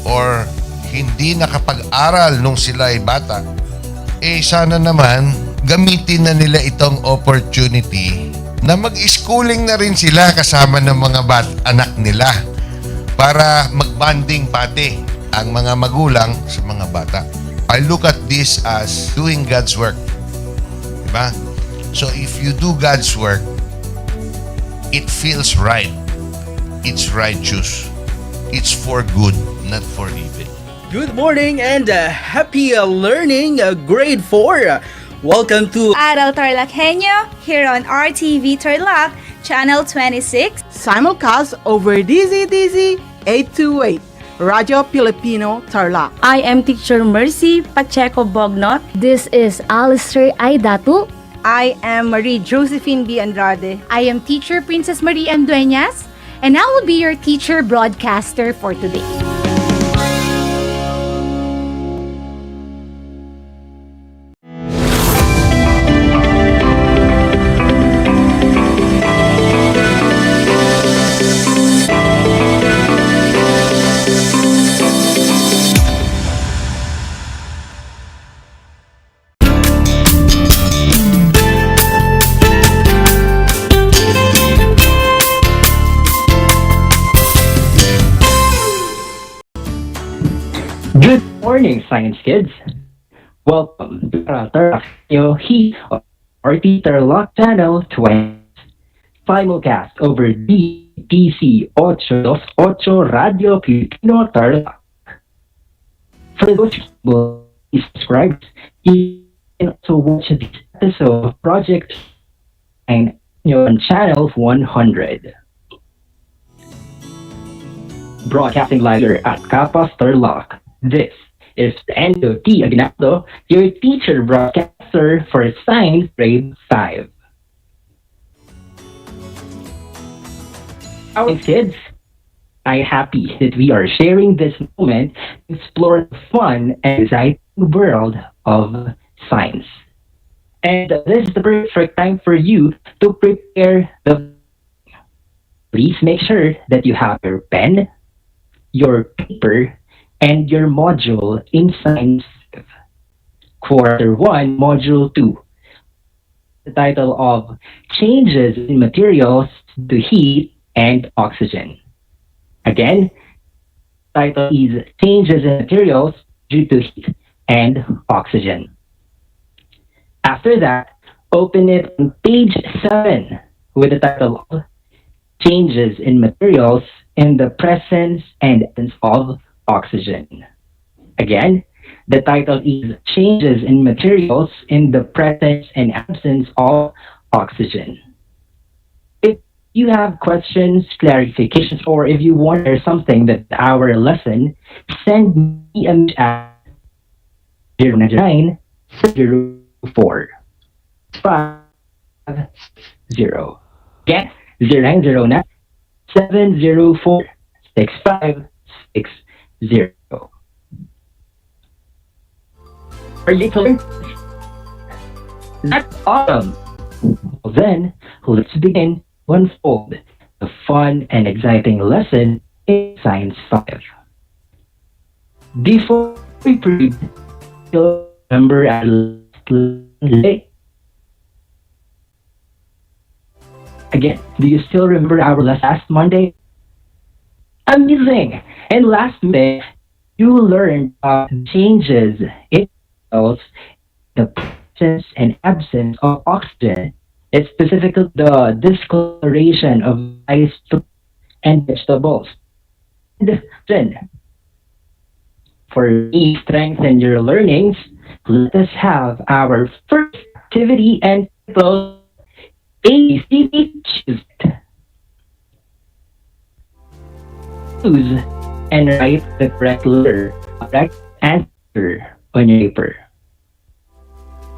or hindi nakapag-aral nung sila ay bata, sana naman gamitin na nila itong opportunity na mag-schooling na rin sila kasama ng mga anak nila para mag-bonding pati ang mga magulang sa mga bata. I look at this as doing God's work. Diba? So if you do God's work, it feels right. It's righteous. It's for good, not for evil. Good morning and happy learning, grade 4. Welcome to Aral TarlakHenyo here on RTV Tarlac, Channel 26. Simulcast over DZDZ 828, Radio Filipino Tarlac. I am Teacher Mercy Pacheco Bognot. This is Alistair Aidatu. I am Marie Josephine B. Andrade. I am Teacher Princess Marie M. Dueñas, and I will be your teacher broadcaster for today. Good morning, science kids. Welcome to Aral TarlakHenyo of RTV Tarlac Channel 20. Simulcast over DTC 828 Radio Filipino Tarlac. For those who subscribe, you can also watch this episode of Project Shine on Channel 100. Broadcasting live here at Capas Tarlac. This is Endo T. Aguinaldo, your teacher broadcaster for Science Grade 5. Our kids, I'm happy that we are sharing this moment to explore the fun and exciting world of science. And this is the perfect time for you to prepare the... Please make sure that you have your pen, your paper, and your module in Science Quarter 1, Module 2. The title of Changes in Materials to Heat and Oxygen. Again, the title is Changes in Materials due to Heat and Oxygen. After that, open it on page 7 with the title of Changes in Materials in the Presence and Absence of Oxygen. Again, the title is Changes in Materials in the Presence and Absence of Oxygen. If you have questions, clarifications, or if you want to hear something that our lesson, send me a message at 099 04 50. Again, 0909 704 6560. Are you clear? That's awesome. Well then, let's begin to unfold the fun and exciting lesson in Science 5. Before we proceed, you'll remember our last day. Again, do you still remember our last Monday? Amazing! And last May, you learned about changes in the presence and absence of oxygen. It's specifically the discoloration of rice and vegetables. And then, For me, strengthen your learnings, let us have our first activity and title ABCD Choose It. Choose and write the correct letter, correct answer on your paper.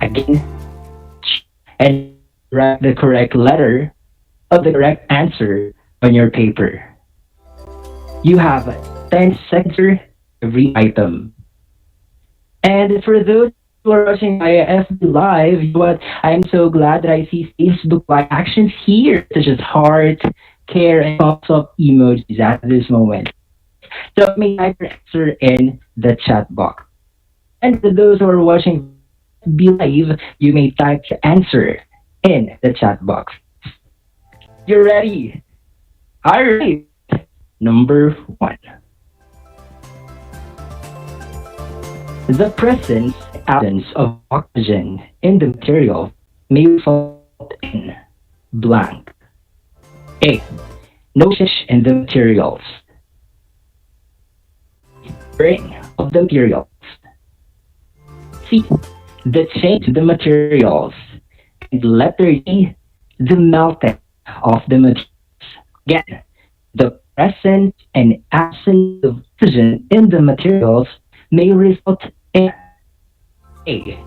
Again, and write the correct letter of the correct answer on your paper. You have 10 seconds for every item. And for those who are watching via FB Live, you know what? I'm so glad that I see Facebook Live actions here, such as heart, care, and thumbs up emojis at this moment. So may type your answer in the chat box. And for those who are watching FB Live, you may type your answer in the chat box. You're ready? Alright. Number 1. The presence and absence of oxygen in the material may result in blank. A. No change in the materials. Burning of the materials. C. The change in the materials. And letter D. The melting of the materials. Again, the presence and absence of oxygen in the materials may result in A.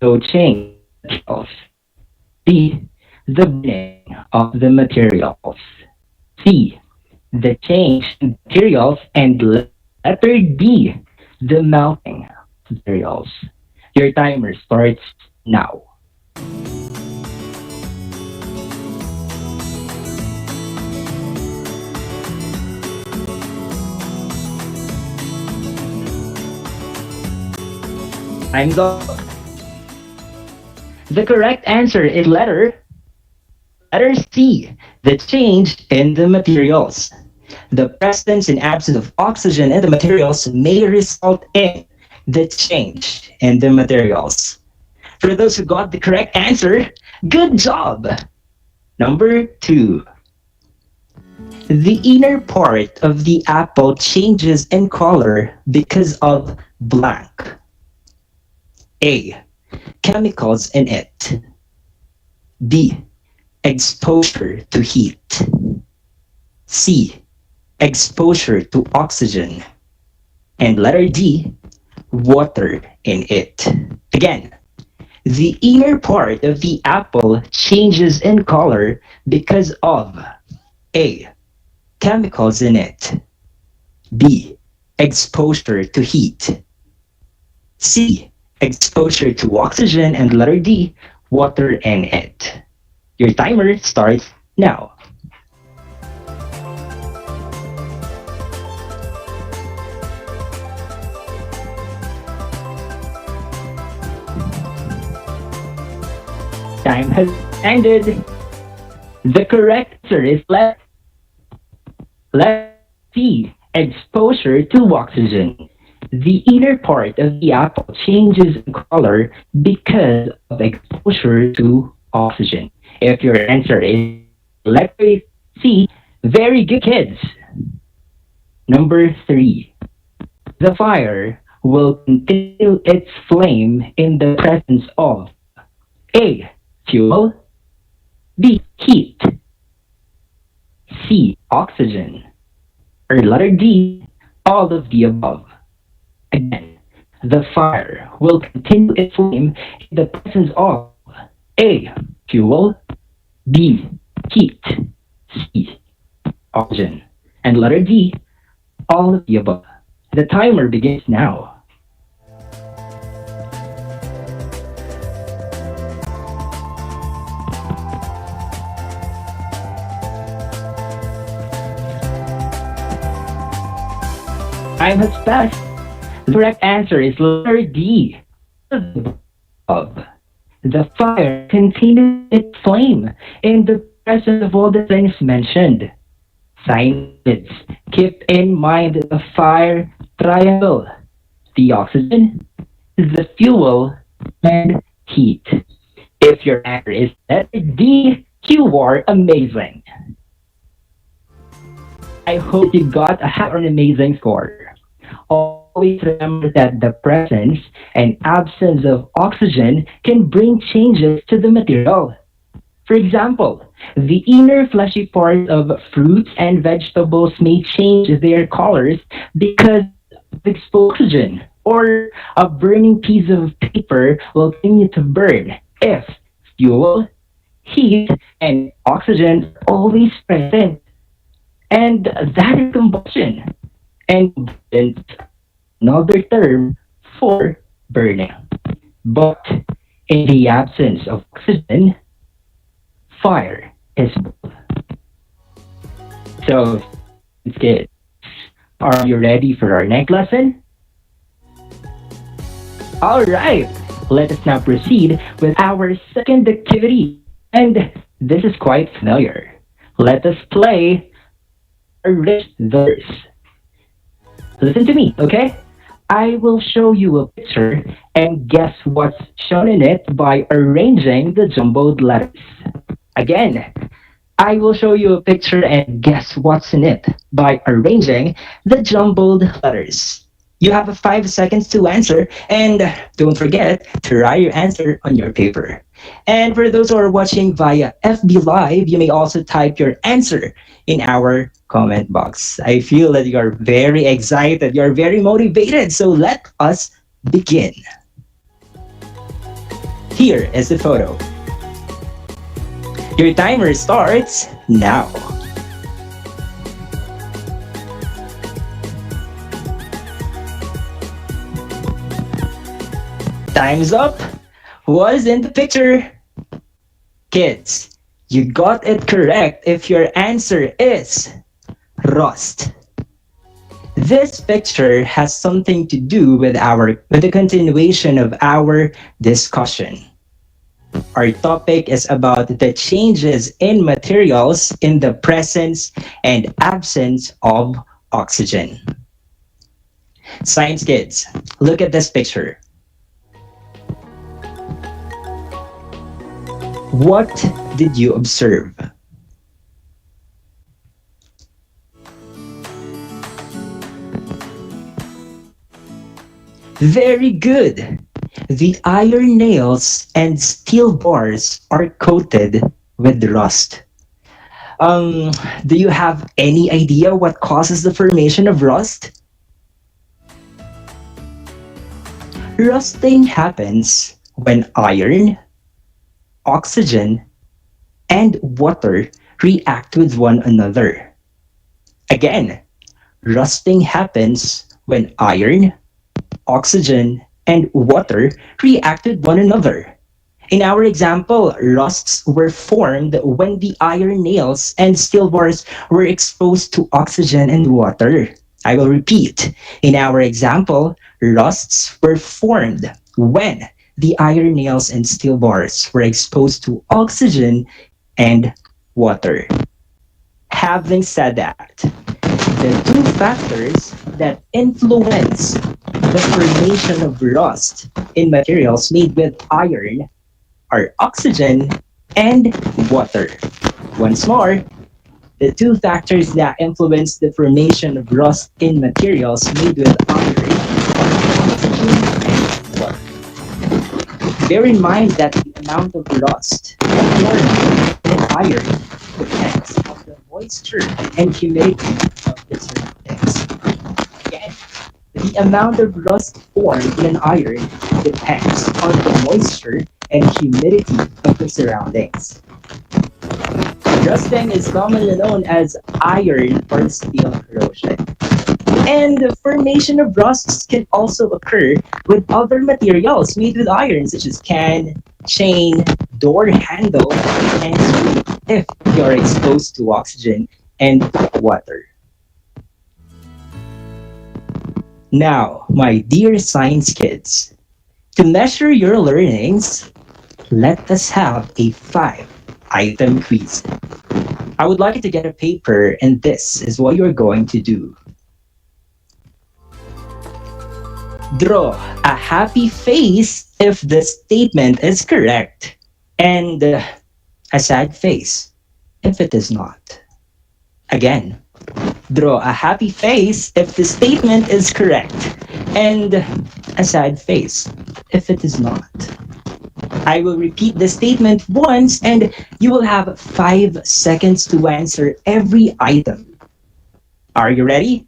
No change in the materials. B. The burning of the materials. C. The change in materials. And letter D. The melting of materials. Your timer starts now. Time's up. The correct answer is letter C, the change in the materials. The presence and absence of oxygen in the materials may result in the change in the materials. For those who got the correct answer, good job! Number 2. The inner part of the apple changes in color because of blank. A. Chemicals in it. B. Exposure to heat. C. Exposure to oxygen. And letter D. Water in it. Again, the inner part of the apple changes in color because of A. Chemicals in it. B. Exposure to heat. C. Exposure to oxygen. And letter D. Water in it. Your timer starts now. Time has ended. The correct answer is letter C, exposure to oxygen. The inner part of the apple changes in color because of exposure to oxygen. If your answer is letter C, very good, kids. Number 3. The fire will continue its flame in the presence of A. Fuel. B. Heat. C. Oxygen. Or letter D. All of the above. Again, the fire will continue its flame in the presence of A. Fuel. B. Heat. C. Oxygen. And letter D. All of the above. The timer begins now. Time has passed. The correct answer is letter D. Of the fire continues its flame in the presence of all the things mentioned. Scientists, keep in mind the fire triangle: the oxygen, the fuel, and heat. If your answer is letter D, you are amazing. I hope you got an amazing score. All always remember that the presence and absence of oxygen can bring changes to the material. For example, the inner fleshy parts of fruits and vegetables may change their colors because of exposure, or a burning piece of paper will continue to burn if fuel, heat, and oxygen are always present. And that is combustion. And it's another term for burning. But in the absence of oxygen, fire is born. So, kids, are you ready for our next lesson? Alright, let us now proceed with our second activity. And this is quite familiar. Let us play a rich verse. Listen to me, okay? I will show you a picture and guess what's shown in it by arranging the jumbled letters. Again, I will show you a picture and guess what's in it by arranging the jumbled letters. You have 5 seconds to answer, and don't forget to write your answer on your paper. And for those who are watching via FB Live, you may also type your answer in our comment box. I feel that you're very excited, you're very motivated, so let us begin. Here is the photo. Your timer starts now. Time's up. What's in the picture? Kids, you got it correct if your answer is rust. This picture has something to do with the continuation of our discussion. Our topic is about the changes in materials in the presence and absence of oxygen. Science kids, look at this picture. What did you observe? Very good. The iron nails and steel bars are coated with rust. Do you have any idea what causes the formation of rust? Rusting happens when iron, oxygen, and water react with one another. Again, rusting happens when iron, oxygen, and water react with one another. In our example, rusts were formed when the iron nails and steel bars were exposed to oxygen and water. I will repeat. In our example, rusts were formed when the iron nails and steel bars were exposed to oxygen and water. Having said that, the two factors that influence the formation of rust in materials made with iron are oxygen and water. Once more, the two factors that influence the formation of rust in materials made with iron are oxygen and water. Bear in mind that the amount of rust formed in iron depends on the moisture and humidity of the surroundings. Again, the amount of rust formed in an iron depends on the moisture and humidity of the surroundings. Rusting is commonly known as iron or steel corrosion. And the formation of rusts can also occur with other materials made with iron, such as can, chain, door handle, and screw, if they are exposed to oxygen and water. Now, my dear science kids, to measure your learnings, let us have a 5-item quiz. I would like you to get a paper, and this is what you're going to do. Draw a happy face if the statement is correct, and a sad face if it is not. Again, draw a happy face if the statement is correct, and a sad face if it is not. I will repeat the statement once and you will have 5 seconds to answer every item. Are you ready?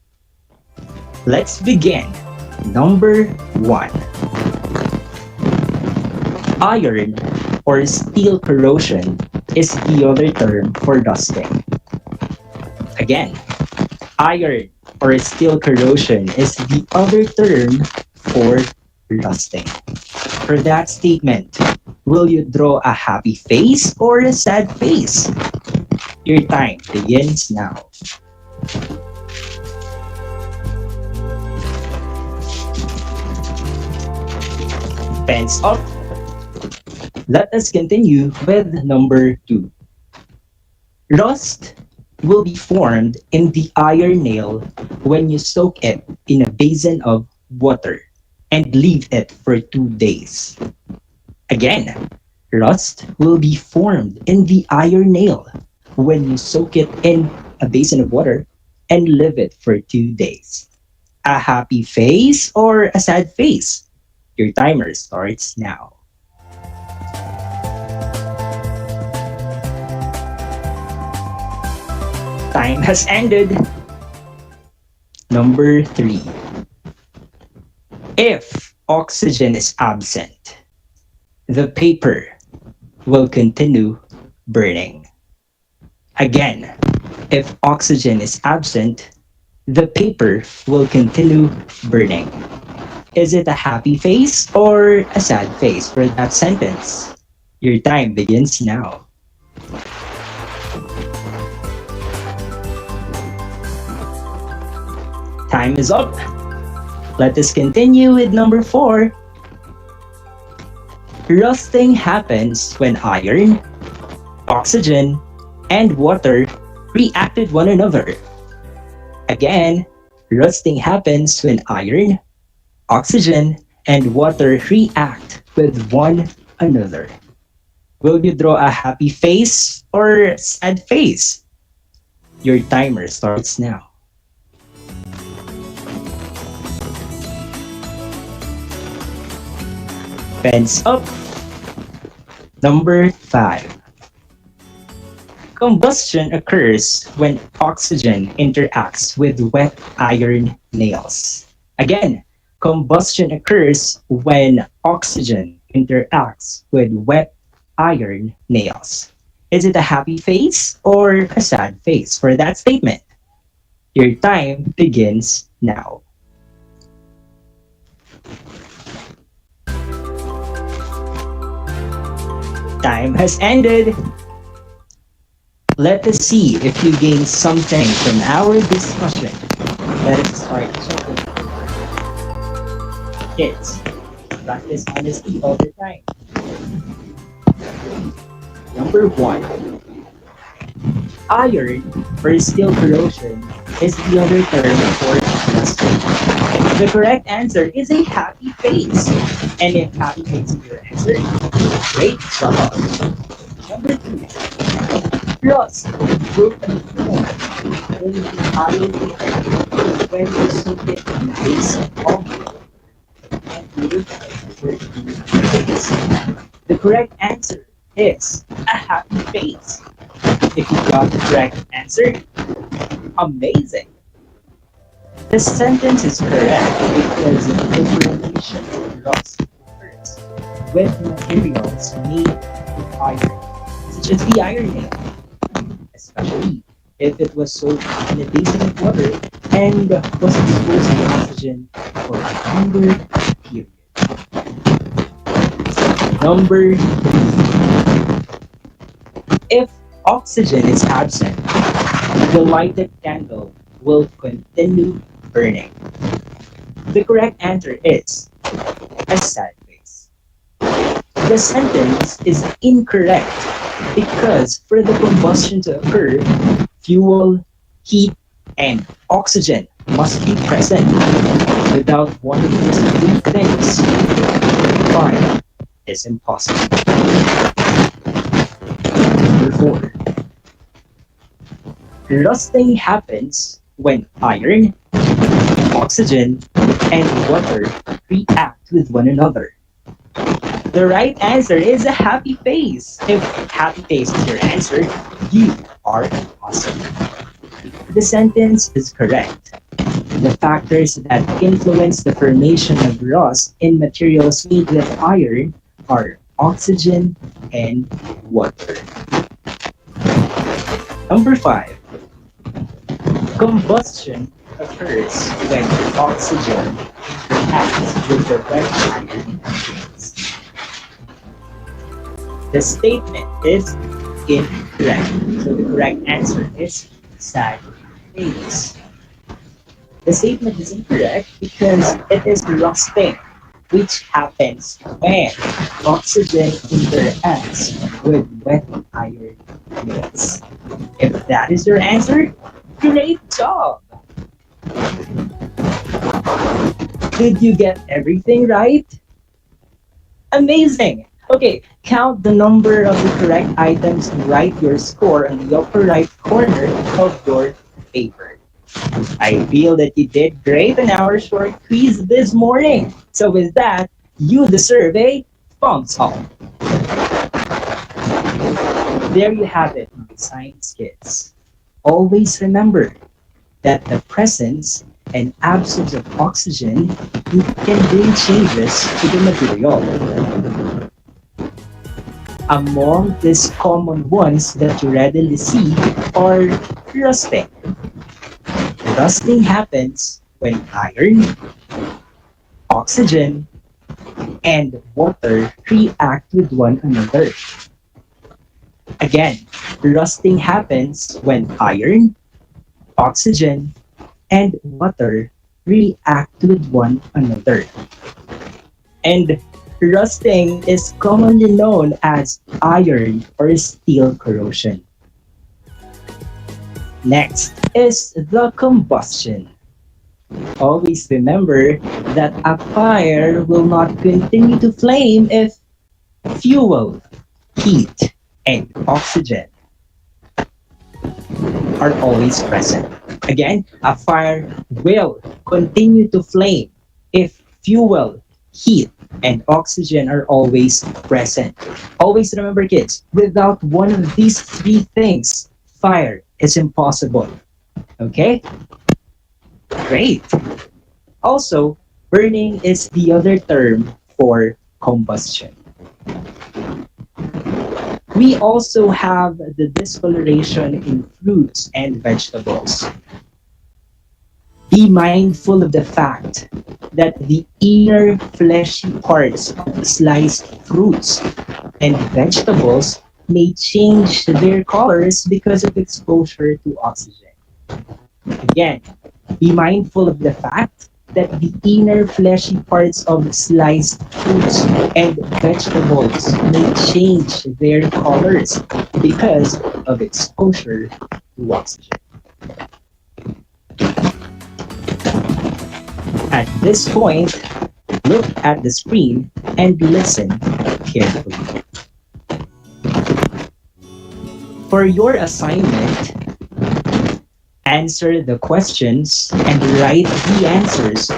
Let's begin. Number 1. Iron or steel corrosion is the other term for rusting. Again, iron or steel corrosion is the other term for rusting. For that statement, will you draw a happy face or a sad face? Your time begins now. Pens up. Let us continue with number 2. Rust will be formed in the iron nail when you soak it in a basin of water and leave it for 2 days. Again, rust will be formed in the iron nail when you soak it in a basin of water and leave it for 2 days. A happy face or a sad face? Your timer starts now. Time has ended. Number 3. If oxygen is absent, the paper will continue burning. Again, if oxygen is absent, the paper will continue burning. Is it a happy face or a sad face for that sentence? Your time begins now. Time is up. Let us continue with number 4. Rusting happens when iron, oxygen, and water react with one another. Again, rusting happens when iron, oxygen, and water react with one another. Will you draw a happy face or sad face? Your timer starts now. Pens up. Number 5. Combustion occurs when oxygen interacts with wet iron nails. Again, combustion occurs when oxygen interacts with wet iron nails. Is it a happy face or a sad face for that statement? Your time begins now. Time has ended. Let us see if you gained something from our discussion. Let us start checking. Kids, practice honesty all the time. Number 1. Iron or steel corrosion is the other term for rusting. The correct answer is a happy face. And if happy face is your answer, great job. Number 2. Rust will conform in the iron nail when you soak it in a basin of water and leave it for 2 days. The correct answer is a happy face. If you got the correct answer, amazing. The sentence is correct because the differentiation of rust occurs with materials made of iron, such as the iron nail, especially if it was soaked in a basin of water and was exposed to oxygen for a longer period. Number 3. If oxygen is absent, the lighted candle will continue burning. The correct answer is a sad face. The sentence is incorrect because for the combustion to occur, fuel, heat, and oxygen must be present. Without one of these 3 things, fire is impossible. Number 4. Rusting happens when iron, oxygen, and water react with one another? The right answer is a happy face. If happy face is your answer, you are awesome. The sentence is correct. The factors that influence the formation of rust in materials made with iron are oxygen and water. Number 5. Combustion occurs when oxygen reacts with the red iron atoms. The statement is incorrect. So the correct answer is sad face. The statement is incorrect because it is rusting, which happens when oxygen interacts with wet iron mix. If that is your answer, great job! Did you get everything right? Amazing! Okay, count the number of the correct items and write your score on the upper right corner of your paper. I feel that you did great in our short quiz this morning. So with that, you deserve a thumbs up. There you have it, my science kids. Always remember that the presence and absence of oxygen can bring changes to the material. Among these common ones that you readily see are rusting. Rusting happens when iron, oxygen, and water react with one another. Again, rusting happens when iron, oxygen, and water react with one another. And rusting is commonly known as iron or steel corrosion. Next is the combustion. Always remember that a fire will not continue to flame if fuel, heat, and oxygen are always present. Again, a fire will continue to flame if fuel, heat, and oxygen are always present. Always remember, kids, without one of these three things, fire is impossible. Okay? Great. Also, burning is the other term for combustion. We also have the discoloration in fruits and vegetables. Be mindful of the fact that the inner fleshy parts of sliced fruits and vegetables may change their colors because of exposure to oxygen. Again, be mindful of the fact that the inner fleshy parts of sliced fruits and vegetables may change their colors because of exposure to oxygen. At this point, look at the screen and listen carefully. For your assignment, answer the questions and write the answers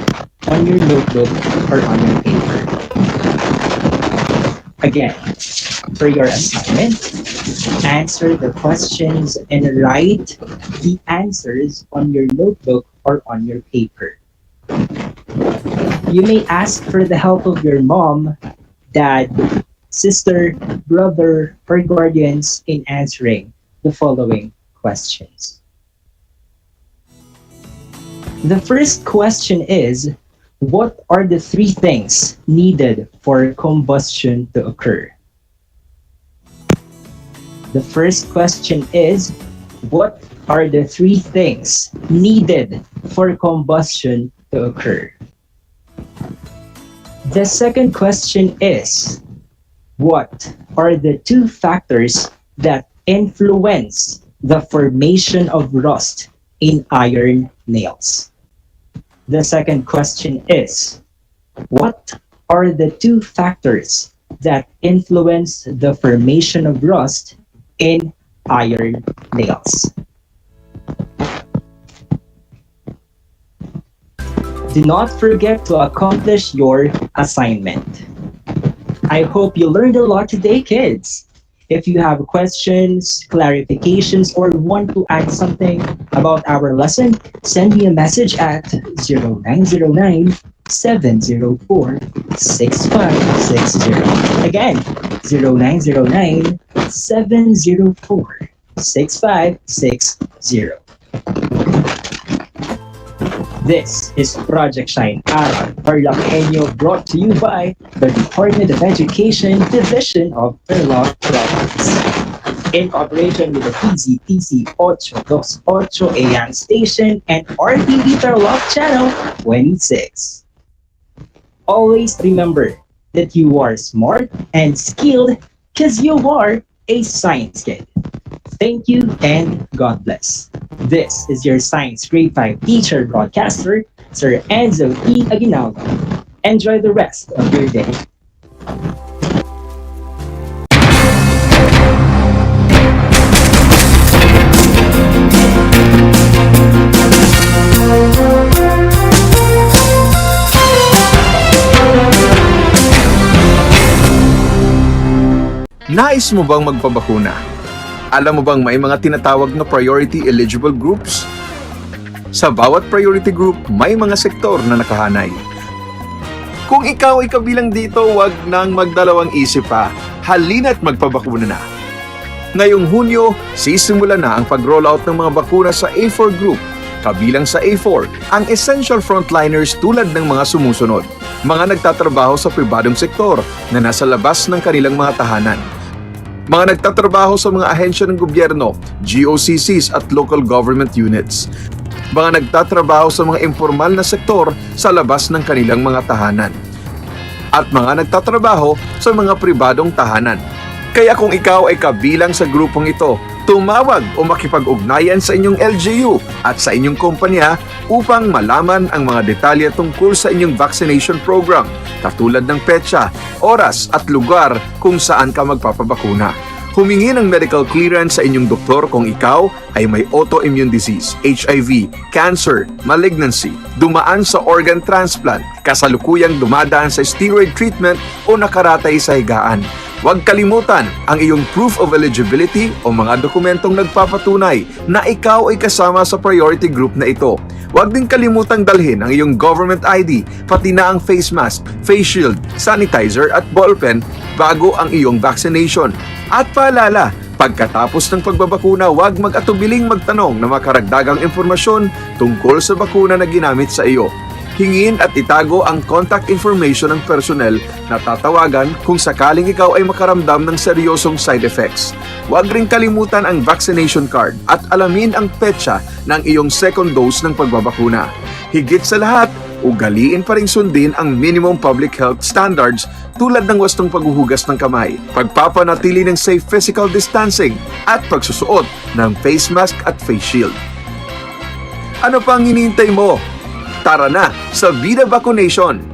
on your notebook or on your paper. Again, for your assignment, answer the questions and write the answers on your notebook or on your paper. You may ask for the help of your mom, dad, sister, brother, or guardians in answering the following questions. The first question is, what are the three things needed for combustion to occur? The first question is, what are the three things needed for combustion to occur? The second question is, what are the two factors that influence the formation of rust in iron nails? The second question is, what are the two factors that influence the formation of rust in iron nails? Do not forget to accomplish your assignment. I hope you learned a lot today, kids. If you have questions, clarifications, or want to add something about our lesson, send me a message at 0909 704 6560. Again, 0909 704 6560. This is Project Shine Aral TarlakHenyo, brought to you by the Department of Education Division of Tarlac Province. In cooperation with the TZTC 828 AM station and RTV Tarlac Channel 26. Always remember that you are smart and skilled because you are a science kid. Thank you and God bless. This is your Science Grade 5 teacher broadcaster, Sir Enzo E. Aguinaldo. Enjoy the rest of your day. Nais mo bang magpabakuna? Alam mo bang may mga tinatawag na priority eligible groups? Sa bawat priority group, may mga sektor na nakahanay. Kung ikaw ay kabilang dito, wag nang magdalawang isip pa. Halina't magpabakuna na. Ngayong Hunyo, sisimula na ang pag-rollout ng mga bakuna sa A4 group. Kabilang sa A4, ang essential frontliners tulad ng mga sumusunod. Mga nagtatrabaho sa pribadong sektor na nasa labas ng kanilang mga tahanan. Mga nagtatrabaho sa mga ahensya ng gobyerno, GOCCs at local government units. Mga nagtatrabaho sa mga informal na sektor sa labas ng kanilang mga tahanan. At mga nagtatrabaho sa mga pribadong tahanan. Kaya kung ikaw ay kabilang sa grupong ito, tumawag o makipag-ugnayan sa inyong LGU at sa inyong kumpanya upang malaman ang mga detalye tungkol sa inyong vaccination program, katulad ng petsa, oras at lugar kung saan ka magpapabakuna. Humingi ng medical clearance sa inyong doktor kung ikaw ay may autoimmune disease, HIV, cancer, malignancy, dumaan sa organ transplant, kasalukuyang dumadaan sa steroid treatment o nakaratay sa higaan. Huwag kalimutan ang iyong proof of eligibility o mga dokumentong nagpapatunay na ikaw ay kasama sa priority group na ito. Huwag din kalimutang dalhin ang iyong government ID, pati na ang face mask, face shield, sanitizer at ballpen bago ang iyong vaccination. At paalala, pagkatapos ng pagbabakuna, huwag mag-atubiling magtanong na makaragdagang impormasyon tungkol sa bakuna na ginamit sa iyo. Hingin at itago ang contact information ng personnel na tatawagan kung sakaling ikaw ay makaramdam ng seryosong side effects. Huwag rin kalimutan ang vaccination card at alamin ang petsa ng iyong second dose ng pagbabakuna. Higit sa lahat, ugaliin pa rin sundin ang minimum public health standards tulad ng wastong paghuhugas ng kamay, pagpapanatili ng safe physical distancing at pagsusuot ng face mask at face shield. Ano pang hinihintay mo? Tara na sa Vida Vaccination!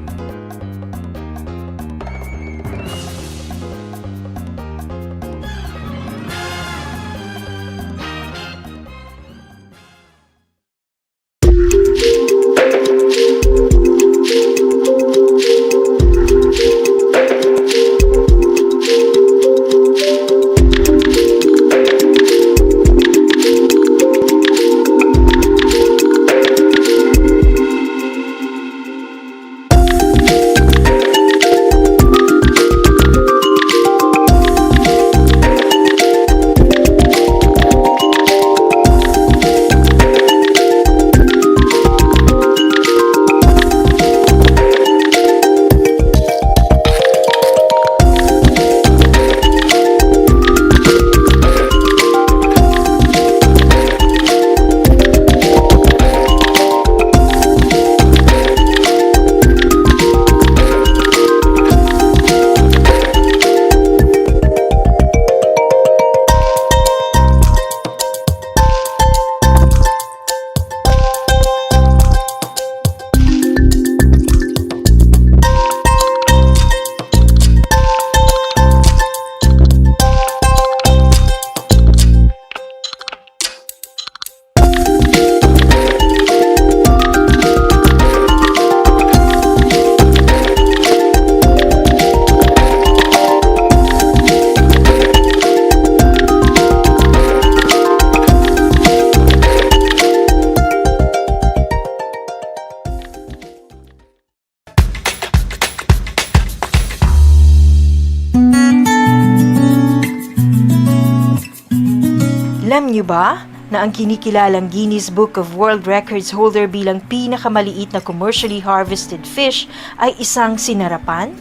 niyo ba na ang kinikilalang Guinness Book of World Records holder bilang pinakamaliit na commercially harvested fish ay isang sinarapan?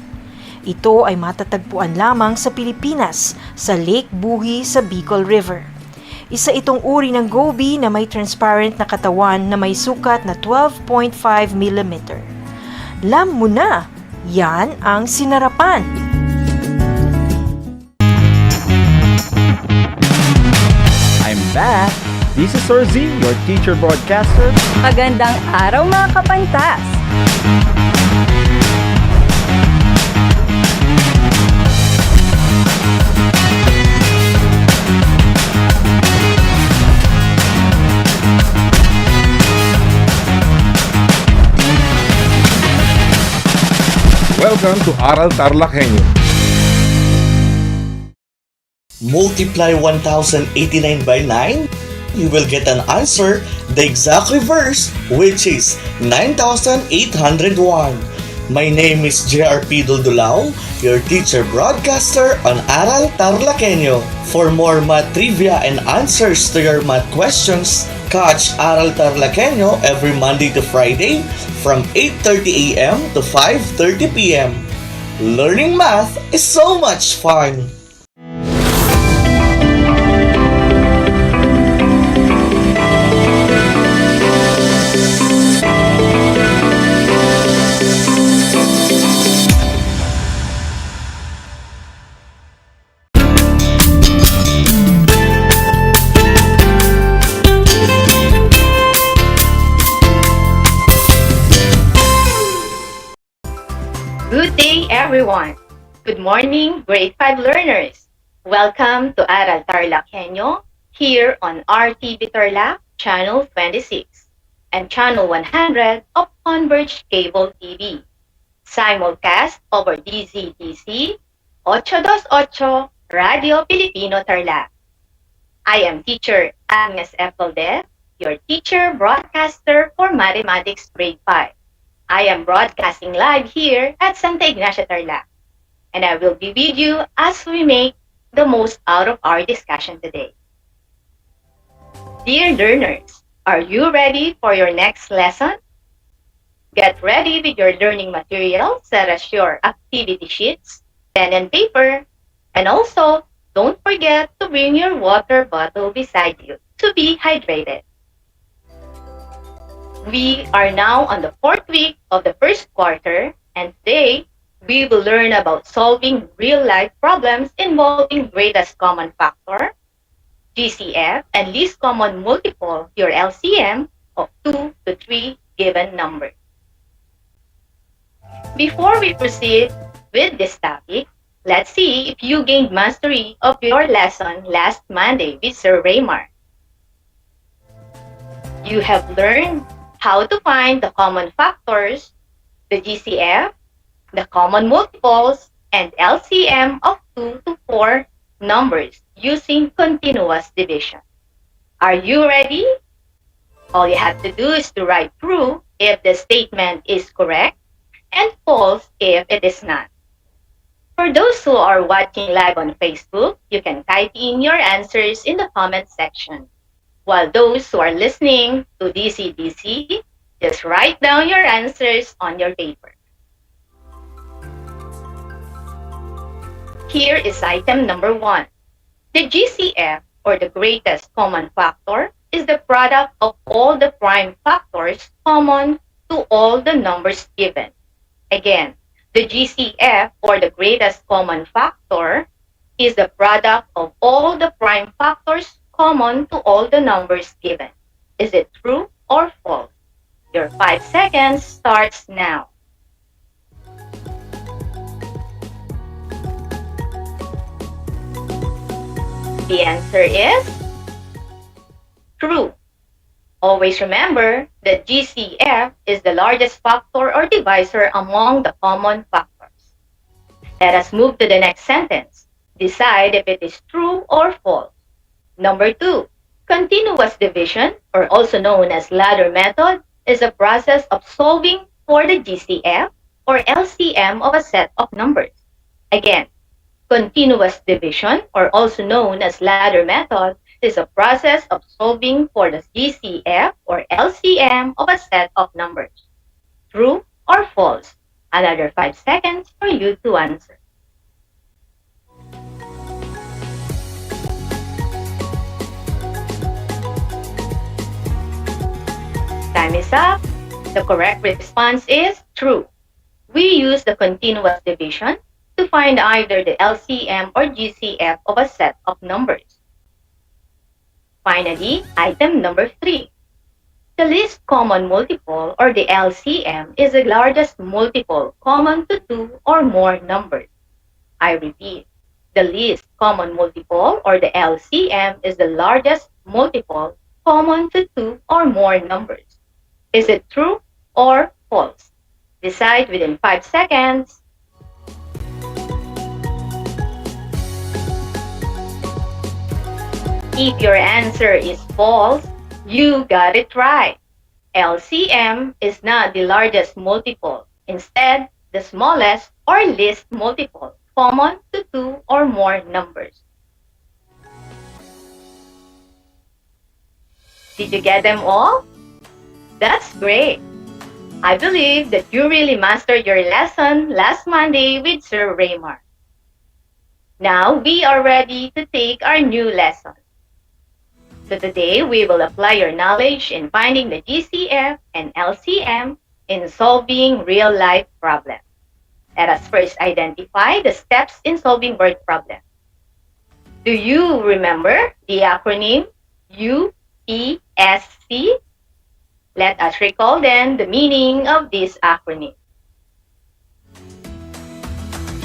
Ito ay matatagpuan lamang sa Pilipinas, sa Lake Buhi sa Bicol River. Isa itong uri ng goby na may transparent na katawan na may sukat na 12.5 mm. Alam mo na, yan ang sinarapan. I'm back! This is Sir Z, your teacher broadcaster. Magandang araw mga kapantas! Welcome to Aral TarlakHenyo. Multiply 1089 by 9, you will get an answer, the exact reverse, which is 9801. My name is JRP Duldulao, your teacher broadcaster on Aral TarlakHenyo. For more math trivia and answers to your math questions, catch Aral TarlakHenyo every Monday to Friday from 8:30 a.m. to 5:30 p.m. Learning math is so much fun! Good day, everyone. Good morning, grade 5 learners. Welcome to Aral TarlakHenyo here on RTV Tarlac, Channel 26, and Channel 100 of Converge Cable TV. Simulcast over DZDC 828 Radio Filipino Tarlac. I am teacher Agnes F. Valdez, your teacher broadcaster for Mathematics Grade 5. I am broadcasting live here at Santa Ignacia Tarlac, and I will be with you as we make the most out of our discussion today. Dear learners, are you ready for your next lesson? Get ready with your learning materials such as your activity sheets, pen and paper, and also don't forget to bring your water bottle beside you to be hydrated. We are now on the 4th week of the first quarter, and today we will learn about solving real-life problems involving greatest common factor, GCF, and least common multiple, your LCM, of 2 to 3 given numbers. Before we proceed with this topic, let's see if you gained mastery of your lesson last Monday with Sir Raymar. You have learned how to find the common factors, the GCF, the common multiples, and LCM of 2 to 4 numbers using continuous division. Are you ready? All you have to do is to write true if the statement is correct and false if it is not. For those who are watching live on Facebook, you can type in your answers in the comment section. While those who are listening to DCDC, just write down your answers on your paper. Here is item number 1. The GCF, or the greatest common factor, is the product of all the prime factors common to all the numbers given. Again, the GCF, or the greatest common factor, is the product of all the prime factors common to all the numbers given. Is it true or false? Your 5 seconds starts now. The answer is true. Always remember that GCF is the largest factor or divisor among the common factors. Let us move to the next sentence. Decide if it is true or false. Number 2, continuous division, or also known as ladder method, is a process of solving for the GCF or LCM of a set of numbers. Again, continuous division, or also known as ladder method, is a process of solving for the GCF or LCM of a set of numbers. True or false? Another 5 seconds for you to answer. Time is up. The correct response is true. We use the continuous division to find either the LCM or GCF of a set of numbers. Finally, item number 3. The least common multiple, or the LCM, is the largest multiple common to 2 or more numbers. I repeat, the least common multiple, or the LCM, is the largest multiple common to 2 or more numbers. Is it true or false? Decide within 5 seconds. If your answer is false, you got it right. LCM is not the largest multiple. Instead, the smallest or least multiple, common to 2 or more numbers. Did you get them all? That's great. I believe that you really mastered your lesson last Monday with Sir Raymar. Now we are ready to take our new lesson. So today we will apply your knowledge in finding the GCF and LCM in solving real-life problems. Let us first identify the steps in solving word problems. Do you remember the acronym UPSC? Let us recall then the meaning of this acronym.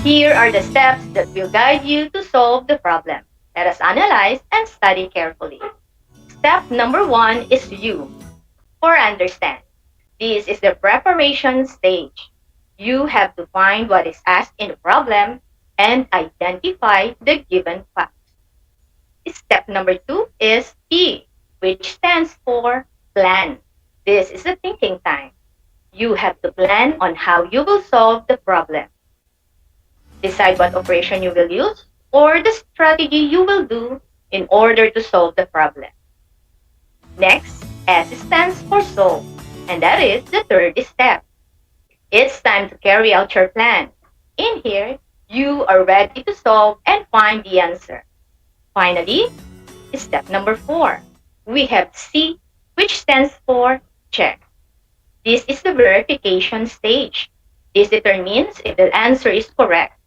Here are the steps that will guide you to solve the problem. Let us analyze and study carefully. Step number 1 is U, or understand. This is the preparation stage. You have to find what is asked in the problem and identify the given facts. Step number 2 is P, which stands for plan. This is the thinking time. You have to plan on how you will solve the problem. Decide what operation you will use or the strategy you will do in order to solve the problem. Next, S stands for solve, and that is the third step. It's time to carry out your plan. In here, you are ready to solve and find the answer. Finally, step number 4. We have C, which stands for check. This is the verification stage. This determines if the answer is correct.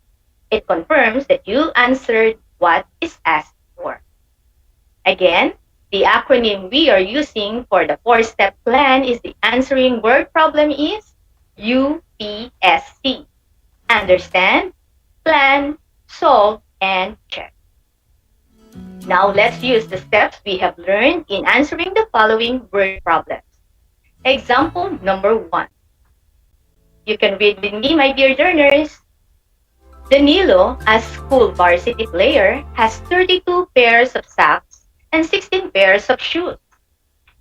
It confirms that you answered what is asked for. Again, the acronym we are using for the 4-step plan is the answering word problem is UPSC. Understand, plan, solve, and check. Now let's use the steps we have learned in answering the following word problems. Example number 1. You can read with me, my dear learners. Danilo, as school varsity player, has 32 pairs of socks and 16 pairs of shoes.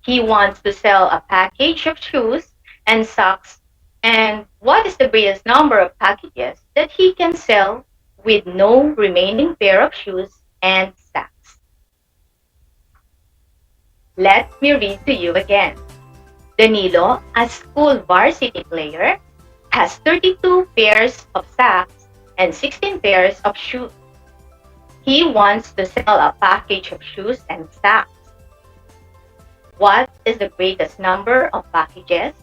He wants to sell a package of shoes and socks. And what is the greatest number of packages that he can sell with no remaining pair of shoes and socks? Let me read to you again. Danilo, a school varsity player, has 32 pairs of socks and 16 pairs of shoes. He wants to sell a package of shoes and socks. What is the greatest number of packages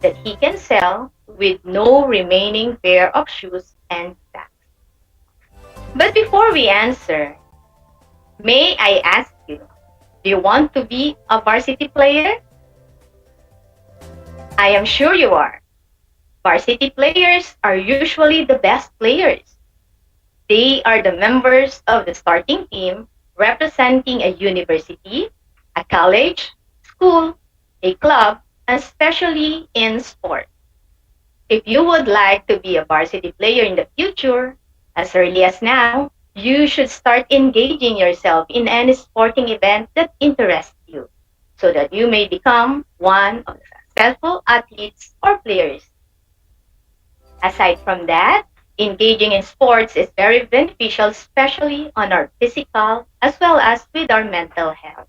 that he can sell with no remaining pair of shoes and socks? But before we answer, may I ask you, do you want to be a varsity player? I am sure you are. Varsity players are usually the best players. They are the members of the starting team representing a university, a college, school, a club, especially in sport. If you would like to be a varsity player in the future, as early as now, you should start engaging yourself in any sporting event that interests you, so that you may become one of the successful athletes or players. Aside from that, Engaging in sports is very beneficial, especially on our physical as well as with our mental health.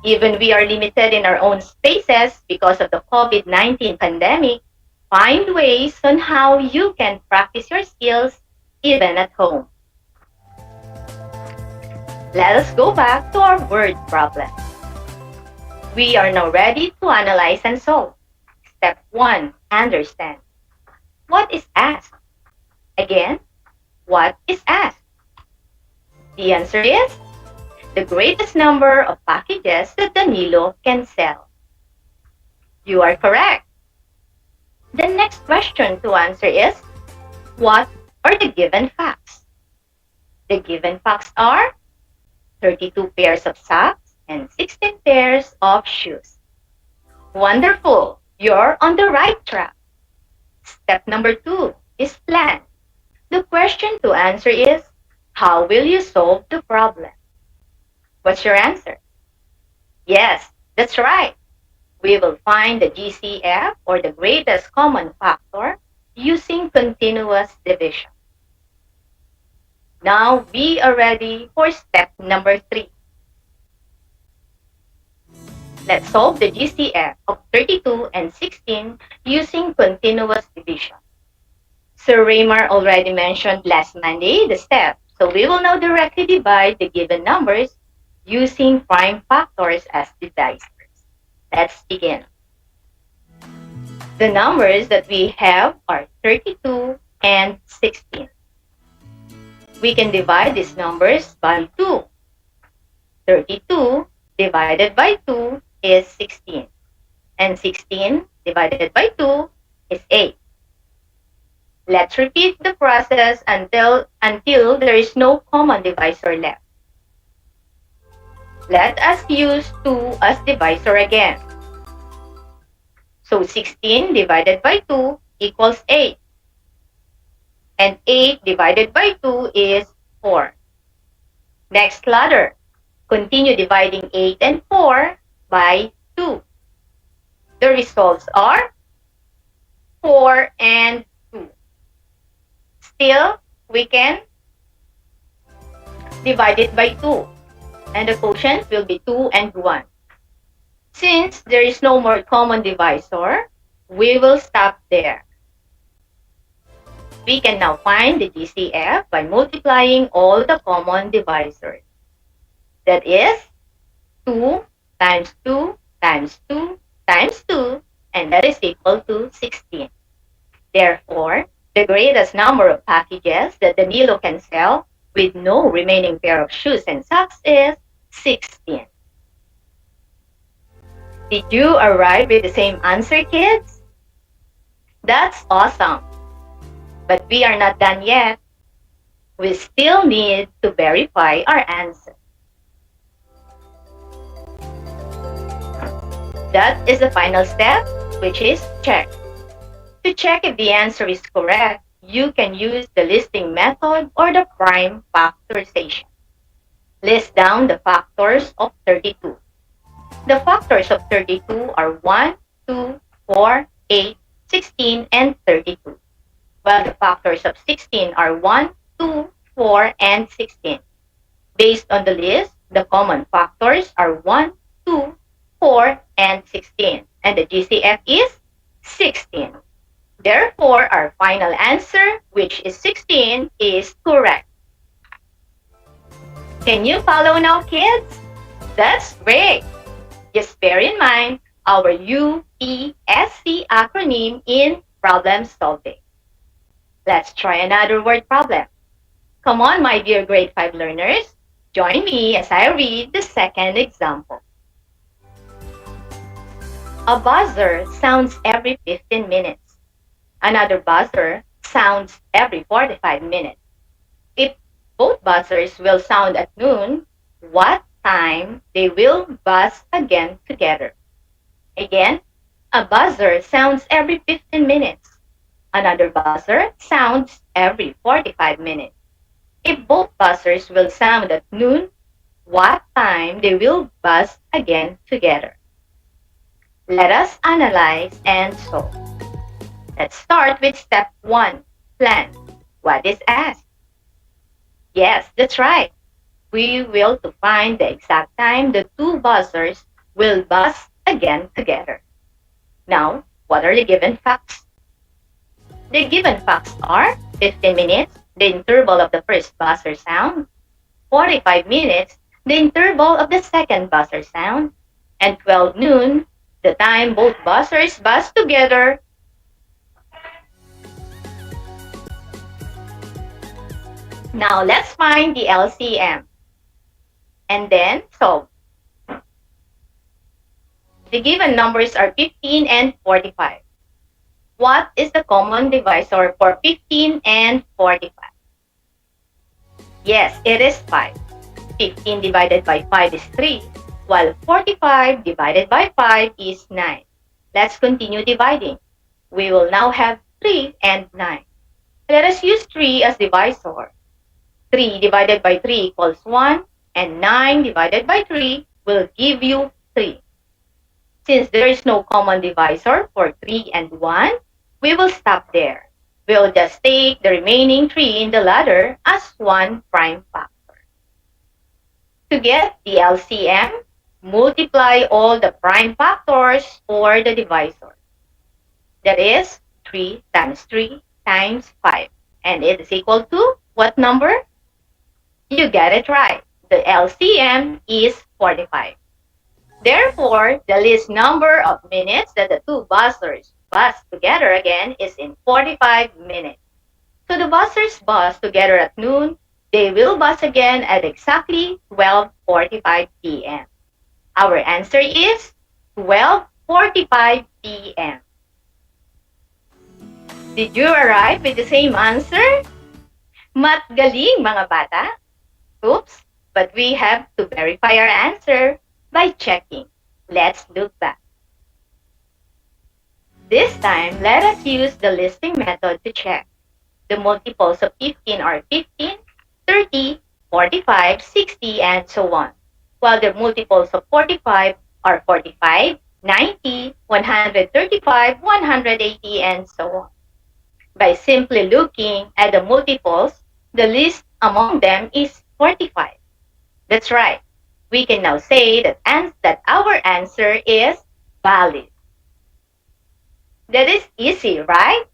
Even we are limited in our own spaces because of the COVID-19 pandemic, find ways on how you can practice your skills even at home. Let us go back to our word problem. We are now ready to analyze and solve. Step 1. Understand. What is asked? Again, what is asked? The answer is the greatest number of packages that Danilo can sell. You are correct. The next question to answer is, what are the given facts? The given facts are 32 pairs of socks and 16 pairs of shoes. Wonderful! You're on the right track. Step number 2 is plan. The question to answer is, how will you solve the problem? What's your answer? Yes, that's right. We will find the GCF, or the greatest common factor, using continuous division. Now we are ready for step number 3. Let's solve the GCF of 32 and 16 using continuous division. Sir Raymar already mentioned last Monday the step, so we will now directly divide the given numbers using prime factors as divisors. Let's begin. The numbers that we have are 32 and 16. We can divide these numbers by 2. 32 divided by 2 is 16. And 16 divided by 2 is 8. Let's repeat the process until there is no common divisor left. Let us use 2 as divisor again. So 16 divided by 2 equals 8. And 8 divided by 2 is 4. Next ladder. Continue dividing 8 and 4 by 2. The results are 4 and 2. Still, we can divide it by 2. And the quotient will be 2 and 1. Since there is no more common divisor, we will stop there. We can now find the GCF by multiplying all the common divisors. That is 2 times 2 times 2 times 2, and that is equal to 16. Therefore, the greatest number of packages that Danilo can sell with no remaining pair of shoes and socks is 16. Did you arrive with the same answer, kids? That's awesome. But we are not done yet. We still need to verify our answer. That is the final step, which is check. To check if the answer is correct, you can use the listing method or the prime factorization. List down the factors of 32. The factors of 32 are 1, 2, 4, 8, 16, and 32. While the factors of 16 are 1, 2, 4, and 16. Based on the list, the common factors are 1, 2, 4, and 16. And the GCF is 16. Therefore, our final answer, which is 16, is correct. Can you follow now, kids? That's great. Just bear in mind our UPSC acronym in problem solving. Let's try another word problem. Come on, my dear grade 5 learners. Join me as I read the second example. A buzzer sounds every 15 minutes. Another buzzer sounds every 45 minutes. If both buzzers will sound at noon, what time they will buzz again together? Again, a buzzer sounds every 15 minutes. Another buzzer sounds every 45 minutes. If both buzzers will sound at noon, what time they will buzz again together? Let us analyze and solve. Let's start with step 1, plan. what is asked? Yes, that's right. We will to find the exact time the two buzzers will buzz again together. Now, what are the given facts? The given facts are 15 minutes, the interval of the first buzzer sound, 45 minutes, the interval of the second buzzer sound, and 12 noon, the time both buzzers buzz together. Now let's find the LCM and then solve. The given numbers are 15 and 45. What is the common divisor for 15 and 45? Yes, it is 5. 15 divided by 5 is 3, while 45 divided by 5 is 9. Let's continue dividing. We will now have 3 and 9. Let us use 3 as divisor. 3 divided by 3 equals 1, and 9 divided by 3 will give you 3. Since there is no common divisor for 3 and 1, we will stop there. We'll just take the remaining 3 in the ladder as one prime factor. To get the LCM, multiply all the prime factors for the divisor. That is 3 times 3 times 5. And it is equal to what number? You get it right. The LCM is 45. Therefore, the least number of minutes that the two buzzers buzz together again is in 45 minutes. So the buzzers buzz together at noon. They will buzz again at exactly 12:45 p.m. Our answer is 12:45 p.m. Did you arrive with the same answer? Matgaling mga bata! Oops, but we have to verify our answer by checking. Let's look back. This time, let us use the listing method to check. The multiples of 15 are 15, 30, 45, 60, and so on. While the multiples of 45 are 45, 90, 135, 180, and so on. By simply looking at the multiples, the least among them is 45. That's right. We can now say that our answer is valid. That is easy, right?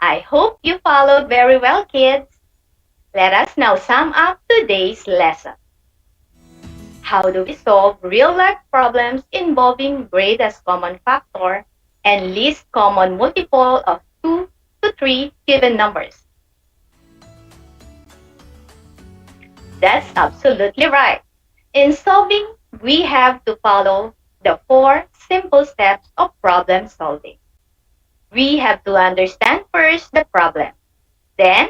I hope you followed very well, kids. Let us now sum up today's lesson. How do we solve real-life problems involving greatest common factor and least common multiple of 2 to 3 given numbers? That's absolutely right. In solving, we have to follow the 4 simple steps of problem solving. We have to understand first the problem. Then,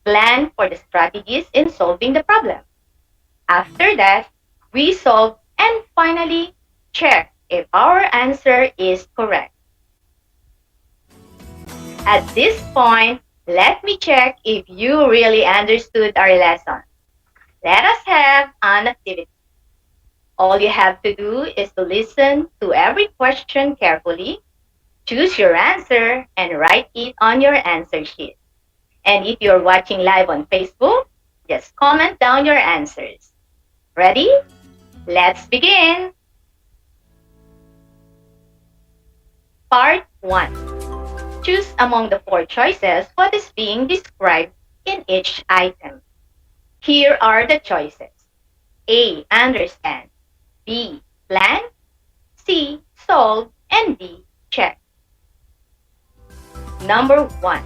plan for the strategies in solving the problem. After that, we solve and finally check if our answer is correct. At this point, let me check if you really understood our lesson. Let us have an activity. All you have to do is to listen to every question carefully, choose your answer, and write it on your answer sheet. And if you're watching live on Facebook, just comment down your answers. Ready? Let's begin! Part 1. Choose among the 4 choices what is being described in each item. Here are the choices. A. Understand. B. Plan. C. Solve. And D. Check. Number 1.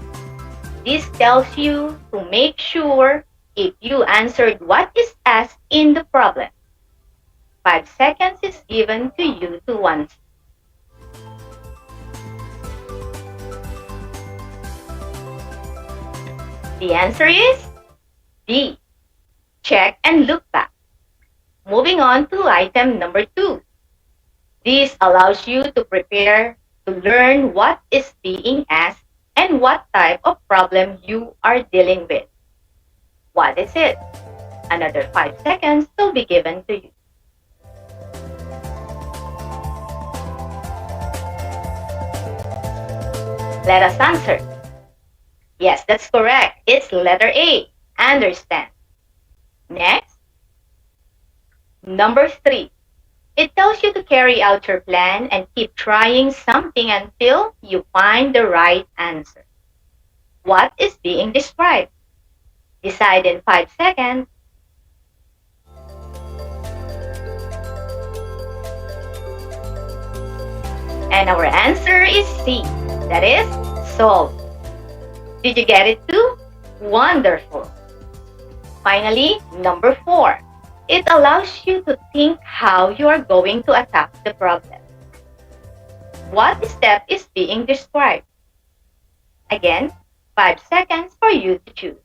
This tells you to make sure if you answered what is asked in the problem. 5 seconds is given to you to answer. The answer is D. Check and look back. Moving on to item number 2. This allows you to prepare to learn what is being asked and what type of problem you are dealing with. What is it? Another 5 seconds will be given to you. Let us answer. Yes, that's correct. It's letter A. Understand. Next, number 3. It tells you to carry out your plan and keep trying something until you find the right answer. What is being described? Decide in 5 seconds. And our answer is C. That is, solve. Did you get it too? Wonderful. Finally, number 4. It allows you to think how you are going to attack the problem. What step is being described? Again, 5 seconds for you to choose.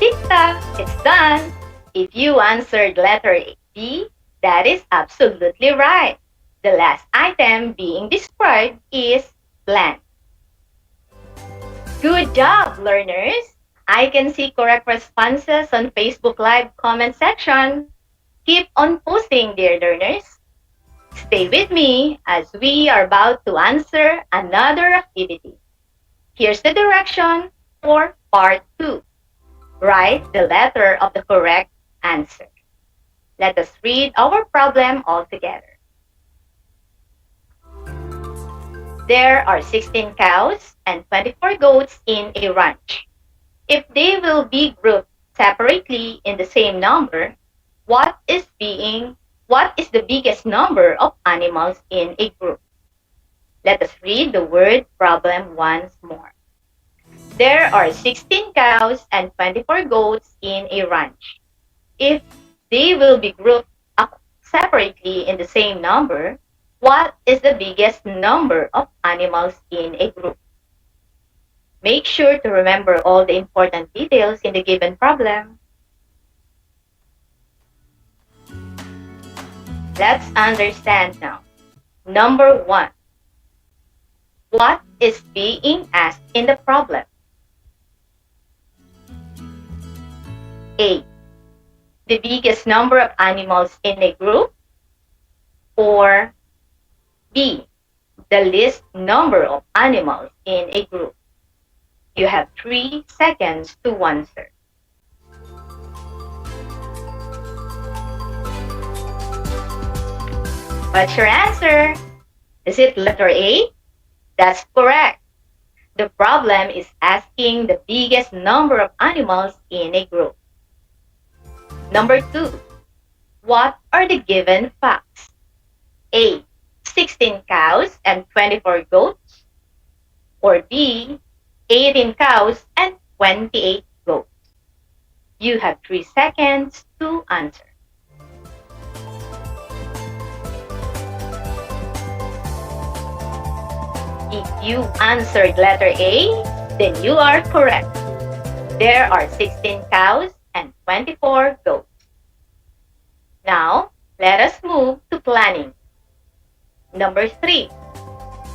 Tick-tock, it's done. If you answered letter B, that is absolutely right. The last item being described is plan. Good job, learners! I can see correct responses on Facebook Live comment section. Keep on posting, dear learners. Stay with me as we are about to answer another activity. Here's the direction for part 2. Write the letter of the correct answer. Let us read our problem all together. There are 16 cows and 24 goats in a ranch. If they will be grouped separately in the same number, what is the biggest number of animals in a group? Let us read the word problem once more. There are 16 cows and 24 goats in a ranch. If they will be grouped up separately in the same number, what is the biggest number of animals in a group? Make sure to remember all the important details in the given problem. Let's understand now. Number 1. What is being asked in the problem? A. The biggest number of animals in a group? Or B. The least number of animals in a group? You have 3 seconds to answer. What's your answer? Is it letter A? That's correct. The problem is asking the biggest number of animals in a group. Number 2. What are the given facts? A. 16 cows and 24 goats. Or B. 18 cows and 28 goats. You have 3 seconds to answer. If you answered letter A, then you are correct. There are 16 cows and 24 goats. Now, let us move to planning. Number 3.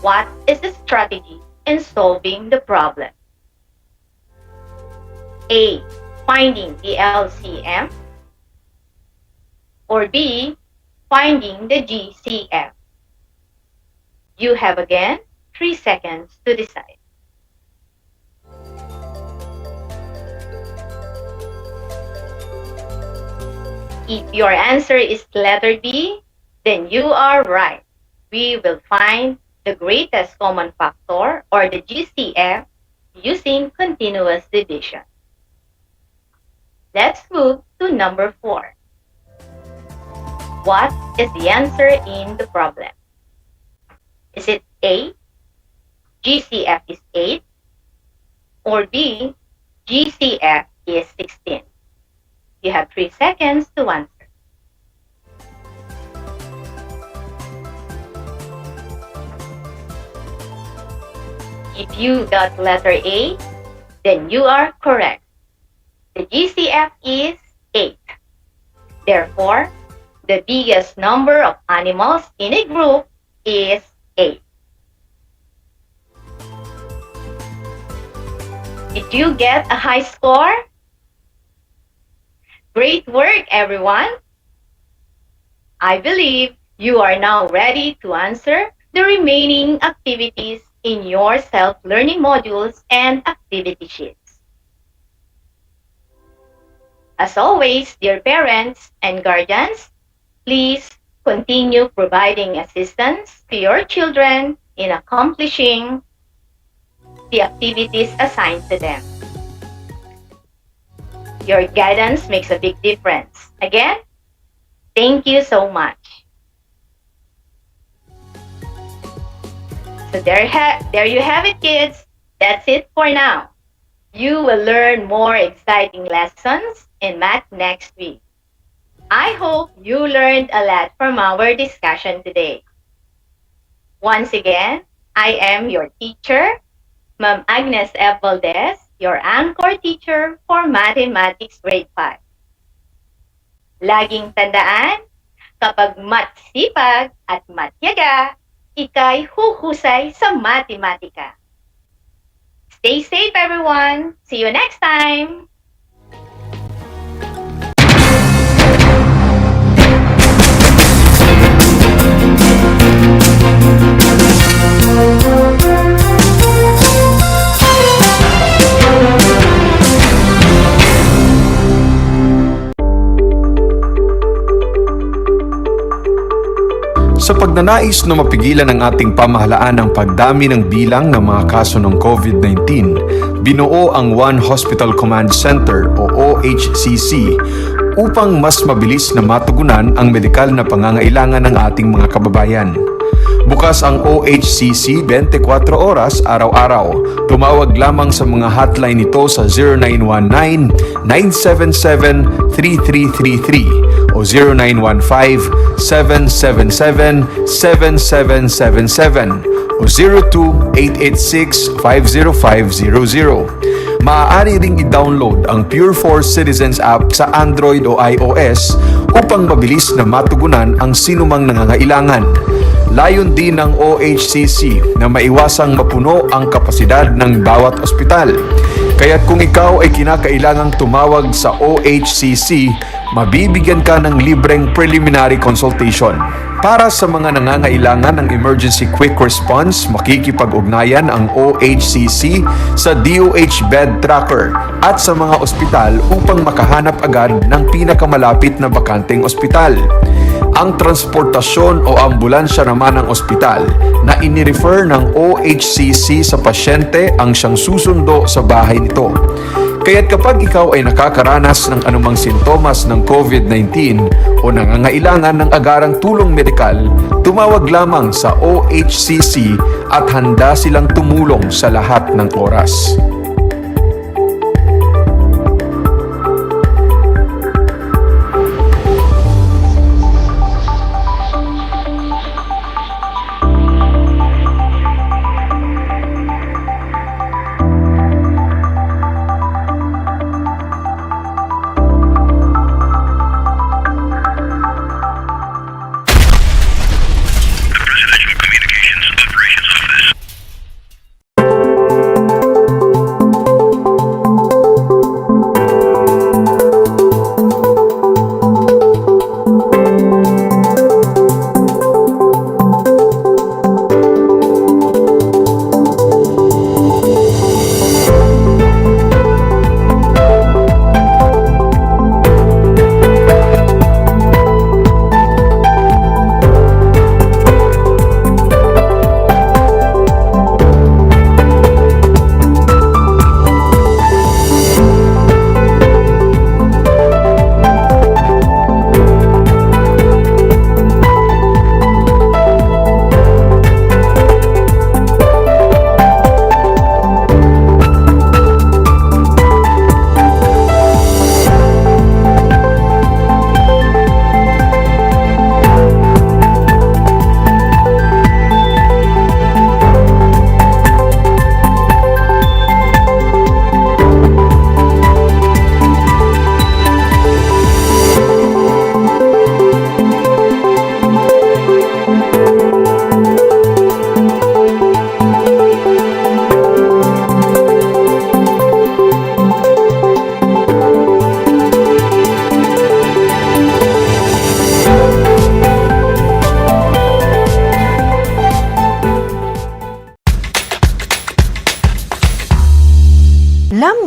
What is the strategy in solving the problem? A. Finding the LCM. Or B. Finding the GCF. You have again 3 seconds to decide. If your answer is letter B, then you are right. We will find the greatest common factor, or the GCF, using continuous division. Let's move to number 4. What is the answer in the problem? Is it A, GCF is 8, or B, GCF is 16? You have 3 seconds to answer. If you got letter A, then you are correct. The GCF is 8. Therefore, the biggest number of animals in a group is 8. Did you get a high score? Great work, everyone! I believe You are now ready to answer the remaining activities in your self-learning modules and activity sheets. As always, dear parents and guardians, please continue providing assistance to your children in accomplishing the activities assigned to them. Your guidance makes a big difference. Again, thank you so much. So there you have it, kids. That's it for now. You will learn more exciting lessons in math next week. I hope you learned a lot from our discussion today. Once again, I am your teacher, Ma'am Agnes F. Valdez, your anchor teacher for Mathematics Grade 5. Laging tandaan, kapag matsipag at matyaga, ika'y huhusay sa matematika. Stay safe, everyone. See you next time. Sa pagnanais na mapigilan ng ating pamahalaan ang pagdami ng bilang ng mga kaso ng COVID-19, binuo ang One Hospital Command Center o OHCC upang mas mabilis na matugunan ang medikal na pangangailangan ng ating mga kababayan. Bukas ang OHCC 24 oras araw-araw. Tumawag lamang sa mga hotline nito sa 0919-977-3333 o 0915-777-7777 o 02-886-50500. Maaari ring i-download ang Pure Force Citizens app sa Android o iOS upang mabilis na matugunan ang sinumang nangangailangan. Layon din ng OHCC na maiwasang mapuno ang kapasidad ng bawat ospital. Kaya't kung ikaw ay kinakailangang tumawag sa OHCC, mabibigyan ka ng libreng preliminary consultation. Para sa mga nangangailangan ng emergency quick response, makikipag-ugnayan ang OHCC sa DOH Bed Tracker at sa mga ospital upang makahanap agad ng pinakamalapit na bakanteng ospital. Ang transportasyon o ambulansya naman ng ospital na inirefer ng OHCC sa pasyente ang siyang susundo sa bahay nito. Kaya't kapag ikaw ay nakakaranas ng anumang sintomas ng COVID-19 o nangangailangan ng agarang tulong medikal, tumawag lamang sa OHCC at handa silang tumulong sa lahat ng oras.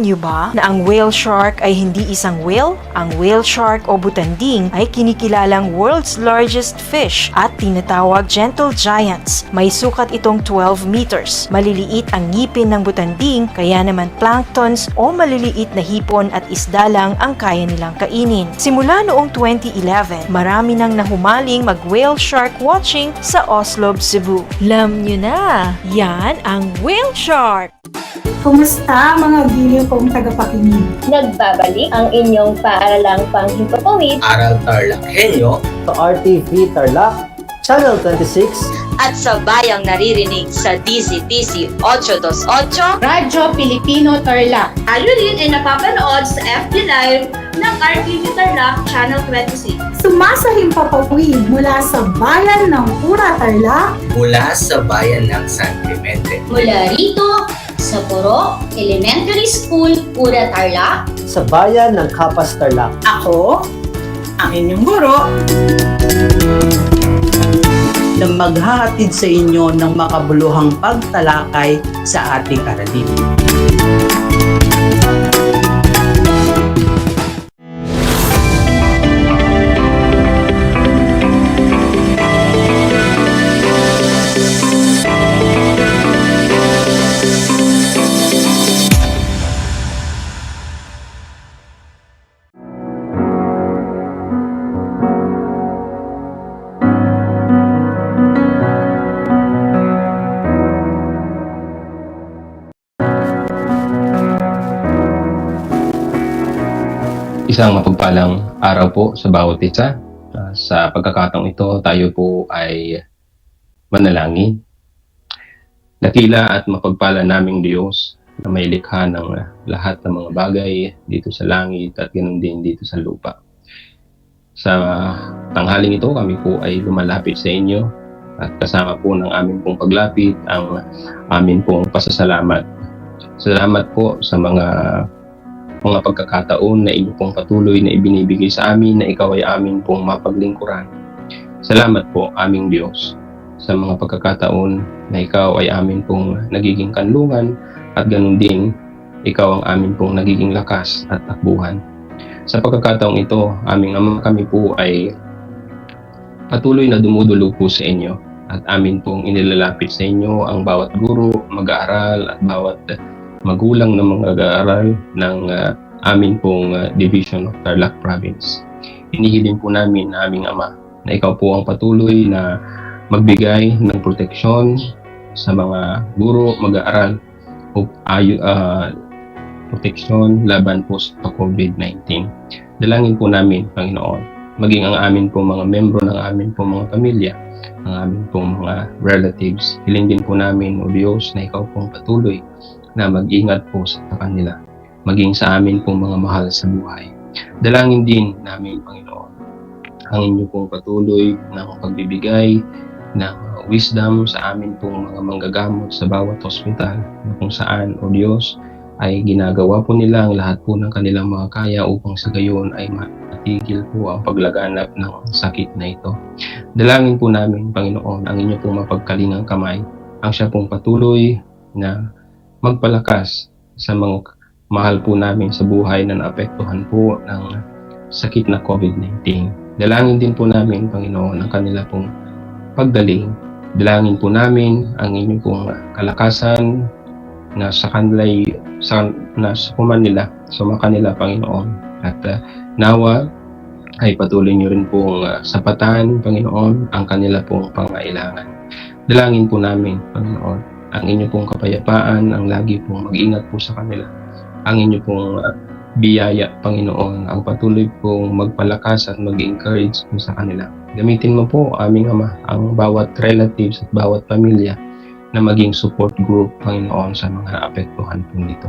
niyo ba na ang whale shark ay hindi isang whale? Ang whale shark o butanding ay kinikilalang world's largest fish at tinatawag gentle giants. May sukat itong 12 meters. Maliliit ang ngipin ng butanding, kaya naman planktons o maliliit na hipon at isda lang ang kaya nilang kainin. Simula noong 2011, marami nang nahumaling mag-whale shark watching sa Oslo, Cebu. Alam nyo na, yan ang whale shark! Kumusta mga giliw kong tagapakinig? Nagbabalik ang inyong paaralang panghimpapawid Aral TarlakHenyo sa RTV Tarlac, Channel 26 at sa bayang naririnig sa DZTC 828 Radyo Pilipino Tarlac. Tayo rin ay napapanood sa FB Live ng RTV Tarlac Channel 26. Sumasahimpapawid mula sa bayan ng Pura Tarlac, mula sa bayan ng San Clemente. Mula rito sa Puro Elementary School, Pura Tarlac. sa bayan ng Kapas Tarlac. Ako, ang inyong guro, na maghahatid sa inyo ng makabuluhang pagtalakay sa ating aralin. Isang mapagpalang araw po sa bawat isa. Sa pagkakataong ito, tayo po ay manalangin. Dakila at mapagpala naming Diyos na may likha ng lahat ng mga bagay dito sa langit at ganoon din dito sa lupa. Sa tanghaling ito, kami po ay lumalapit sa inyo at kasama po ng aming pong paglapit ang aming pong pasasalamat. Salamat po sa mga pagkakataon na inyo pong patuloy na ibinibigay sa amin na ikaw ay amin pong mapaglingkuran. Salamat po aming Diyos sa mga pagkakataon na ikaw ay amin pong nagiging kanlungan at ganun din ikaw ang amin pong nagiging lakas at takbuhan. Sa pagkakataong ito, aming Ama, kami po ay patuloy na dumudulo po sa inyo at amin pong inilalapit sa inyo ang bawat guro, mag-aaral at bawat magulang na mga mag-aaral ng amin pong Division of Tarlac Province. Hinihiling po namin na aming Ama na ikaw po ang patuloy na magbigay ng proteksyon sa mga guro, mag-aaral o proteksyon laban po sa COVID-19. Dalangin po namin, Panginoon, maging ang amin pong mga membro ng amin pong mga pamilya, ang amin pong mga relatives. Hiling din po namin, O Diyos, na ikaw pong patuloy na mag-ingat po sa kanila, maging sa amin pong mga mahal sa buhay. Dalangin din namin, Panginoon, ang inyo pong patuloy ng pagbibigay ng wisdom sa amin pong mga manggagamot sa bawat hospital na kung saan, O Diyos, ay ginagawa po nila ang lahat po ng kanilang mga kaya upang sa gayon ay matigil po ang paglaganap ng sakit na ito. Dalangin po namin, Panginoon, ang inyo pong mapagkalingang kamay, ang siya pong patuloy na magpalakas sa mga mahal po namin sa buhay na naapektuhan po ng sakit na COVID-19. Dalangin din po namin, Panginoon, ang kanila pong paggaling. Dalangin po namin ang inyong pong kalakasan na sa kanila'y nasa kumanila, sa mga kanila, Panginoon. At nawa ay patuloy niyo rin pong sapatan, Panginoon, ang kanila pong pangailangan. Dalangin po namin, Panginoon, ang inyo pong kapayapaan, ang lagi pong mag-ingat po sa kanila. Ang inyo pong biyaya, Panginoon, ang patuloy pong magpalakas at mag-encourage po sa kanila. Gamitin mo po, aming Ama, ang bawat relatives at bawat pamilya na maging support group, Panginoon, sa mga naapektuhan po nito.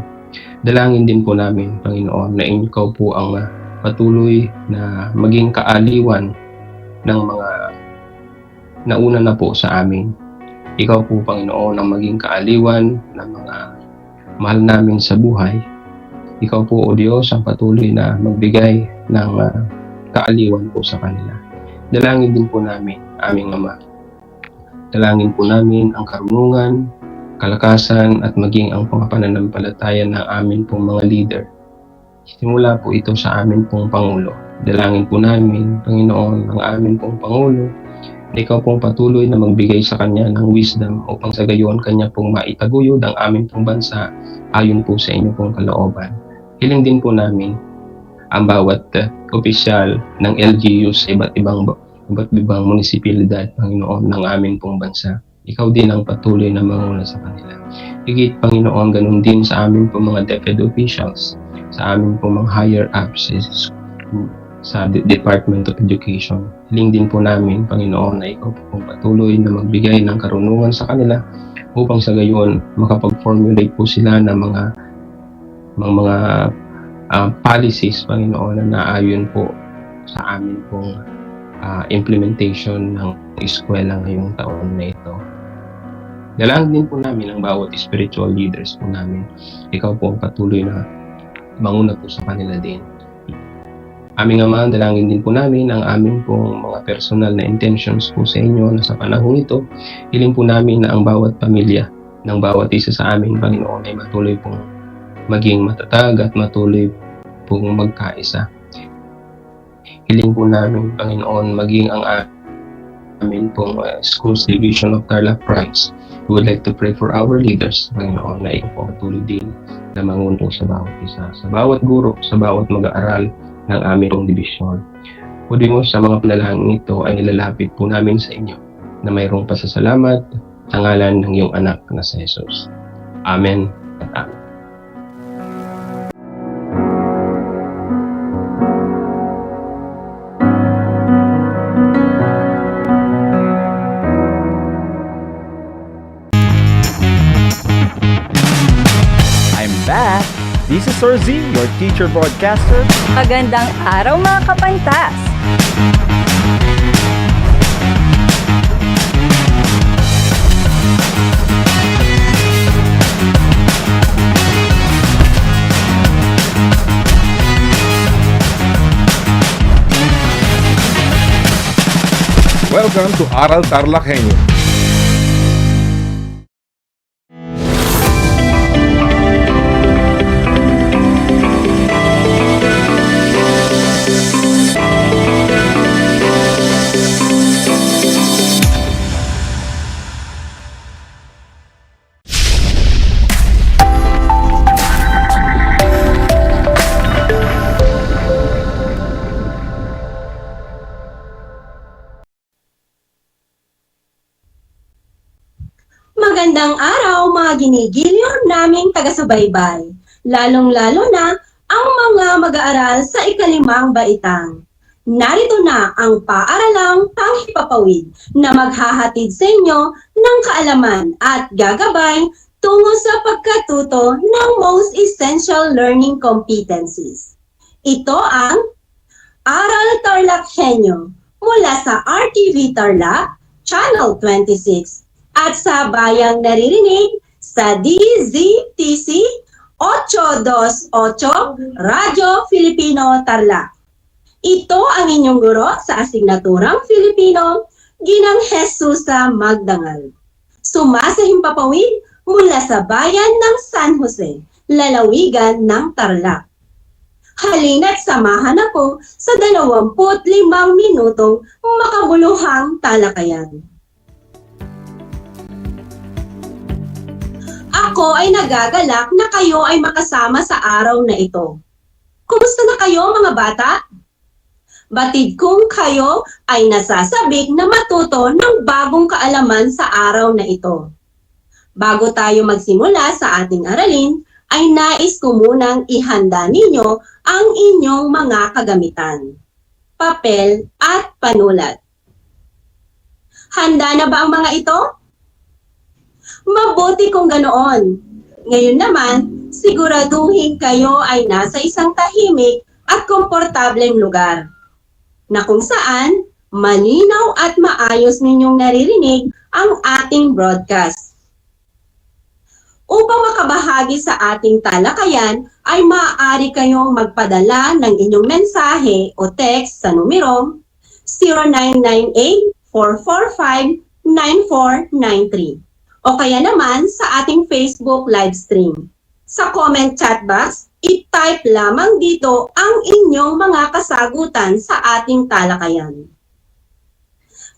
Dalangin din po namin, Panginoon, na ikaw po ang patuloy na maging kaaliwan ng mga nauna na po sa amin. Ikaw po, Panginoon, ang maging kaaliwan ng mga mahal namin sa buhay. Ikaw po, O Diyos, ang patuloy na magbigay ng kaaliwan po sa kanila. Dalangin din po namin, aming Ama. Dalangin po namin ang karunungan kalakasan at maging ang pananampalataya ng amin pong mga leader. Simula po ito sa amin pong Pangulo. Dalangin po namin, Panginoon, ang amin pong Pangulo, na ikaw pong patuloy na magbigay sa kanya ng wisdom upang sa gayon kanya pong maitaguyod ang amin pong bansa ayon po sa inyo pong kalooban. Hiling din po namin ang bawat opisyal ng LGU sa iba't ibang munisipalidad, Panginoon, ng amin pong bansa. Ikaw din ang patuloy na manguna sa kanila. Higit, Panginoon, ganun din sa amin pong mga DEPED officials, sa amin pong mga higher ups sa Department of Education. Hiling din po namin, Panginoon, na ikaw po patuloy na magbigay ng karunungan sa kanila upang sa gayon makapag-formulate po sila ng mga policies, Panginoon, na naayon po sa amin pong implementation ng eskwela ngayong taon na ito. Dalangin din po namin ang bawat spiritual leaders po namin. Ikaw po patuloy na manguna po sa kanila din. Aming Ama, dalangin din po namin ang aming pong mga personal na intentions po sa inyo na sa panahon ito. Hiling po namin na ang bawat pamilya ng bawat isa sa amin, Panginoon, ay matuloy pong maging matatag at matuloy pong magkaisa. Hiling po namin, Panginoon, maging ang amin pong Schools Division of Tarlac Prize. We would like to pray for our leaders, Panginoon, na ikaw po patuloy din na manguno sa bawat isa, sa bawat guro, sa bawat mag-aaral ng aming pong dibisyon. Pwede mo sa mga panalangin ito ay nilalapit po namin sa inyo na mayroong pasasalamat sa ngalan ng iyong anak na si Jesus. Amen at amen. Back. This is Sir Z, your teacher broadcaster. Magandang araw mga kapantas! Welcome to Aral TarlakHenyo. Magandang araw mga ginigiliw naming taga-subaybay, lalong-lalo na ang mga mag-aaral sa ikalimang baitang. Narito na ang paaralang panghipapawid na maghahatid sa inyo ng kaalaman at gagabay tungo sa pagkatuto ng Most Essential Learning Competencies. Ito ang Aral TarlakHenyo mula sa RTV Tarlac, Channel 26, at sa bayang naririnig sa DZTC 828 Radyo Filipino Tarlac. Ito ang inyong guro sa asignaturang Filipino, Ginang Jesusa Magdangal. Sumasahimpapawid mula sa bayan ng San Jose, lalawigan ng Tarlac. Halina't samahan ako sa 25 minutong makabuluhang talakayan. Ako ay nagagalak na kayo ay makasama sa araw na ito. Kumusta na kayo mga bata? Batid kong kayo ay nasasabik na matuto ng bagong kaalaman sa araw na ito. Bago tayo magsimula sa ating aralin, ay nais ko munang ihanda ninyo ang inyong mga kagamitan, papel at panulat. Handa na ba ang mga ito? Mabuti kung ganoon. Ngayon naman, siguraduhin kayo ay nasa isang tahimik at komportableng lugar, na kung saan malinaw at maayos ninyong naririnig ang ating broadcast. Upang makabahagi sa ating talakayan, ay maaari kayong magpadala ng inyong mensahe o text sa numero 0998-445-9493 o kaya naman sa ating Facebook live stream. Sa comment chat box, i-type lamang dito ang inyong mga kasagutan sa ating talakayan.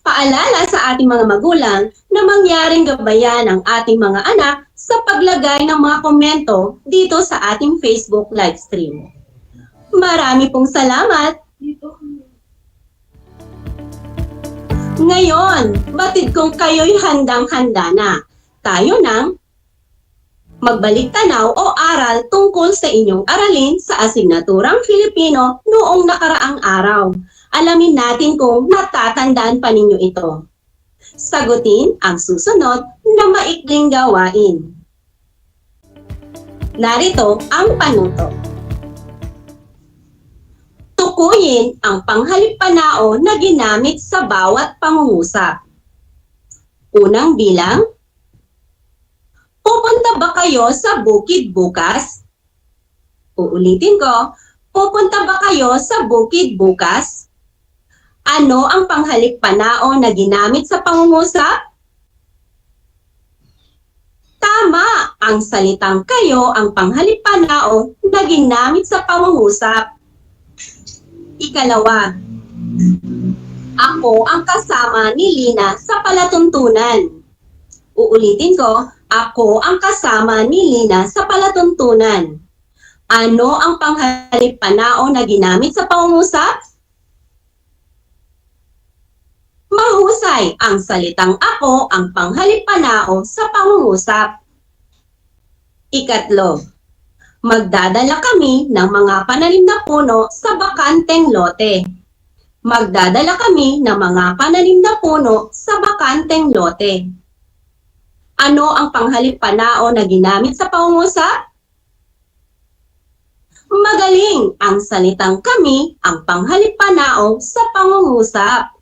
Paalala sa ating mga magulang na mangyaring gabayan ang ating mga anak sa paglagay ng mga komento dito sa ating Facebook live stream. Marami pong salamat! Ngayon, batid kong kayo'y handang-handa na. Tayo nang magbalik tanaw o aral tungkol sa inyong aralin sa asignaturang Filipino noong nakaraang araw. Alamin natin kung natatandaan pa ninyo ito. Sagutin ang susunod na maikling gawain. Narito ang panuto. Tukuyin ang panghalip-panao na ginamit sa bawat pangungusap. Unang bilang, pupunta ba kayo sa bukid bukas? Uulitin ko, pupunta ba kayo sa bukid bukas? Ano ang panghalip-panao na ginamit sa pangungusap? Tama! Ang salitang kayo ang panghalip-panao na ginamit sa pangungusap. Ikalawa, ako ang kasama ni Lina sa palatuntunan. Uulitin ko, ako ang kasama ni Lina sa palatuntunan. Ano ang panghalip-panao na ginamit sa pangungusap? Mahusay, ang salitang ako ang panghalip-panao sa pangungusap. Ikatlo, magdadala kami ng mga pananim na puno sa bakanteng lote. Magdadala kami ng mga pananim na puno sa bakanteng lote. Ano ang panghalip-panao na ginamit sa pangungusap? Magaling, ang salitang kami ang panghalip-panao sa pangungusap.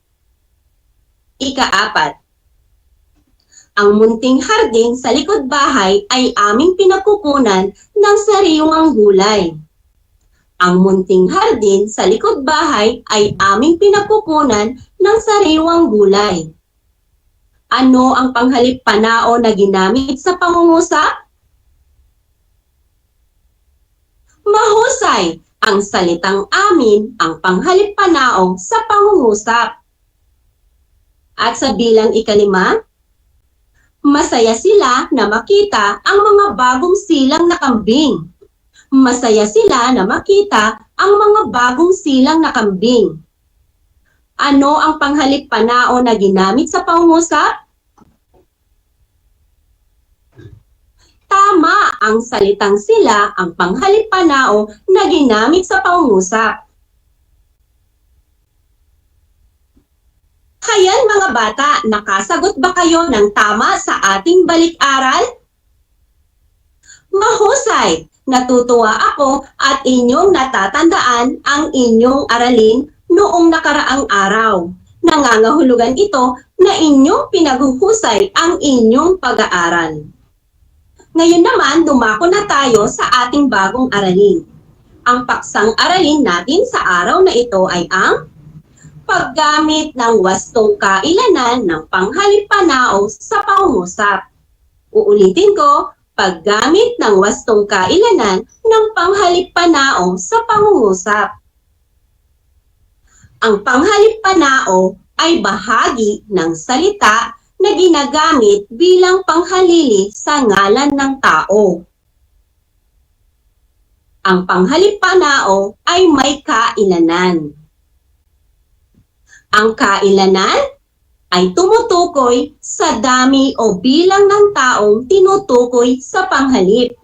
Ika-apat, ang munting hardin sa likod bahay ay aming pinagkukunan ng sariwang gulay. Ang munting hardin sa likod bahay ay aming pinagkukunan ng sariwang gulay. Ano ang panghalip-panao na ginamit sa pangungusap? Mahusay, ang salitang amin ang panghalip-panao sa pangungusap. At sa bilang ikalima, masaya sila na makita ang mga bagong silang na kambing. Masaya sila na makita ang mga bagong silang na kambing. Ano ang panghalip-panao na ginamit sa pangungusap? Tama, ang salitang sila ang panghalip-panao na ginamit sa pangungusap. Hayan mga bata, nakasagot ba kayo ng tama sa ating balik-aral? Mahusay! Natutuwa ako at inyong natatandaan ang inyong aralin noong nakaraang araw. Nangangahulugan ito na inyong pinaghuhusay ang inyong pag-aaral. Ngayon naman, dumako na tayo sa ating bagong aralin. Ang paksang aralin natin sa araw na ito ay ang paggamit ng wastong kailanan ng panghalip-panao sa pangungusap. Uulitin ko, paggamit ng wastong kailanan ng panghalip-panao sa pangungusap. Ang panghalip-panao ay bahagi ng salita na ginagamit bilang panghalili sa ngalan ng tao. Ang panghalip-panao ay may kailanan. Ang kailanan ay tumutukoy sa dami o bilang ng taong tinutukoy sa panghalip.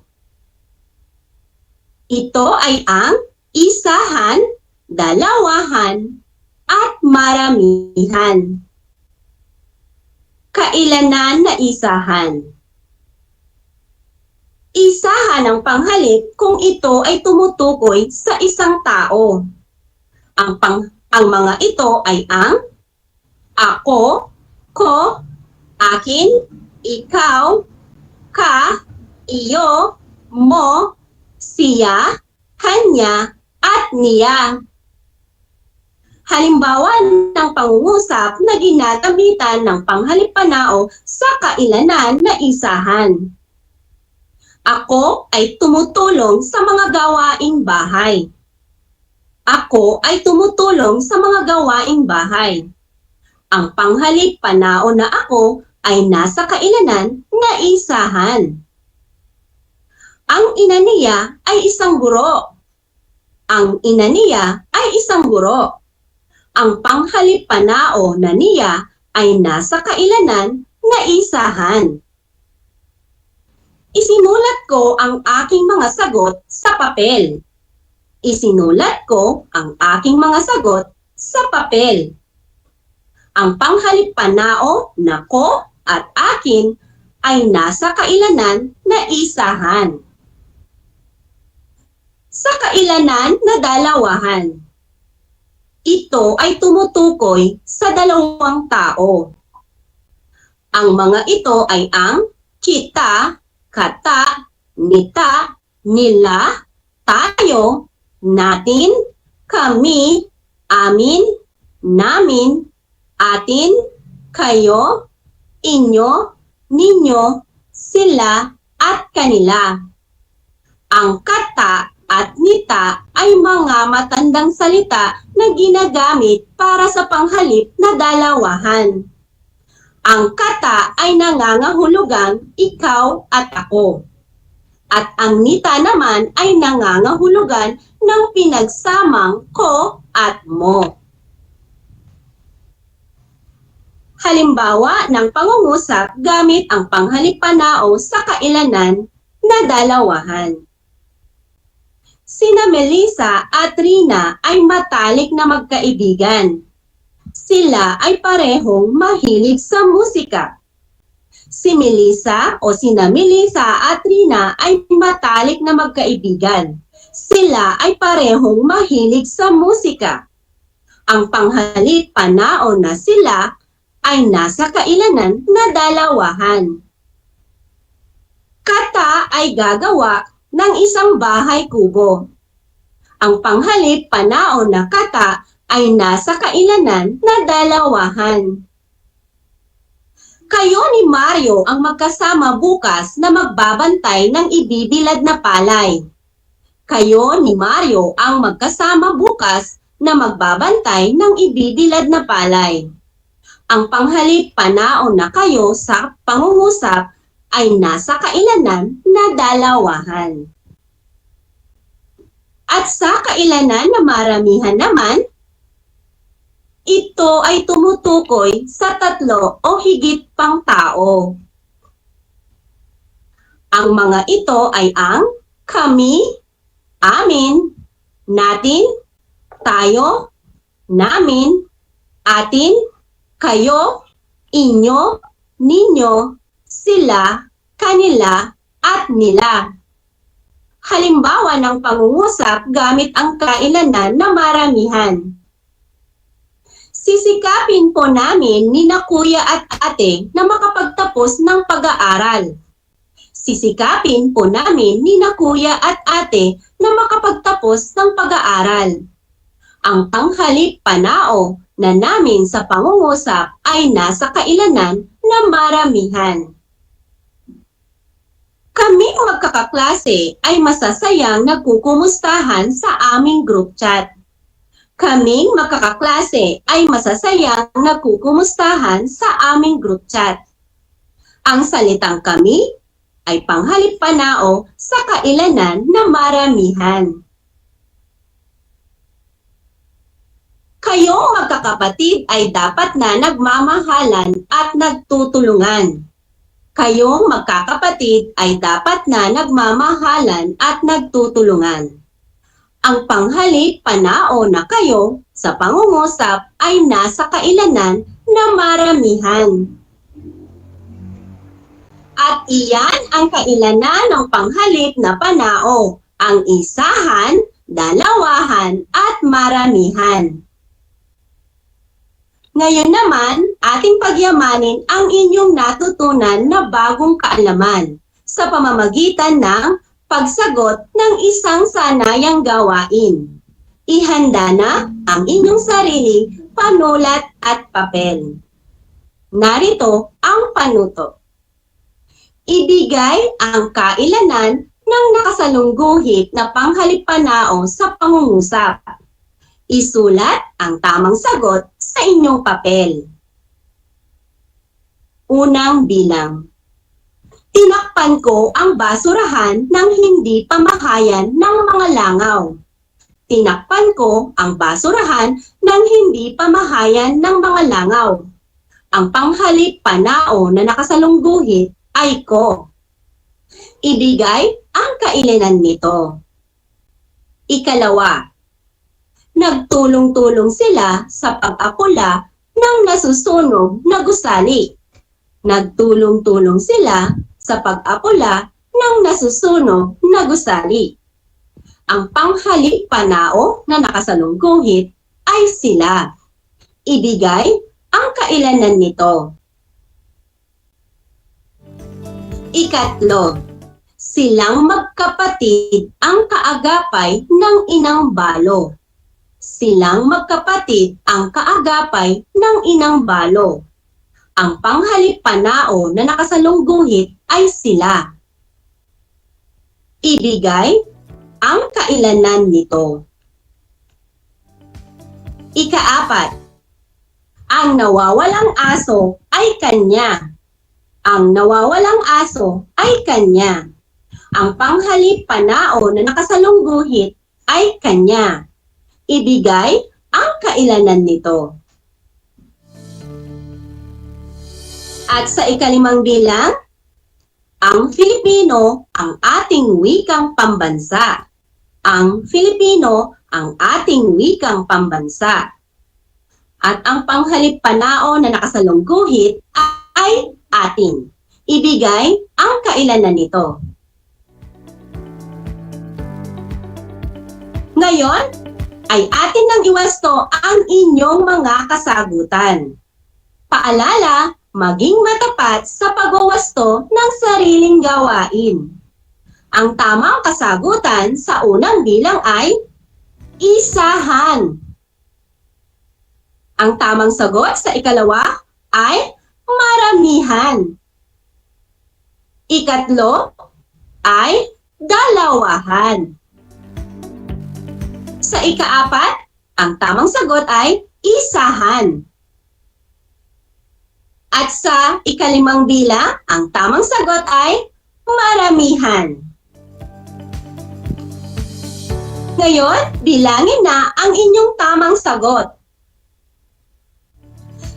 Ito ay ang isahan, dalawahan, at maramihan. Kailanan na isahan. Isahan ang panghalip kung ito ay tumutukoy sa isang tao. Ang mga ito ay ang ako, ko, akin, ikaw, ka, iyo, mo, siya, kanya, at niya. Halimbawa ng pangungusap na ginagamitan ng panghalip-panao sa kailanan na isahan. Ako ay tumutulong sa mga gawaing bahay. Ako ay tumutulong sa mga gawaing bahay. Ang panghalip-panao na ako ay nasa kailanan na isahan. Ang ina niya ay isang guro. Ang ina niya ay isang guro. Ang panghalip-panao na niya ay nasa kailanan na isahan. Isinulat ko ang aking mga sagot sa papel. Isinulat ko ang aking mga sagot sa papel. Ang panghalip-panao na ko at akin ay nasa kailanan na isahan. Sa kailanan na dalawahan. Ito ay tumutukoy sa dalawang tao. Ang mga ito ay ang kita, kata, nita, nila, tayo, natin, kami, amin, namin, atin, kayo, inyo, ninyo, sila, at kanila. Ang kata at nita ay mga matandang salita na ginagamit para sa panghalip na dalawahan. Ang kata ay nangangahulugang ikaw at ako. At ang nita naman ay nangangahulugan ng pinagsamang ko at mo. Halimbawa ng pangungusap gamit ang panghalip-panao sa kailanan na dalawahan. Sina Melissa at Rina ay matalik na magkaibigan. Sila ay parehong mahilig sa musika. Si Melissa o sina Melissa at Rina ay matalik na magkaibigan. Sila ay parehong mahilig sa musika. Ang panghalip-panao na sila ay nasa kailanan na dalawahan. Kata ay gagawa ng isang bahay kubo. Ang panghalip-panao na kata ay nasa kailanan na dalawahan. Kayo ni Mario ang magkasama bukas na magbabantay ng ibibilad na palay. Kayo ni Mario ang magkasama bukas na magbabantay ng ibibilad na palay. Ang panghalip-panao na kayo sa pangungusap ay nasa kailanan na dalawahan. At sa kailanan na maramihan naman, ito ay tumutukoy sa tatlo o higit pang tao. Ang mga ito ay ang kami, amin, natin, tayo, namin, atin, kayo, inyo, ninyo, sila, kanila, at nila. Halimbawa ng pangungusap gamit ang kailanan na maramihan. Sisikapin po namin ni na kuya at ate na makapagtapos ng pag-aaral. Sisikapin po namin ni na kuya at ate na makapagtapos ng pag-aaral. Ang panghalip-panao na namin sa pangungusap ay nasa kailanan na maramihan. Kaming magkakaklase ay masasayang nagkukumustahan sa aming group chat. Kaming magkakaklase ay masasayang nagkukumustahan sa aming group chat. Ang salitang kami ay panghalip-panao sa kailanan na maramihan. Kayong magkakapatid ay dapat na nagmamahalan at nagtutulungan. Kayong magkakapatid ay dapat na nagmamahalan at nagtutulungan. Ang panghalip-panao na kayo sa pangungusap ay nasa kailanan na maramihan. At iyan ang kailanan ng panghalip na panao, ang isahan, dalawahan, at maramihan. Ngayon naman, ating pagyamanin ang inyong natutunan na bagong kaalaman sa pamamagitan ng pagsagot ng isang sanayang gawain. Ihanda na ang inyong sarili, panulat at papel. Narito ang panuto. Ibigay ang kailanan ng nakasalungguhit na panghalippanao sa pangungusap. Isulat ang tamang sagot sa inyong papel. Unang bilang. Tinakpan ko ang basurahan nang hindi pamahayan ng mga langaw. Tinakpan ko ang basurahan nang hindi pamahayan ng mga langaw. Ang panghalippanao na nakasalungguhit ay ko. Ibigay ang kailanan nito. Ikalawa. Nagtulong-tulong sila sa pag-apula ng nasusunog na gusali. Nagtulong-tulong sila sa pag-apula ng nasusunog na gusali. Ang panghalippanao na nakasalungguhit ay sila. Ibigay ang kailanan nito. Ikatlo, silang magkapatid ang kaagapay ng inang balo. Silang magkapatid ang kaagapay ng inang balo. Ang panghalippanao na nakasalungguhit ay sila. Ibigay ang kailanan nito. Ikaapat, ang nawawalang aso ay kanya. Ang nawawalang aso ay kanya. Ang panghalippanao na nakasalungguhit ay kanya. Ibigay ang kailanan nito. At sa ikalimang bilang, ang Filipino ang ating wikang pambansa. Ang Filipino ang ating wikang pambansa. At ang panghalippanao na nakasalungguhit ay atin. Ibigay ang kailanan nito. Ngayon, ay atin nang iwasto ang inyong mga kasagutan. Paalala, maging matapat sa pagwawasto ng sariling gawain. Ang tamang kasagutan sa unang bilang ay isahan. Ang tamang sagot sa ikalawa ay maramihan. Ikatlo ay dalawahan. Sa ikaapat, ang tamang sagot ay isahan. At sa ikalimang bilang, ang tamang sagot ay maramihan. Ngayon, bilangin na ang inyong tamang sagot.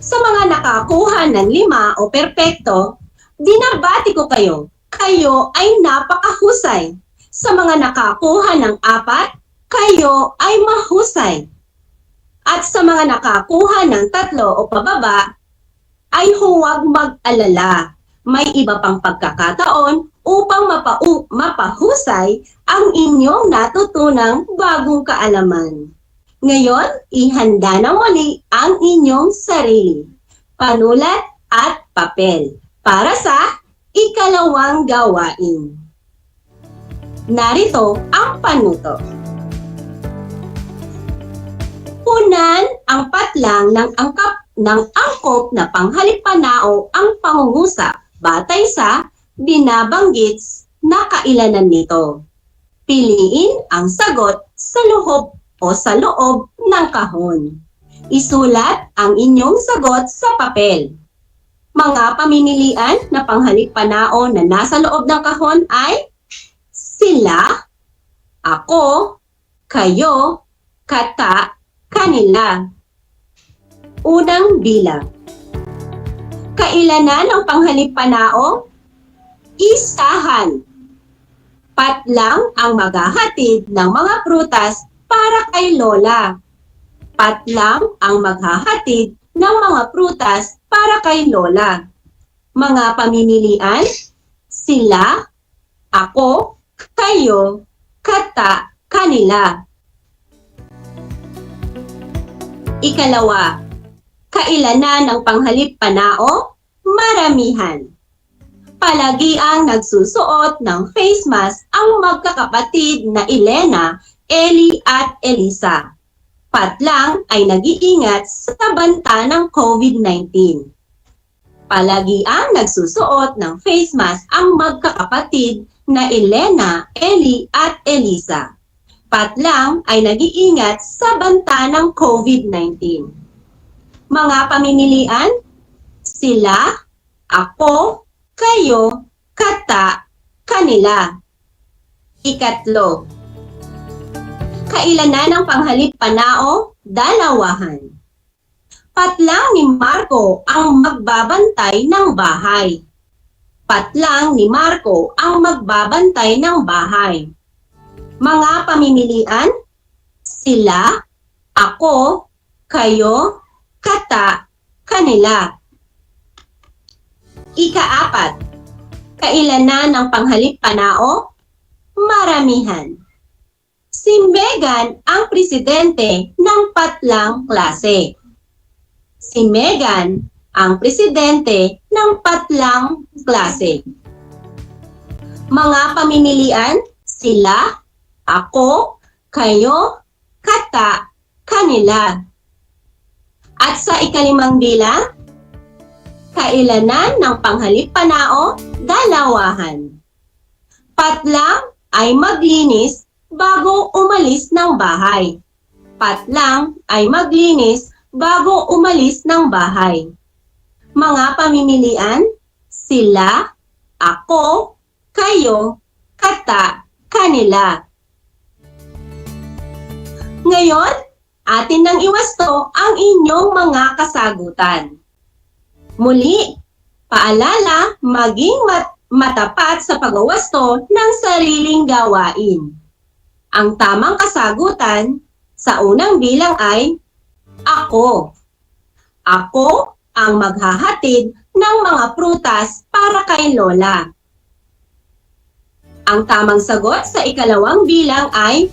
Sa mga nakakuha ng 5 o perpekto, dinabati ko kayo. Kayo ay napakahusay. Sa mga nakakuha ng 4, kayo ay mahusay. At sa mga nakakuha ng 3 o pababa, ay huwag mag-alala. May iba pang pagkakataon upang mapahusay ang inyong natutunang bagong kaalaman. Ngayon, ihanda na muli ang inyong sarili, panulat at papel para sa ikalawang gawain. Narito ang panuto. Punan ang patlang ng angkop na panghalippanao ang pangungusap batay sa binabanggit na kailanan nito. Piliin ang sagot sa loob o sa loob ng kahon. Isulat ang inyong sagot sa papel. Mga pamimilian na panghalippanao na nasa loob ng kahon ay sila, ako, kayo, kata, kanila. Unang bilang. Kailanan ng panghalippanao? Isahan. Patlang ang maghahatid ng mga prutas para kay Lola. Patlang ang maghahatid ng mga prutas para kay Lola. Mga pamimilian? Sila, ako, kayo, kata, kanila. Ikalawa, kailanan ng panghalippanao? Maramihan. Palagiang nagsusuot ng face mask ang magkakapatid na Elena, Eli at Elisa. Patlang ay nag-iingat sa banta ng COVID-19. Palagi ang nagsusuot ng face mask ang magkakapatid na Elena, Eli at Elisa. Patlang ay nag-iingat sa banta ng COVID-19. Mga pamimilian, sila, ako, kayo, kata, kanila. Ikatlo, kailanan ng panghalip panao, dalawahan. Patlang ni Marco ang magbabantay ng bahay. Patlang ni Marco ang magbabantay ng bahay. Mga pamimilian, sila, ako, kayo, kata, kanila. Ikaapat, kailanan ng panghalip panao, maramihan. Si Megan ang presidente ng patlang klase. Si Megan ang presidente ng patlang klase. Mga pamimilian, sila, ako, kayo, kata, kanila. At sa ikalimang bilang, kailanan ng panghalip panao, dalawahan. Patlang ay maglinis bago umalis ng bahay. Patlang ay maglinis bago umalis ng bahay. Mga pamimilian, sila, ako, kayo, kata, kanila. Ngayon, atin nang iwasto ang inyong mga kasagutan. Muli, paalala, maging matapat sa pagwawasto ng sariling gawain. Ang tamang kasagutan sa unang bilang ay ako. Ako ang maghahatid ng mga prutas para kay Lola. Ang tamang sagot sa ikalawang bilang ay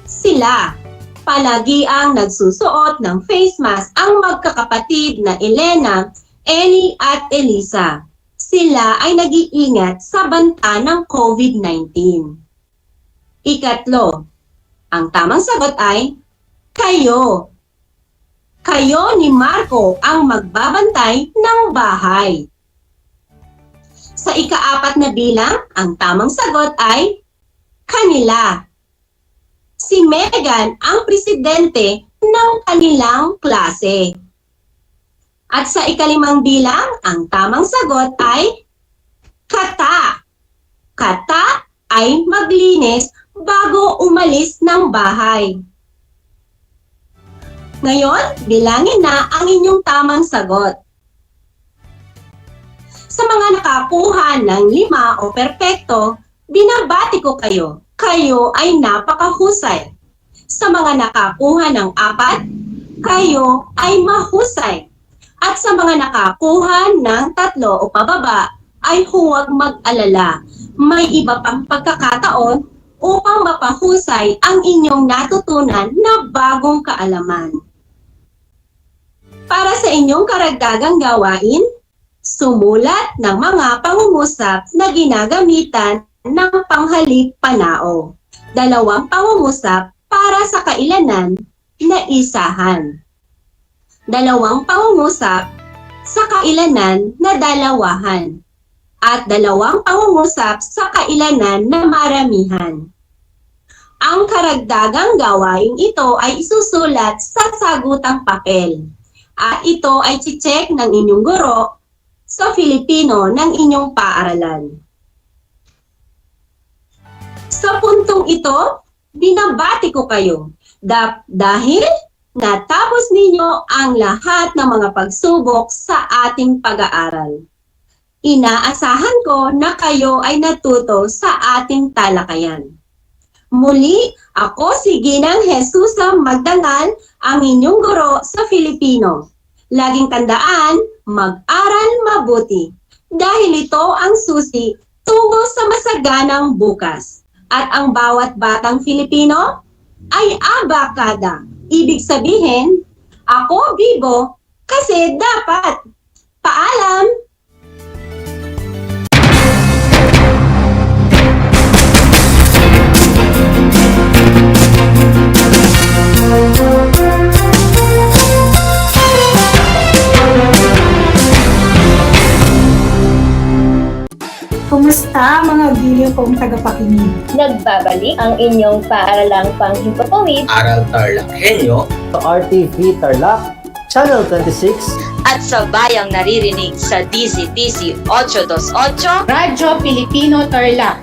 sila. Palagi ang nagsusuot ng face mask ang magkakapatid na Elena, Eli at Elisa. Sila ay nag-iingat sa banta ng COVID-19. Ikatlo, ang tamang sagot ay kayo. Kayo ni Marco ang magbabantay ng bahay. Sa ikaapat na bilang, ang tamang sagot ay kanila. Si Megan ang presidente ng kanilang klase. At sa ikalimang bilang, ang tamang sagot ay kata. Kata ay maglinis bago umalis ng bahay. Ngayon, bilangin na ang inyong tamang sagot. Sa mga nakakuha ng 5 o perpekto, binabati ko kayo. Kayo ay napakahusay. Sa mga nakakuha ng 4, kayo ay mahusay. At sa mga nakakuha ng 3 o pababa, ay huwag mag-alala. May iba pang pagkakataon upang mapahusay ang inyong natutunan na bagong kaalaman. Para sa inyong karagdagang gawain, sumulat ng mga pangungusap na ginagamitan ng panghalip panao. 2 pangungusap para sa kailanan na isahan. 2 pangungusap sa kailanan na dalawahan. At 2 pangungusap sa kailanan na maramihan. Ang karagdagang gawain ito ay isusulat sa sagutang papel. At ito ay check ng inyong guro sa Filipino ng inyong paaralan. Sa puntong ito, binabati ko kayo dahil natapos ninyo ang lahat ng mga pagsubok sa ating pag-aaral. Inaasahan ko na kayo ay natuto sa ating talakayan. Muli, ako si Ginang Jesusa Magdangal, ang inyong guro sa Filipino. Laging tandaan, mag-aral mabuti. Dahil ito ang susi tungo sa masaganang bukas. At ang bawat batang Filipino ay abakada. Ibig sabihin, ako bibo kasi dapat. Paalam! Thank you. Kumusta mga giliw kong tagapakinig? Nagbabalik ang inyong paaralang panghimpapawid, Aral TarlakHenyo, Sa RTV Tarlac, Channel 26, at sabayang naririnig sa DZTC 828, Radyo Pilipino Tarlac.